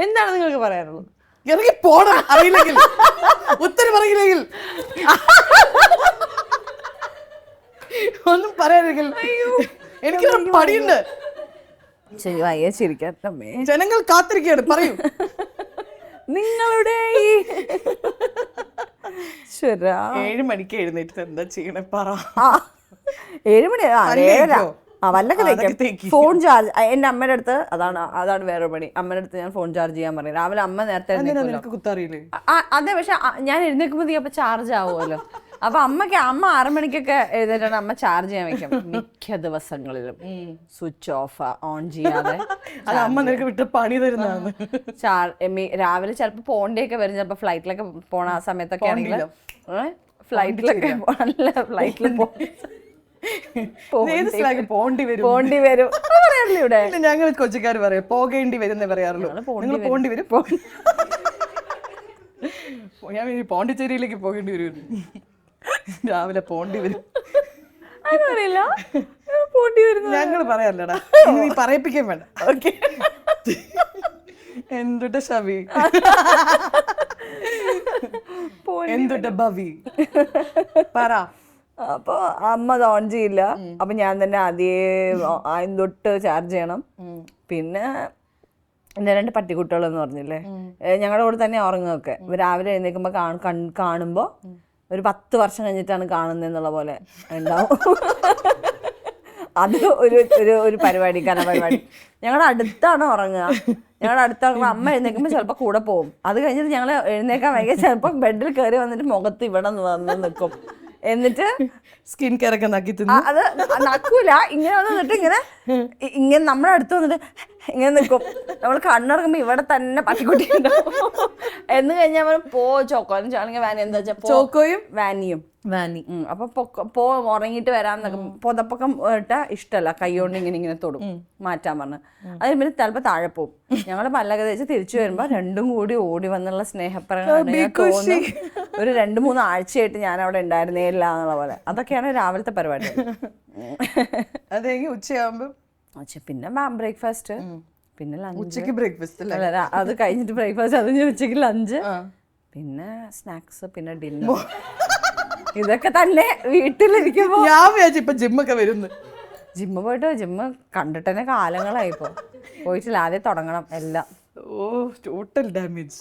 എന്താണ് നിങ്ങൾക്ക് പറയാനുള്ളത്? ഇറങ്ങി പോണം. അറിയില്ലെങ്കിൽ ഉത്തരം അറിയില്ലെങ്കിൽ ഒന്നും പറയാനില്ലെങ്കിൽ എനിക്ക് പടിയുണ്ട്. ശരി വയ്യ ചിരിക്കാൻ. ജനങ്ങൾ കാത്തിരിക്കുകയാണ്. പറയൂ. നിങ്ങളുടെ 7 മണിക്ക് എഴുന്നേറ്റ് എന്താ ചെയ്യണേ പറ. 7 മണി 7:30 വല്ലൊക്കെ ഫോൺ ചാർജ്. എന്റെ അമ്മയുടെ അടുത്ത് അതാണ് വേറെ പണി. അമ്മയുടെ അടുത്ത് ഞാൻ ഫോൺ ചാർജ് ചെയ്യാൻ പറയും. രാവിലെ അമ്മ നേരത്തെ കുത്തറിയില്ലേ? അതെ, പക്ഷെ ഞാൻ എഴുന്നേക്കുമ്പോ അപ്പൊ ചാർജ് ആവുമല്ലോ. അപ്പൊ അമ്മ 6 മണിക്കൊക്കെ എഴുന്നേറ്റാണ് അമ്മ ചാർജ് ചെയ്യാൻ വെക്കും. മിക്ക ദിവസങ്ങളിലും സ്വിച്ച് ഓഫ് ഓൺ ചെയ്യാതെ. അത് അമ്മ നിനക്ക് വിട്ട് പണി തരുന്നതാണ്. രാവിലെ ചിലപ്പോ പോണ്ടേയൊക്കെ വരും. ചിലപ്പോ ഫ്ലൈറ്റിലൊക്കെ പോണ ആ സമയത്തൊക്കെ ആണെങ്കിൽ ഫ്ലൈറ്റിൽ പോണ്ടി വരും. ഇവിടെ ഞങ്ങൾ കൊച്ചിക്കാർ പറയാം പോകേണ്ടി വരുന്നേ പറയാറുള്ളൂ. പോണ്ടി വരും. ഞാൻ പോണ്ടിച്ചേരിയിലേക്ക് പോകേണ്ടി വരും. രാവിലെ പോണ്ടി വരും. ഞങ്ങൾ പറയാറില്ലടാ. നീ പറയിപ്പിക്കാൻ വേണ്ട. ഓക്കെ. എന്തുട്ട ഷവി, എന്തുട്ട ഭവി പറ. അപ്പൊ അമ്മ അത് ഓൺ ചെയ്യില്ല. അപ്പൊ ഞാൻ തന്നെ ആദ്യം തൊട്ട് ചാർജ് ചെയ്യണം. പിന്നെ എൻ്റെ 2 പട്ടിക്കുട്ടികളെന്ന് പറഞ്ഞില്ലേ, ഞങ്ങളുടെ കൂടെ തന്നെ ഉറങ്ങുമൊക്കെ. രാവിലെ എഴുന്നേൽക്കുമ്പോ കാണുമ്പോ ഒരു 10 വർഷം കഴിഞ്ഞിട്ടാണ് കാണുന്നതെന്നുള്ള പോലെ ഉണ്ടാവും. അത് ഒരു പരിപാടി, കനപരിപാടി. ഞങ്ങളുടെ അടുത്താണ് ഉറങ്ങുക. ഞങ്ങളുടെ അടുത്ത് അമ്മ എഴുന്നേൽക്കുമ്പോൾ ചിലപ്പോൾ കൂടെ പോകും. അത് കഴിഞ്ഞിട്ട് ഞങ്ങൾ എഴുന്നേക്കാൻ വൈകിയ ചിലപ്പോൾ ബെഡിൽ കയറി വന്നിട്ട് മുഖത്ത് ഇവിടെ വന്ന് നിൽക്കും. എന്നിട്ട് സ്കിൻ കെയർ ഒക്കെ നക്കി അത് നക്കൂല. ഇങ്ങനെ വന്നിട്ട് ഇങ്ങനെ നമ്മുടെ അടുത്ത് വന്നിട്ട് ഇങ്ങനെ നിൽക്കും. നമ്മൾ കണ്ണിറങ്ങുമ്പോ ഇവിടെ തന്നെ പട്ടിക്കുട്ടി ഉണ്ടാവും. എന്ന് കഴിഞ്ഞാൽ ചോക്കോയും ചാണെങ്കിൽ വാനി എന്താ വെച്ചാൽ ചോക്കോയും വാനിയും അപ്പൊ ഉറങ്ങിയിട്ട് വരാന്നൊക്കെ പുതപ്പൊക്കെ ഇട്ടാ ഇഷ്ടമല്ല. കൈകൊണ്ട് ഇങ്ങനെ തൊടും മാറ്റാൻ പറഞ്ഞ്. അതിന് പിന്നെ ചിലപ്പോ താഴെ പോവും. ഞങ്ങള് പല്ലൊക്കെ തേച്ച് തിരിച്ചു വരുമ്പോ രണ്ടും കൂടി ഓടി വന്നുള്ള സ്നേഹപ്രകടനം തോന്നും. ഒരു 2-3 ആഴ്ചയായിട്ട് ഞാൻ അവിടെ ഉണ്ടായിരുന്നേ ഇല്ല എന്നുള്ള പോലെ. അതൊക്കെയാണ് രാവിലത്തെ പരിപാടി. അതെ, ഉച്ചയാകുമ്പോ പിന്നെ ബ്രേക്ക്ഫാസ്റ്റ്, പിന്നെ ഉച്ചക്ക് ബ്രേക്ക്ഫാസ്റ്റ് അല്ല, അത് കഴിഞ്ഞിട്ട് ബ്രേക്ക്ഫാസ്റ്റ്, അത് ഉച്ചക്ക് ലഞ്ച്, പിന്നെ സ്നാക്സ്, പിന്നെ ഡിന്നർ. ഇതൊക്കെ തന്നെ വീട്ടിലിരിക്കുമ്പോ ഞാൻ വിചാരിച്ചു ഇപ്പൊ ജിമ്മൊക്കെ വരുന്നു. ജിമ്മ് കണ്ടിട്ടെന്നെ കാലങ്ങളായിപ്പോ. പോയിട്ടില്ല, ആദ്യം തുടങ്ങണം എല്ലാം. Total damage.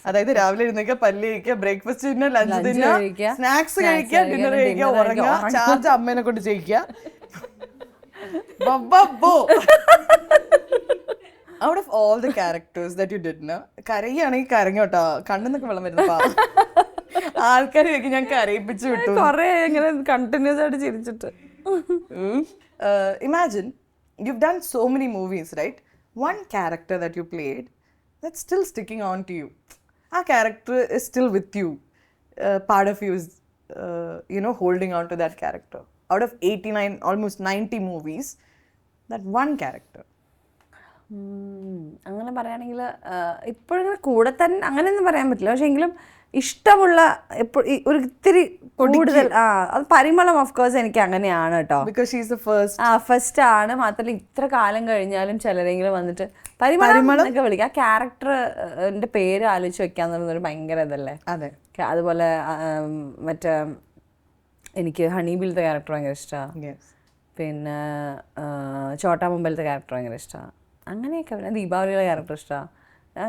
അതായത് രാവിലെ എഴുന്നേൽക്കുക, പല്ല് കഴിക്കുക, ബ്രേക്ക്ഫാസ്റ്റ് തിന്നുക, ലഞ്ച് തിന്നുക, സ്നാക്സ് കഴിക്കുക, ഡിന്നർ കഴിക്കുക, ഉറങ്ങുക, ചാർജ് അമ്മേനെ കൊണ്ട് ചെയ്യിക്കുക. Out of all the characters that you did, കരയുകയാണെങ്കിൽ കരഞ്ഞോട്ടോ, കണ്ണെന്നൊക്കെ വെള്ളം വരുന്നപ്പാ. ആൾക്കാർ വെക്കും ഞാൻ കരയിപ്പിച്ചു വിട്ടു. കൊറേ ഇങ്ങനെ കണ്ടിന്യൂസ് ആയിട്ട് ചിരിച്ചിട്ട്. Imagine you've done so many movies, right? One character that you played that's still sticking on to you. Our character is still with you. Part of you is, holding on to that character. Out of 89, almost 90 movies, that one character. അങ്ങനെ പറയുകയാണെങ്കിൽ ഇപ്പോഴും കൂടെ തന്നെ അങ്ങനെയൊന്നും പറയാൻ പറ്റില്ല. പക്ഷെ എങ്കിലും ഇഷ്ടമുള്ള ഒരു ഇത്തിരി കൂടുതൽ അത് പരിമളം. ഓഫ് കോഴ്സ് എനിക്ക് അങ്ങനെയാണ് കേട്ടോ. ഫസ്റ്റ് ആണ്. മാത്രമല്ല ഇത്ര കാലം കഴിഞ്ഞാലും ചിലരെങ്കിലും വന്നിട്ട് പരിമളം എന്നൊക്കെ വിളിക്കും. ആ ക്യാരക്ടറിന്റെ പേര് ആലോചിച്ച് വെക്കാന്നുള്ളൊരു ഭയങ്കര ഇതല്ലേ. അതെ. അതുപോലെ മറ്റേ എനിക്ക് ഹണിബിലത്തെ ക്യാരക്ടർ ഭയങ്കര ഇഷ്ടമാണ്. പിന്നെ ചോട്ടാ മുമ്പിലത്തെ ക്യാരക്ടർ ഭയങ്കര ഇഷ്ടമാണ്. അങ്ങനെയൊക്കെ. പിന്നെ ദീപാവലിയുടെ ക്യാരക്ടർ ഇഷ്ടമാണ്.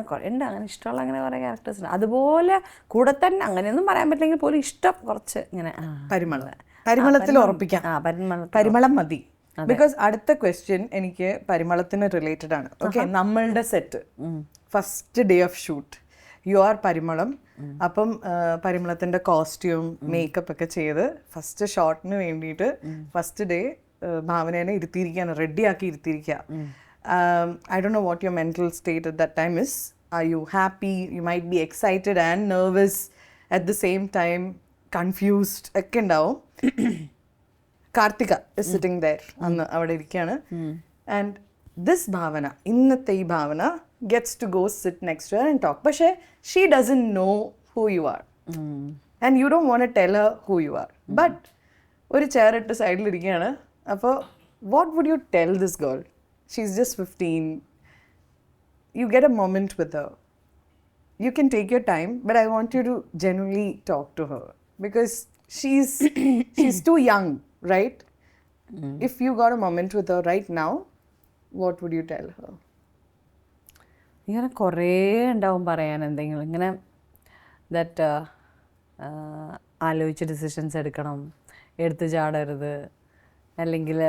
കുറേ ഉണ്ട് അങ്ങനെ ഇഷ്ടമുള്ള അങ്ങനെ കുറേ ക്യാരക്ടേഴ്സ് ഉണ്ട്. അതുപോലെ കൂടെ തന്നെ അങ്ങനെയൊന്നും പറയാൻ പറ്റില്ലെങ്കിൽ പോലും ഇഷ്ടം കുറച്ച് ഇങ്ങനെ പരിമളത്തിൽ ഉറപ്പിക്കാം. പരിമളം മതി. ബിക്കോസ് അടുത്ത ക്വസ്റ്റ്യൻ എനിക്ക് പരിമളത്തിന് റിലേറ്റഡ് ആണ്. ഓക്കെ, നമ്മളുടെ set first day of shoot you are പരിമളം. അപ്പം പരിമളത്തിന്റെ കോസ്റ്റ്യൂം മേക്കപ്പ് ഒക്കെ ചെയ്ത് ഫസ്റ്റ് ഷോട്ടിന് വേണ്ടിയിട്ട് ഫസ്റ്റ് ഡേ ഭാവനേനെ ഇരുത്തിയിരിക്കുകയാണ്, റെഡിയാക്കി ഇരുത്തിയിരിക്കുക. I don't know what your mental state at that time is. Are you happy? You might be excited and nervous at the same time, confused. ഒക്കെ ഉണ്ടാവും. Karthika is sitting there അന്ന് അവിടെ ഇരിക്കുകയാണ്. And this Bhavana, ഇന്നത്തെ ഈ Bhavana, gets to go sit next to her and talk. പക്ഷേ she doesn't know who you are. And you don't want to tell her who you are. But ഒരു chair ഇട്ട് സൈഡിൽ ഇരിക്കുകയാണ്. അപ്പോൾ what would you tell this girl? She's just 15. You get a moment with her. You can take your time, but I want you to genuinely talk to her because she's too young, right? If you got a moment with her right now, what would you tell her? ഇങ്ങനെ കുറേ ഉണ്ടാവും പറയാൻ എന്തെങ്കിലും ഇങ്ങനെ that ആലോചിച്ച് decisions എടുക്കണം, എടുത്ത് ചാടരുത്, അല്ലെങ്കിൽ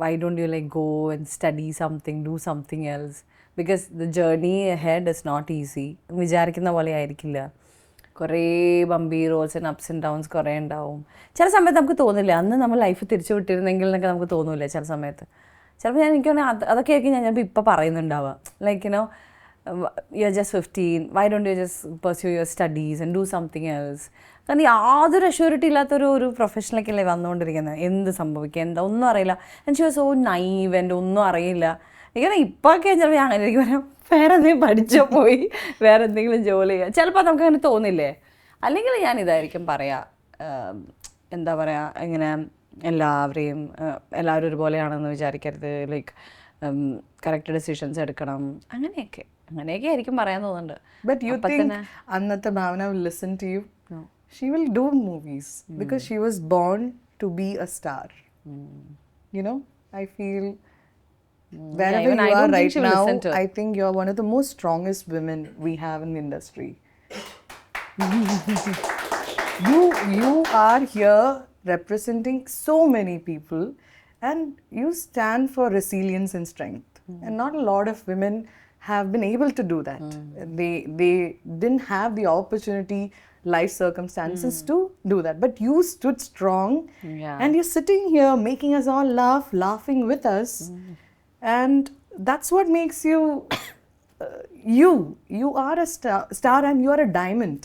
why don't you like go and study something, do something else, because the journey ahead is not easy. വിചാരിക്കുന്ന പോലെ ആയിരിക്കില്ല. കുറേ bumpy roads and ups and downs കുറേ ഉണ്ടാവും. ചില സമയത്ത് നമുക്ക് തോന്നില്ല അന്ന് നമ്മൾ ലൈഫ് തിരിച്ചു വിട്ടിരുന്നെങ്കിൽ എന്നൊക്കെ നമുക്ക് തോന്നില്ല ചില സമയത്ത്. ചിലപ്പോൾ എനിക്ക് അതൊക്കെ ആയിരിക്കും ഞാൻ ചിലപ്പോൾ ഇപ്പോൾ പറയുന്നുണ്ടാവുക. Like you know you are just 15, why don't you just pursue your studies and do something else. കാരണം യാതൊരു അഷ്യൂരിറ്റി ഇല്ലാത്തൊരു പ്രൊഫഷനിലേക്കല്ലേ വന്നുകൊണ്ടിരിക്കുന്നത്. എന്ത് സംഭവിക്കുക എന്താ ഒന്നും അറിയില്ല. And she was so naive and ഒന്നും അറിയില്ല. ഇങ്ങനെ ഇപ്പോഴൊക്കെ ചിലപ്പോൾ ഞാൻ അങ്ങനെ ഇരിക്കും, വേറെ എന്തെങ്കിലും പഠിച്ചോ പോയി വേറെ എന്തെങ്കിലും ജോലി ചെയ്യുക. ചിലപ്പോൾ നമുക്ക് അങ്ങനെ തോന്നില്ലേ. അല്ലെങ്കിൽ ഞാൻ ഇതായിരിക്കും പറയാം, എന്താ പറയുക, ഇങ്ങനെ എല്ലാവരും ഒരുപോലെയാണെന്ന് വിചാരിക്കരുത്, ലൈക്ക് കറക്റ്റ് ഡിസിഷൻസ് എടുക്കണം, അങ്ങനെയൊക്കെ ആയിരിക്കും പറയാൻ തോന്നുന്നുണ്ട്. But you think Annatha Bhavana will listen to you? No. She will do movies because she was born to be a star. You know, I feel wherever you are right now, I think you're one of the most strongest women we have in the industry. You are here representing so many people and you stand for resilience and strength. And not a lot of women have been able to do that. They didn't have the opportunity, life circumstances to do that. But you stood strong and you're sitting here making us all laugh, laughing with us. And that's what makes you you are a star and you are a diamond.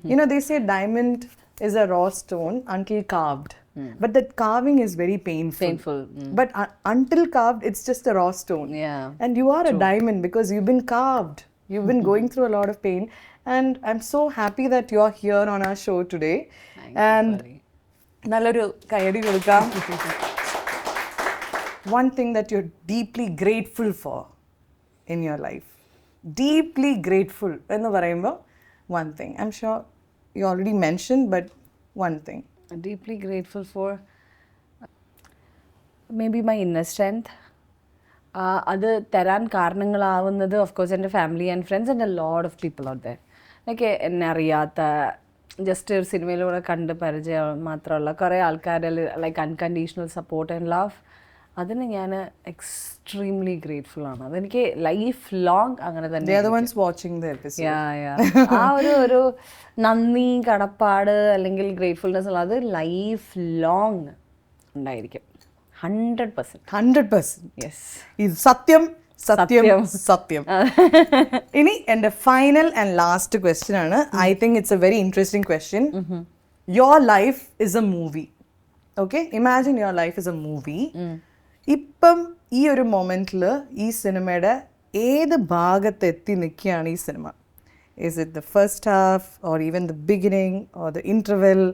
You know, they say diamond is a raw stone until carved. But that carving is very painful. But until carved, it's just a raw stone. And you are a diamond because you've been carved. You've been going through a lot of pain. And I'm so happy that you're here on our show today. And nalloru kayadi kodukam. One thing that you're deeply grateful for in your life. Deeply grateful. Ennu parayumbo one thing. I'm sure you already mentioned, but one thing. Deeply grateful for maybe my inner strength. അത് തരാൻ കാരണങ്ങളാവുന്നത് of course എൻ്റെ family and friends and a lot of people out there. Like എന്നെ അറിയാത്ത just ഒരു സിനിമയിലൂടെ കണ്ട് പരിചയം മാത്രമുള്ള കുറേ ആൾക്കാരെ like unconditional support and love, അതിന് ഞാൻ എക്സ്ട്രീംലി ഗ്രേറ്റ്ഫുൾ ആണ്. അതെനിക്ക് ലൈഫ് ലോങ് അങ്ങനെ തന്നെ. ആ ഒരു നന്ദി, കടപ്പാട് അല്ലെങ്കിൽ ഗ്രേറ്റ്ഫുൾനെസ് ഉള്ളത് ലൈഫ് ലോങ് ഉണ്ടായിരിക്കും. 100%. Yes. ഇത് സത്യം. ഇനി എൻ്റെ ഫൈനൽ ആൻഡ് ലാസ്റ്റ് ക്വസ്റ്റ്യൻ ആണ്. I think it's A very interesting question. Your life is A movie. Okay, imagine your life is A movie. ഇപ്പം ഈ ഒരു മൊമെന്റിൽ ഈ സിനിമയുടെ ഏത് ഭാഗത്ത് എത്തി നിൽക്കുകയാണ് ഈ cinema? Is it the first half or even the beginning or the interval?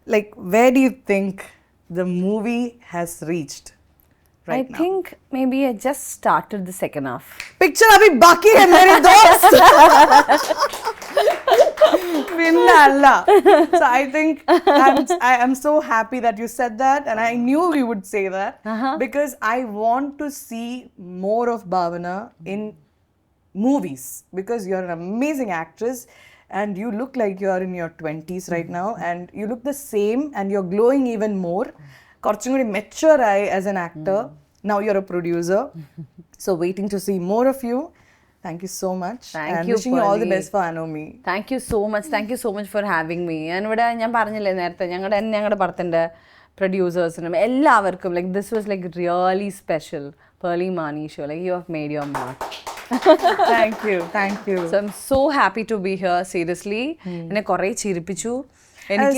Like, where do you think the movie has reached right now? I think maybe I just started the second half. Picture abhi baki hai mere dost. Vinalla. So I think I am so happy that you said that, and I knew you would say that because I want to see more of Bhavana in movies because you're an amazing actress and you look like you're in your 20s right now and you look the same and you're glowing even more. Korchum kudi mature as an actor. Now you're a producer. So waiting to see more of you. Thank you so much. Thank you. Wishing you all the best for Anomi. Thank you so much for having me. And ഇവിടെ ഞാൻ പറഞ്ഞില്ലേ നേരത്തെ ഞങ്ങളുടെ പടത്തിൻ്റെ പ്രൊഡ്യൂസേഴ്സിനും എല്ലാവർക്കും like this was like really special. Pearle Maaney Show. Like, you have made your mark. Thank you. So I'm so happy to be here, seriously. എന്നെ കുറേ ചിരിപ്പിച്ചു.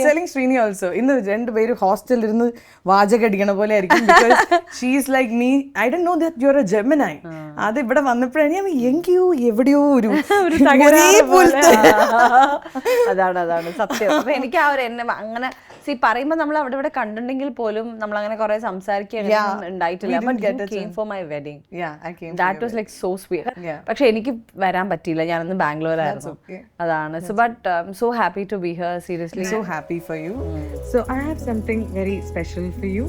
Selling Srini also. ഇന്ന് രണ്ടുപേരും ഹോസ്റ്റലിൽ ഇരുന്ന് വാചകം അടിക്കണ പോലെ ആയിരിക്കും. Because she is like me. I didn't know that you're a Gemini. അത് ഇവിടെ വന്നപ്പോഴാണ് ഞാൻ എങ്കിയോ എവിടെയോ ഒരു അതാണ് സത്യം. അപ്പൊ എനിക്ക് ആ ഒരു എന്നെ അങ്ങനെ പറയുമ്പോൾ നമ്മൾ അവിടെ ഇവിടെ കണ്ടിട്ടുണ്ടെങ്കിൽ പോലും നമ്മൾ അങ്ങനെ കുറെ സംസാരിക്കാൻ ഉണ്ടായിട്ടില്ല. For my wedding that was like so sweet. പക്ഷെ എനിക്ക് വരാൻ പറ്റിയില്ല, ഞാനൊന്ന് ബാംഗ്ലൂരായിരുന്നു. അതാണ്. So but I'm so happy to be here, seriously. So happy for you. So I have something very special for you.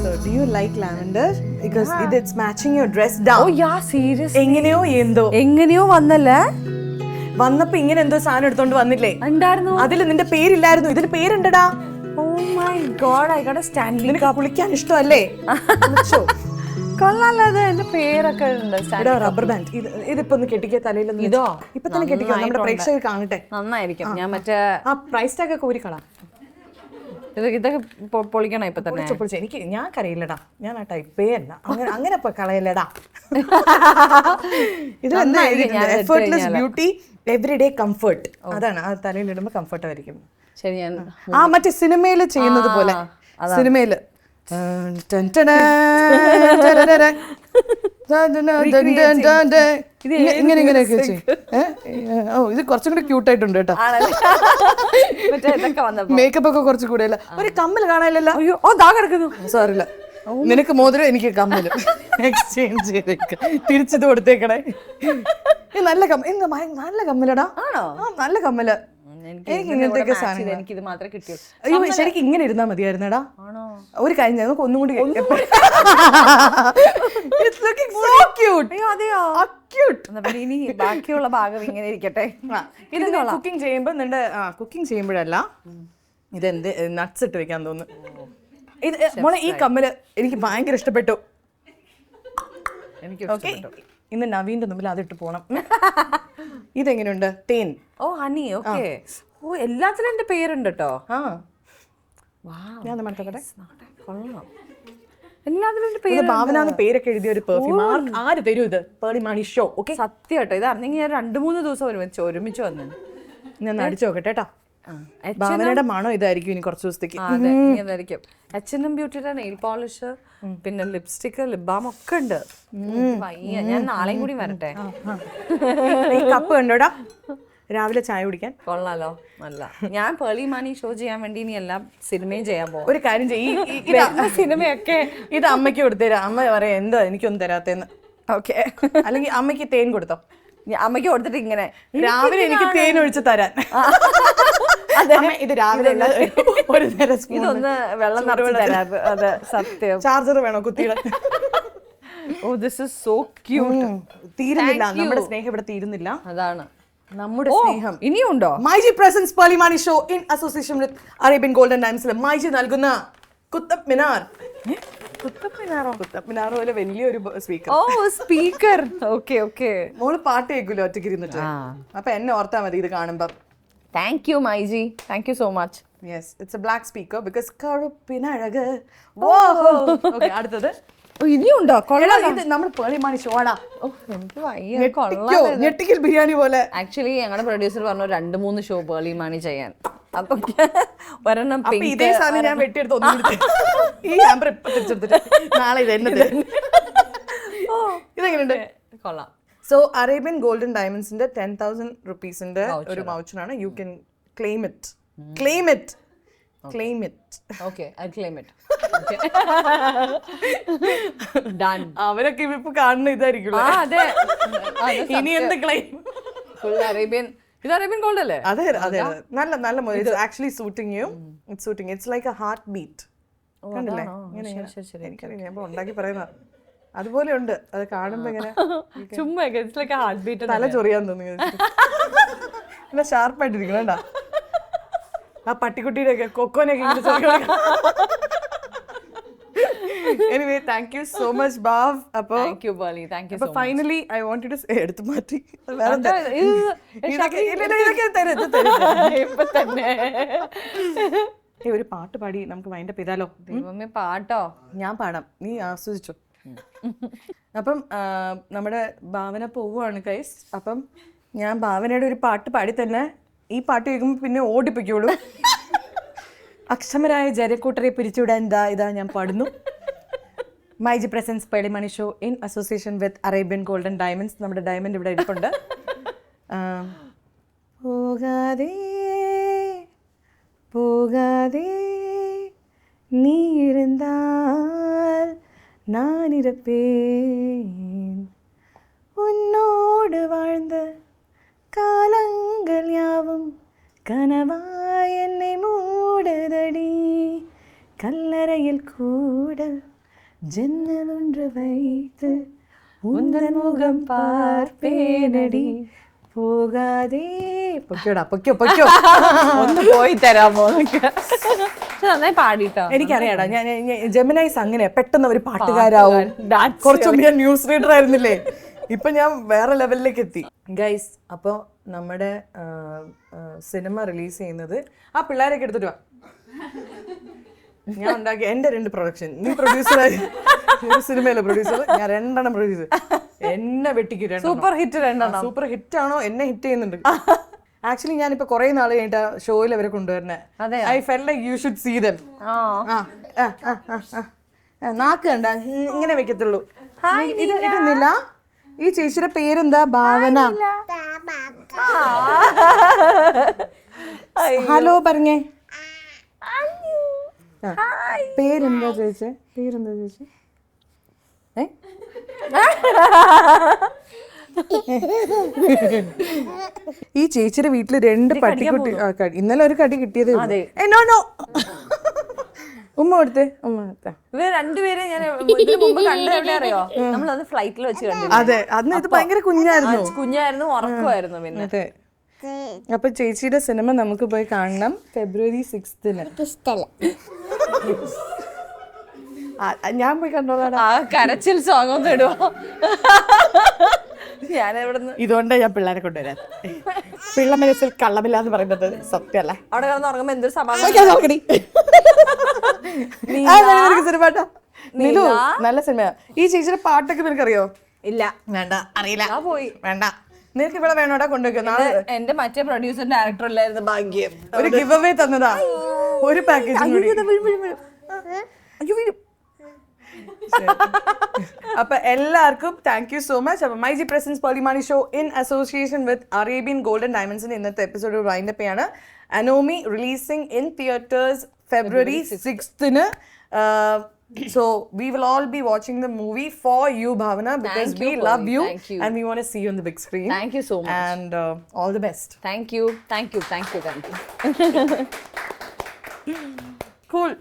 So do you like lavender? Because it's matching your dress down. Oh yeah, seriously. എങ്ങനെയോ വന്നല്ലേ? വന്നപ്പോ ഇങ്ങനെ എന്തോ സാധനം എടുത്തോണ്ട് വന്നില്ലേ? ഉണ്ടായിരുന്നു. അതിൽ നിന്റെ പേരില്ലായിരുന്നു, ഇതിൽ പേരുണ്ടടാ. Oh my god, I got a standing നിനക്ക് കുളിക്കാൻ ഇഷ്ടമല്ലേ? കൊള്ളാലത്. എന്റെ പേരൊക്കെ ഉണ്ട്. Rubber band. ഇതിപ്പോ ഒന്ന് കെട്ടിക്കേ തലയിൽ. ഇതോ ഇപ്പൊ തന്നെ കെട്ടിക്കോ, നമ്മുടെ പ്രേക്ഷകർ കാണട്ടെ. നന്നായിരിക്കും. ഞാൻ മറ്റേ പ്രൈസ് ടാഗ് ഒക്കെ ഊരിക്കളാം. ഇതൊക്കെ പൊളിക്കണം ഇപ്പൊ തന്നെ. എനിക്ക് ഞാൻ കരയില്ലടാ, ഞാൻ ആ ടൈപ്പേ അല്ല. അങ്ങനെ കളയല്ലടാ. ഇത് എഫേർട്ട്ലെസ് ബ്യൂട്ടി, എവറിഡേ കംഫർട്ട്. അതാണ് ആ തലയിൽ ഇടുമ്പോ കംഫർട്ട് ആയിരിക്കും. ശരി. ഞാൻ മറ്റേ സിനിമയില് ചെയ്യുന്നത് പോലെ. സിനിമയില് ഇങ്ങനെയൊക്കെ ഇത് കുറച്ചും കൂടെ ക്യൂട്ടായിട്ടുണ്ട് കേട്ടോ. മേക്കപ്പ് ഒക്കെ കുറച്ച് കൂടുതൽ. ഒരു കമ്മൽ കാണാനില്ലല്ലോ. അയ്യോ, ദാ കിടക്കുന്നു. സാറില്ല, നിനക്ക് മോതിരം, എനിക്ക് കമ്മല്. എക്സ്ചേഞ്ച് ചെയ്തേക്ക, തിരിച്ചത് കൊടുത്തേക്കണേ. നല്ല കമ്മലടാ. നല്ല കമ്മല്. എനിക്ക് ഇങ്ങനത്തെ സാധനം എനിക്കിത് മാത്രമേ കിട്ടിയുള്ളൂ. അയ്യോ, ശരിക്കും ഇങ്ങനെ ഇരുന്നാ മതിയായിരുന്നടാ. ഒരു കാര്യം നമുക്ക് ഒന്നും കൂടി. ഇനി ബാക്കിയുള്ള ഭാഗം ഇങ്ങനെ ഇരിക്കട്ടെ. ഇത് കുക്കിംഗ് ചെയ്യുമ്പോ നിന്റെ കുക്കിംഗ് ചെയ്യുമ്പോഴല്ല, ഇതെന്ത് നട്ട്സ് ഇട്ട് വെക്കാൻ തോന്നുന്നു. ഇത് മോളെ, ഈ കമ്മല് എനിക്ക് ഭയങ്കര ഇഷ്ടപ്പെട്ടു. ഇന്ന് നവീന്റെ മുമ്പിൽ അതിട്ട് പോണം. ഇതെങ്ങനെയുണ്ട്? തേൻ. ഓ, ഹണി. ഓക്കെ. ഓ, എല്ലാത്തിലും എന്റെ പേരുണ്ട് കേട്ടോ. ഞാൻ മനസ്സിലാക്കട്ടെ. എല്ലാത്തിലും എന്റെ പേര്. ഭാവന പേരൊക്കെ എഴുതിയ ഒരു പെർഫ്യൂം. ആര് തരും ഇത്? പേർളി മാണി ഷോ. ഓക്കെ, സത്യം കേട്ടോ. ഇതാണെങ്കിൽ ഞാൻ 2-3 ദിവസം ഒരുമിച്ച് വന്നു. ഞാൻ അടിച്ചു നോക്കട്ടെ കേട്ടോ. ഭാവനയുടെ മണോ ഇതായിരിക്കും ഇനി കുറച്ച് ദിവസത്തേക്ക്. അതായിരിക്കും. H&M ബ്യൂട്ടിയുടെ നെയിൽ പോളിഷ്, പിന്നെ ലിപ്സ്റ്റിക്ക്, ലിപ് ബാം ഒക്കെ ഉണ്ട്. ഞാൻ നാളെയും കൂടി വരട്ടെ. ഈ കപ്പ് കണ്ടോടാ, രാവിലെ ചായ കുടിക്കാൻ കൊള്ളാലോ. നല്ല. ഞാൻ പേർളി മാണി ഷോ ചെയ്യാൻ വേണ്ടി ഇനി എല്ലാം സിനിമയും ചെയ്യാൻ പോകും. ഒരു കാര്യം ചെയ്യും, സിനിമയൊക്കെ ഇത് അമ്മയ്ക്ക് കൊടുത്തേരാ. അമ്മ പറയാം എന്താ എനിക്കൊന്നും തരാത്തേന്ന്. ഓക്കെ, അല്ലെങ്കിൽ അമ്മയ്ക്ക് തേൻ കൊടുത്തോ. അമ്മയ്ക്ക് കൊടുത്തിട്ട് ഇങ്ങനെ രാവിലെ എനിക്ക് തേൻ ഒഴിച്ച് തരാൻ. ഇത് രാവിലെ ഒരു നേരം ഇതൊന്ന് വെള്ളം നിറച്ച് തരാം. അതെ, സത്യം. ചാർജർ വേണോ കുത്തിയിടാൻ? ഓ, ദിസ് ഈസ് സോ ക്യൂട്ട്. തീരുന്നില്ല നമ്മുടെ സ്നേഹം, ഇവിടെ തീരുന്നില്ല. അതാണ് നമ്മുടെ സ്നേഹം. ഇനിയും ഉണ്ടോ? MyG presents Pearle Maaney show in association with Arabian golden ഡയമണ്ട്സിൽ മൈജി നൽകുന്ന കുത്തബ് മിനാർ. കുത്തബ് മിനാർ പോലെ വലിയൊരു speaker. Oh, speaker. Okay okay. മോള് പാട്ട് കേൾക്കൂലോ ഒറ്റയ്ക്ക് ഇരുന്നിട്ട്. അപ്പൊ എന്നെ ഓർത്താ മതി ഇത് കാണുമ്പോ. Thank you myG, thank you so much. Yes, it's a black speaker because കറുപ്പിനഴക്. ഓക്കെ, അടുത്തത്. ഇനിയുണ്ടോ? ഇത് നമ്മുടെ പേർളി മാണി ഷോ ആടാ. എനിക്ക് ഞെട്ടിക്കൽ ബിരിയാണി പോലെ. ആക്ച്വലി ഞങ്ങളുടെ പ്രൊഡ്യൂസർ പറഞ്ഞു 2-3 ഷോ പേർളി മാണി ചെയ്യാൻ. അപ്പൊ ഒരെണ്ണം ഇതേ സാധനം ഞാൻ വെട്ടിയെടുത്ത് ഒന്നും ഈ ആംബർ ഇപ്പൊ തിരിച്ചെടുത്തിട്ട് നാളെ ഇത് എന്നത്. ഇതെങ്ങനെയുണ്ട്? കൊള്ളാം. സോ അറേബ്യൻ ഗോൾഡൻ ഡയമണ്ട്സിന്റെ 10,000 rupeesന്റെ ഒരു വൗച്ചറാണ്. You can claim it. Claim it. Claim it. Okay, I'll claim it. Okay. Done. അവരൊക്കെ ഇപ്പൊ കാണുന്ന ഇതായിരിക്കും. അതെ. ഇനി എന്ത് ക്ലെയിം? Full Arabian. ഇത് അറേബ്യൻ ഗോൾഡ് അല്ലേ? അതെ അതെ. നല്ല model. It's actually suiting you. It's suiting. It's like a heartbeat. കണ്ടില്ലേ? എനിക്കറിയാം, ഞാൻ ഉണ്ടാക്കി പറയുന്ന അതുപോലെ ഉണ്ട്. അത് കാണുമ്പോ ഇങ്ങനെ ചുമ്മാ it's like a heartbeat. തല ചൊറിയാൻ തോന്നി. നല്ല ഷാർപ്പായിട്ടിരിക്കണം കേട്ടാ. ആ പട്ടിക്കുട്ടിയുടെ ഒക്കെ കൊക്കോനൊക്കെ anyway thank you so much ബാവ്. അപ്പോൾ thank you Pearle, thank you. Finally I want to എടുത്തു മാറ്റി ഇപ്പൊ തന്നെ ഒരു പാട്ട് പാടി നമുക്ക് വൈൻഡപ്പ് ചെയ്താലോ? ദൈവമേ, പാട്ടോ? ഞാൻ പാടാം, നീ ആസ്വദിച്ചോ. അപ്പം നമ്മുടെ ഭാവന പോവുകയാണ് ഗൈസ്. അപ്പം ഞാൻ ഭാവനയുടെ ഒരു പാട്ട് പാടി തന്നെ ഈ പാട്ട് കേൾക്കുമ്പോൾ പിന്നെ ഓടിപ്പിക്കുള്ളൂ. അക്ഷമരായ ജരക്കൂട്ടരെ പിരിച്ചുവിടാൻ ഇതാ ഞാൻ പാടുന്നു. MyG presents Pearle Maaney show in association with Arabian golden diamonds. നമ്മുടെ ഡയമണ്ട് ഇവിടെ ഇരിപ്പുണ്ട്. പോകാതെ പോകാതെ നീ ഇരുന്നാൽ நான் இருப்பேன் உன்னோடு வாழ்ந்த காலங்கள் யாவும் கனவாய் என்னை மூடுதடி கல்லறையில் கூட ஜன்னல் ஒன்று வைத்து உந்தன் முகம் பார்ப்பேனடி പോകാതെ. പൊക്കോ ഒന്ന് പോയി തരാമോ? നന്നായി പാടിട്ടോ. എനിക്കറിയാടാ, ഞാൻ ജെമിനൈസ് അങ്ങനെയാ, പെട്ടെന്ന് ഒരു പാട്ടുകാരാവും. കുറച്ചും ഞാൻ ന്യൂസ് റീഡർ ആയിരുന്നില്ലേ, ഇപ്പൊ ഞാൻ വേറെ ലെവലിലേക്ക് എത്തി ഗൈസ്. അപ്പോൾ നമ്മുടെ സിനിമ റിലീസ് ചെയ്യുന്നത് ആ പിള്ളേരൊക്കെ എടുത്തിട്ട് വാ. ഞാൻ ഉണ്ടാക്കിയ എൻ്റെ 2 പ്രൊഡക്ഷൻ. നീ പ്രൊഡ്യൂസറായി ഒരു സിനിമയിലെ പ്രൊഡ്യൂസർ, ഞാൻ 2 പ്രൊഡ്യൂസർ. എന്നെ വെട്ടിക്ക് സൂപ്പർ ഹിറ്റ് 2. സൂപ്പർ ഹിറ്റ് ആണോ? എന്നെ ഹിറ്റ് ചെയ്യുന്നുണ്ട്. ആക്ച്വലി ഞാനിപ്പോ കുറെ നാൾ കഴിഞ്ഞിട്ട് ഷോയിൽ അവരെ കൊണ്ടുവരുന്നേ. I felt like you should see them. നാക്ക് കണ്ട ഇങ്ങനെ വെക്കത്തുള്ളൂ. ഇടുന്നില്ല. ഈ ചേച്ചിയുടെ പേരെന്താ? ഭാവന. ഹലോ പറഞ്ഞേ. പേരെന്താ ചേച്ചി? പേരെന്താ ചേച്ചി? ഈ ചേച്ചിയുടെ വീട്ടില് 2 പട്ടിക്കുട്ടി. ഇന്നലെ ഒരു കടി കിട്ടിയത്. ഉമ്മ കൊടുത്തേ. ഇവര് രണ്ടുപേരെ ഞാൻ ഇതിന് മുമ്പ് കണ്ടത് എവിടെ അറിയോ? നമ്മളത് ഫ്ലൈറ്റിൽ വെച്ച് കണ്ടു. അതെ, അന്ന് ഇത് ഭയങ്കര കുഞ്ഞായിരുന്നു, ഉറക്കമായിരുന്നു. പിന്നെ അതെ. അപ്പൊ ചേച്ചിയുടെ സിനിമ നമുക്ക് പോയി കാണണം February 6th. ഞാൻ പോയി കണ്ടോളാം. ആ കരച്ചിൽ സോങ് ഒന്ന് ഇടുവോ? ഞാൻ എവിടുന്ന് ഇതുകൊണ്ടാണ് ഞാൻ പിള്ളേരെ കൊണ്ടുവരാൻ. പിള്ള മനസ്സിൽ കള്ളമില്ലാന്ന് പറയുന്നത് സത്യമല്ല. അവിടെ കിടന്ന് ഉറങ്ങുമ്പോ എന്തൊരു സമാധാനം. നല്ല സിനിമ. ഈ ചേച്ചിയുടെ പാട്ടൊക്കെ നിനക്കറിയോ? ഇല്ല. വേണ്ട, അറിയില്ല. പോയി. വേണ്ട, നിനക്ക് ഇവിടെ വേണോടാ കൊണ്ടുവെക്കുക. എന്റെ മറ്റേ പ്രൊഡ്യൂസർ ഡയറക്ടർ അല്ലായിരുന്നു. ഭാഗ്യം. ഒരു ഗിവ് അവേ തന്നതാ, ഒരു പാക്കേജ്. അപ്പൊ എല്ലാവർക്കും താങ്ക് യു സോ മച്ച്. അപ്പൊ myG presents Pearle Maaney show in association with Arabian golden ഡയമണ്ട്സിന്റെ ഇന്നത്തെ എപ്പിസോഡ് വൈൻഡപ്പ് ചെയ്യാണ്. Anomie releasing in theatres February 6th. So we will all be watching the movie for you, Bhavana, because we love you and we want to see you on the big screen. Thank you so much. And all the best. Thank you. Cool.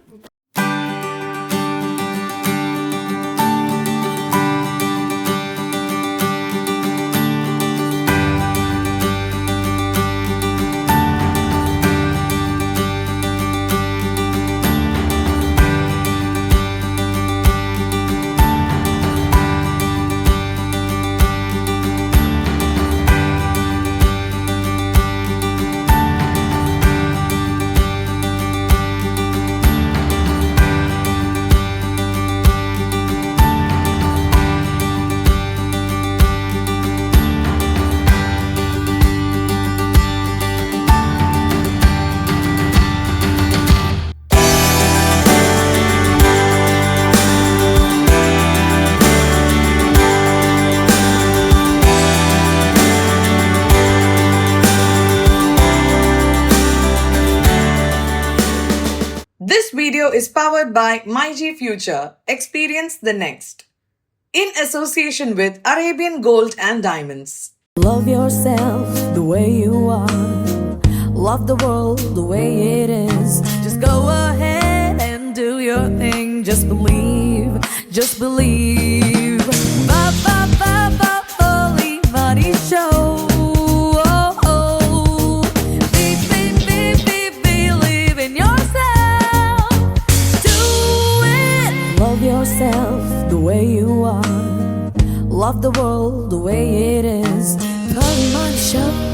This video is powered by MyG Future. Experience the next. In association with Arabian Gold and Diamonds. Love yourself the way you are. Love the world the way it is. Just go ahead and do your thing. Just believe, just believe. Ba ba ba ba Pearle Maaney Show. Believe in yourself. Do it. Love yourself love the world the way it is. Pearle Maaney Show.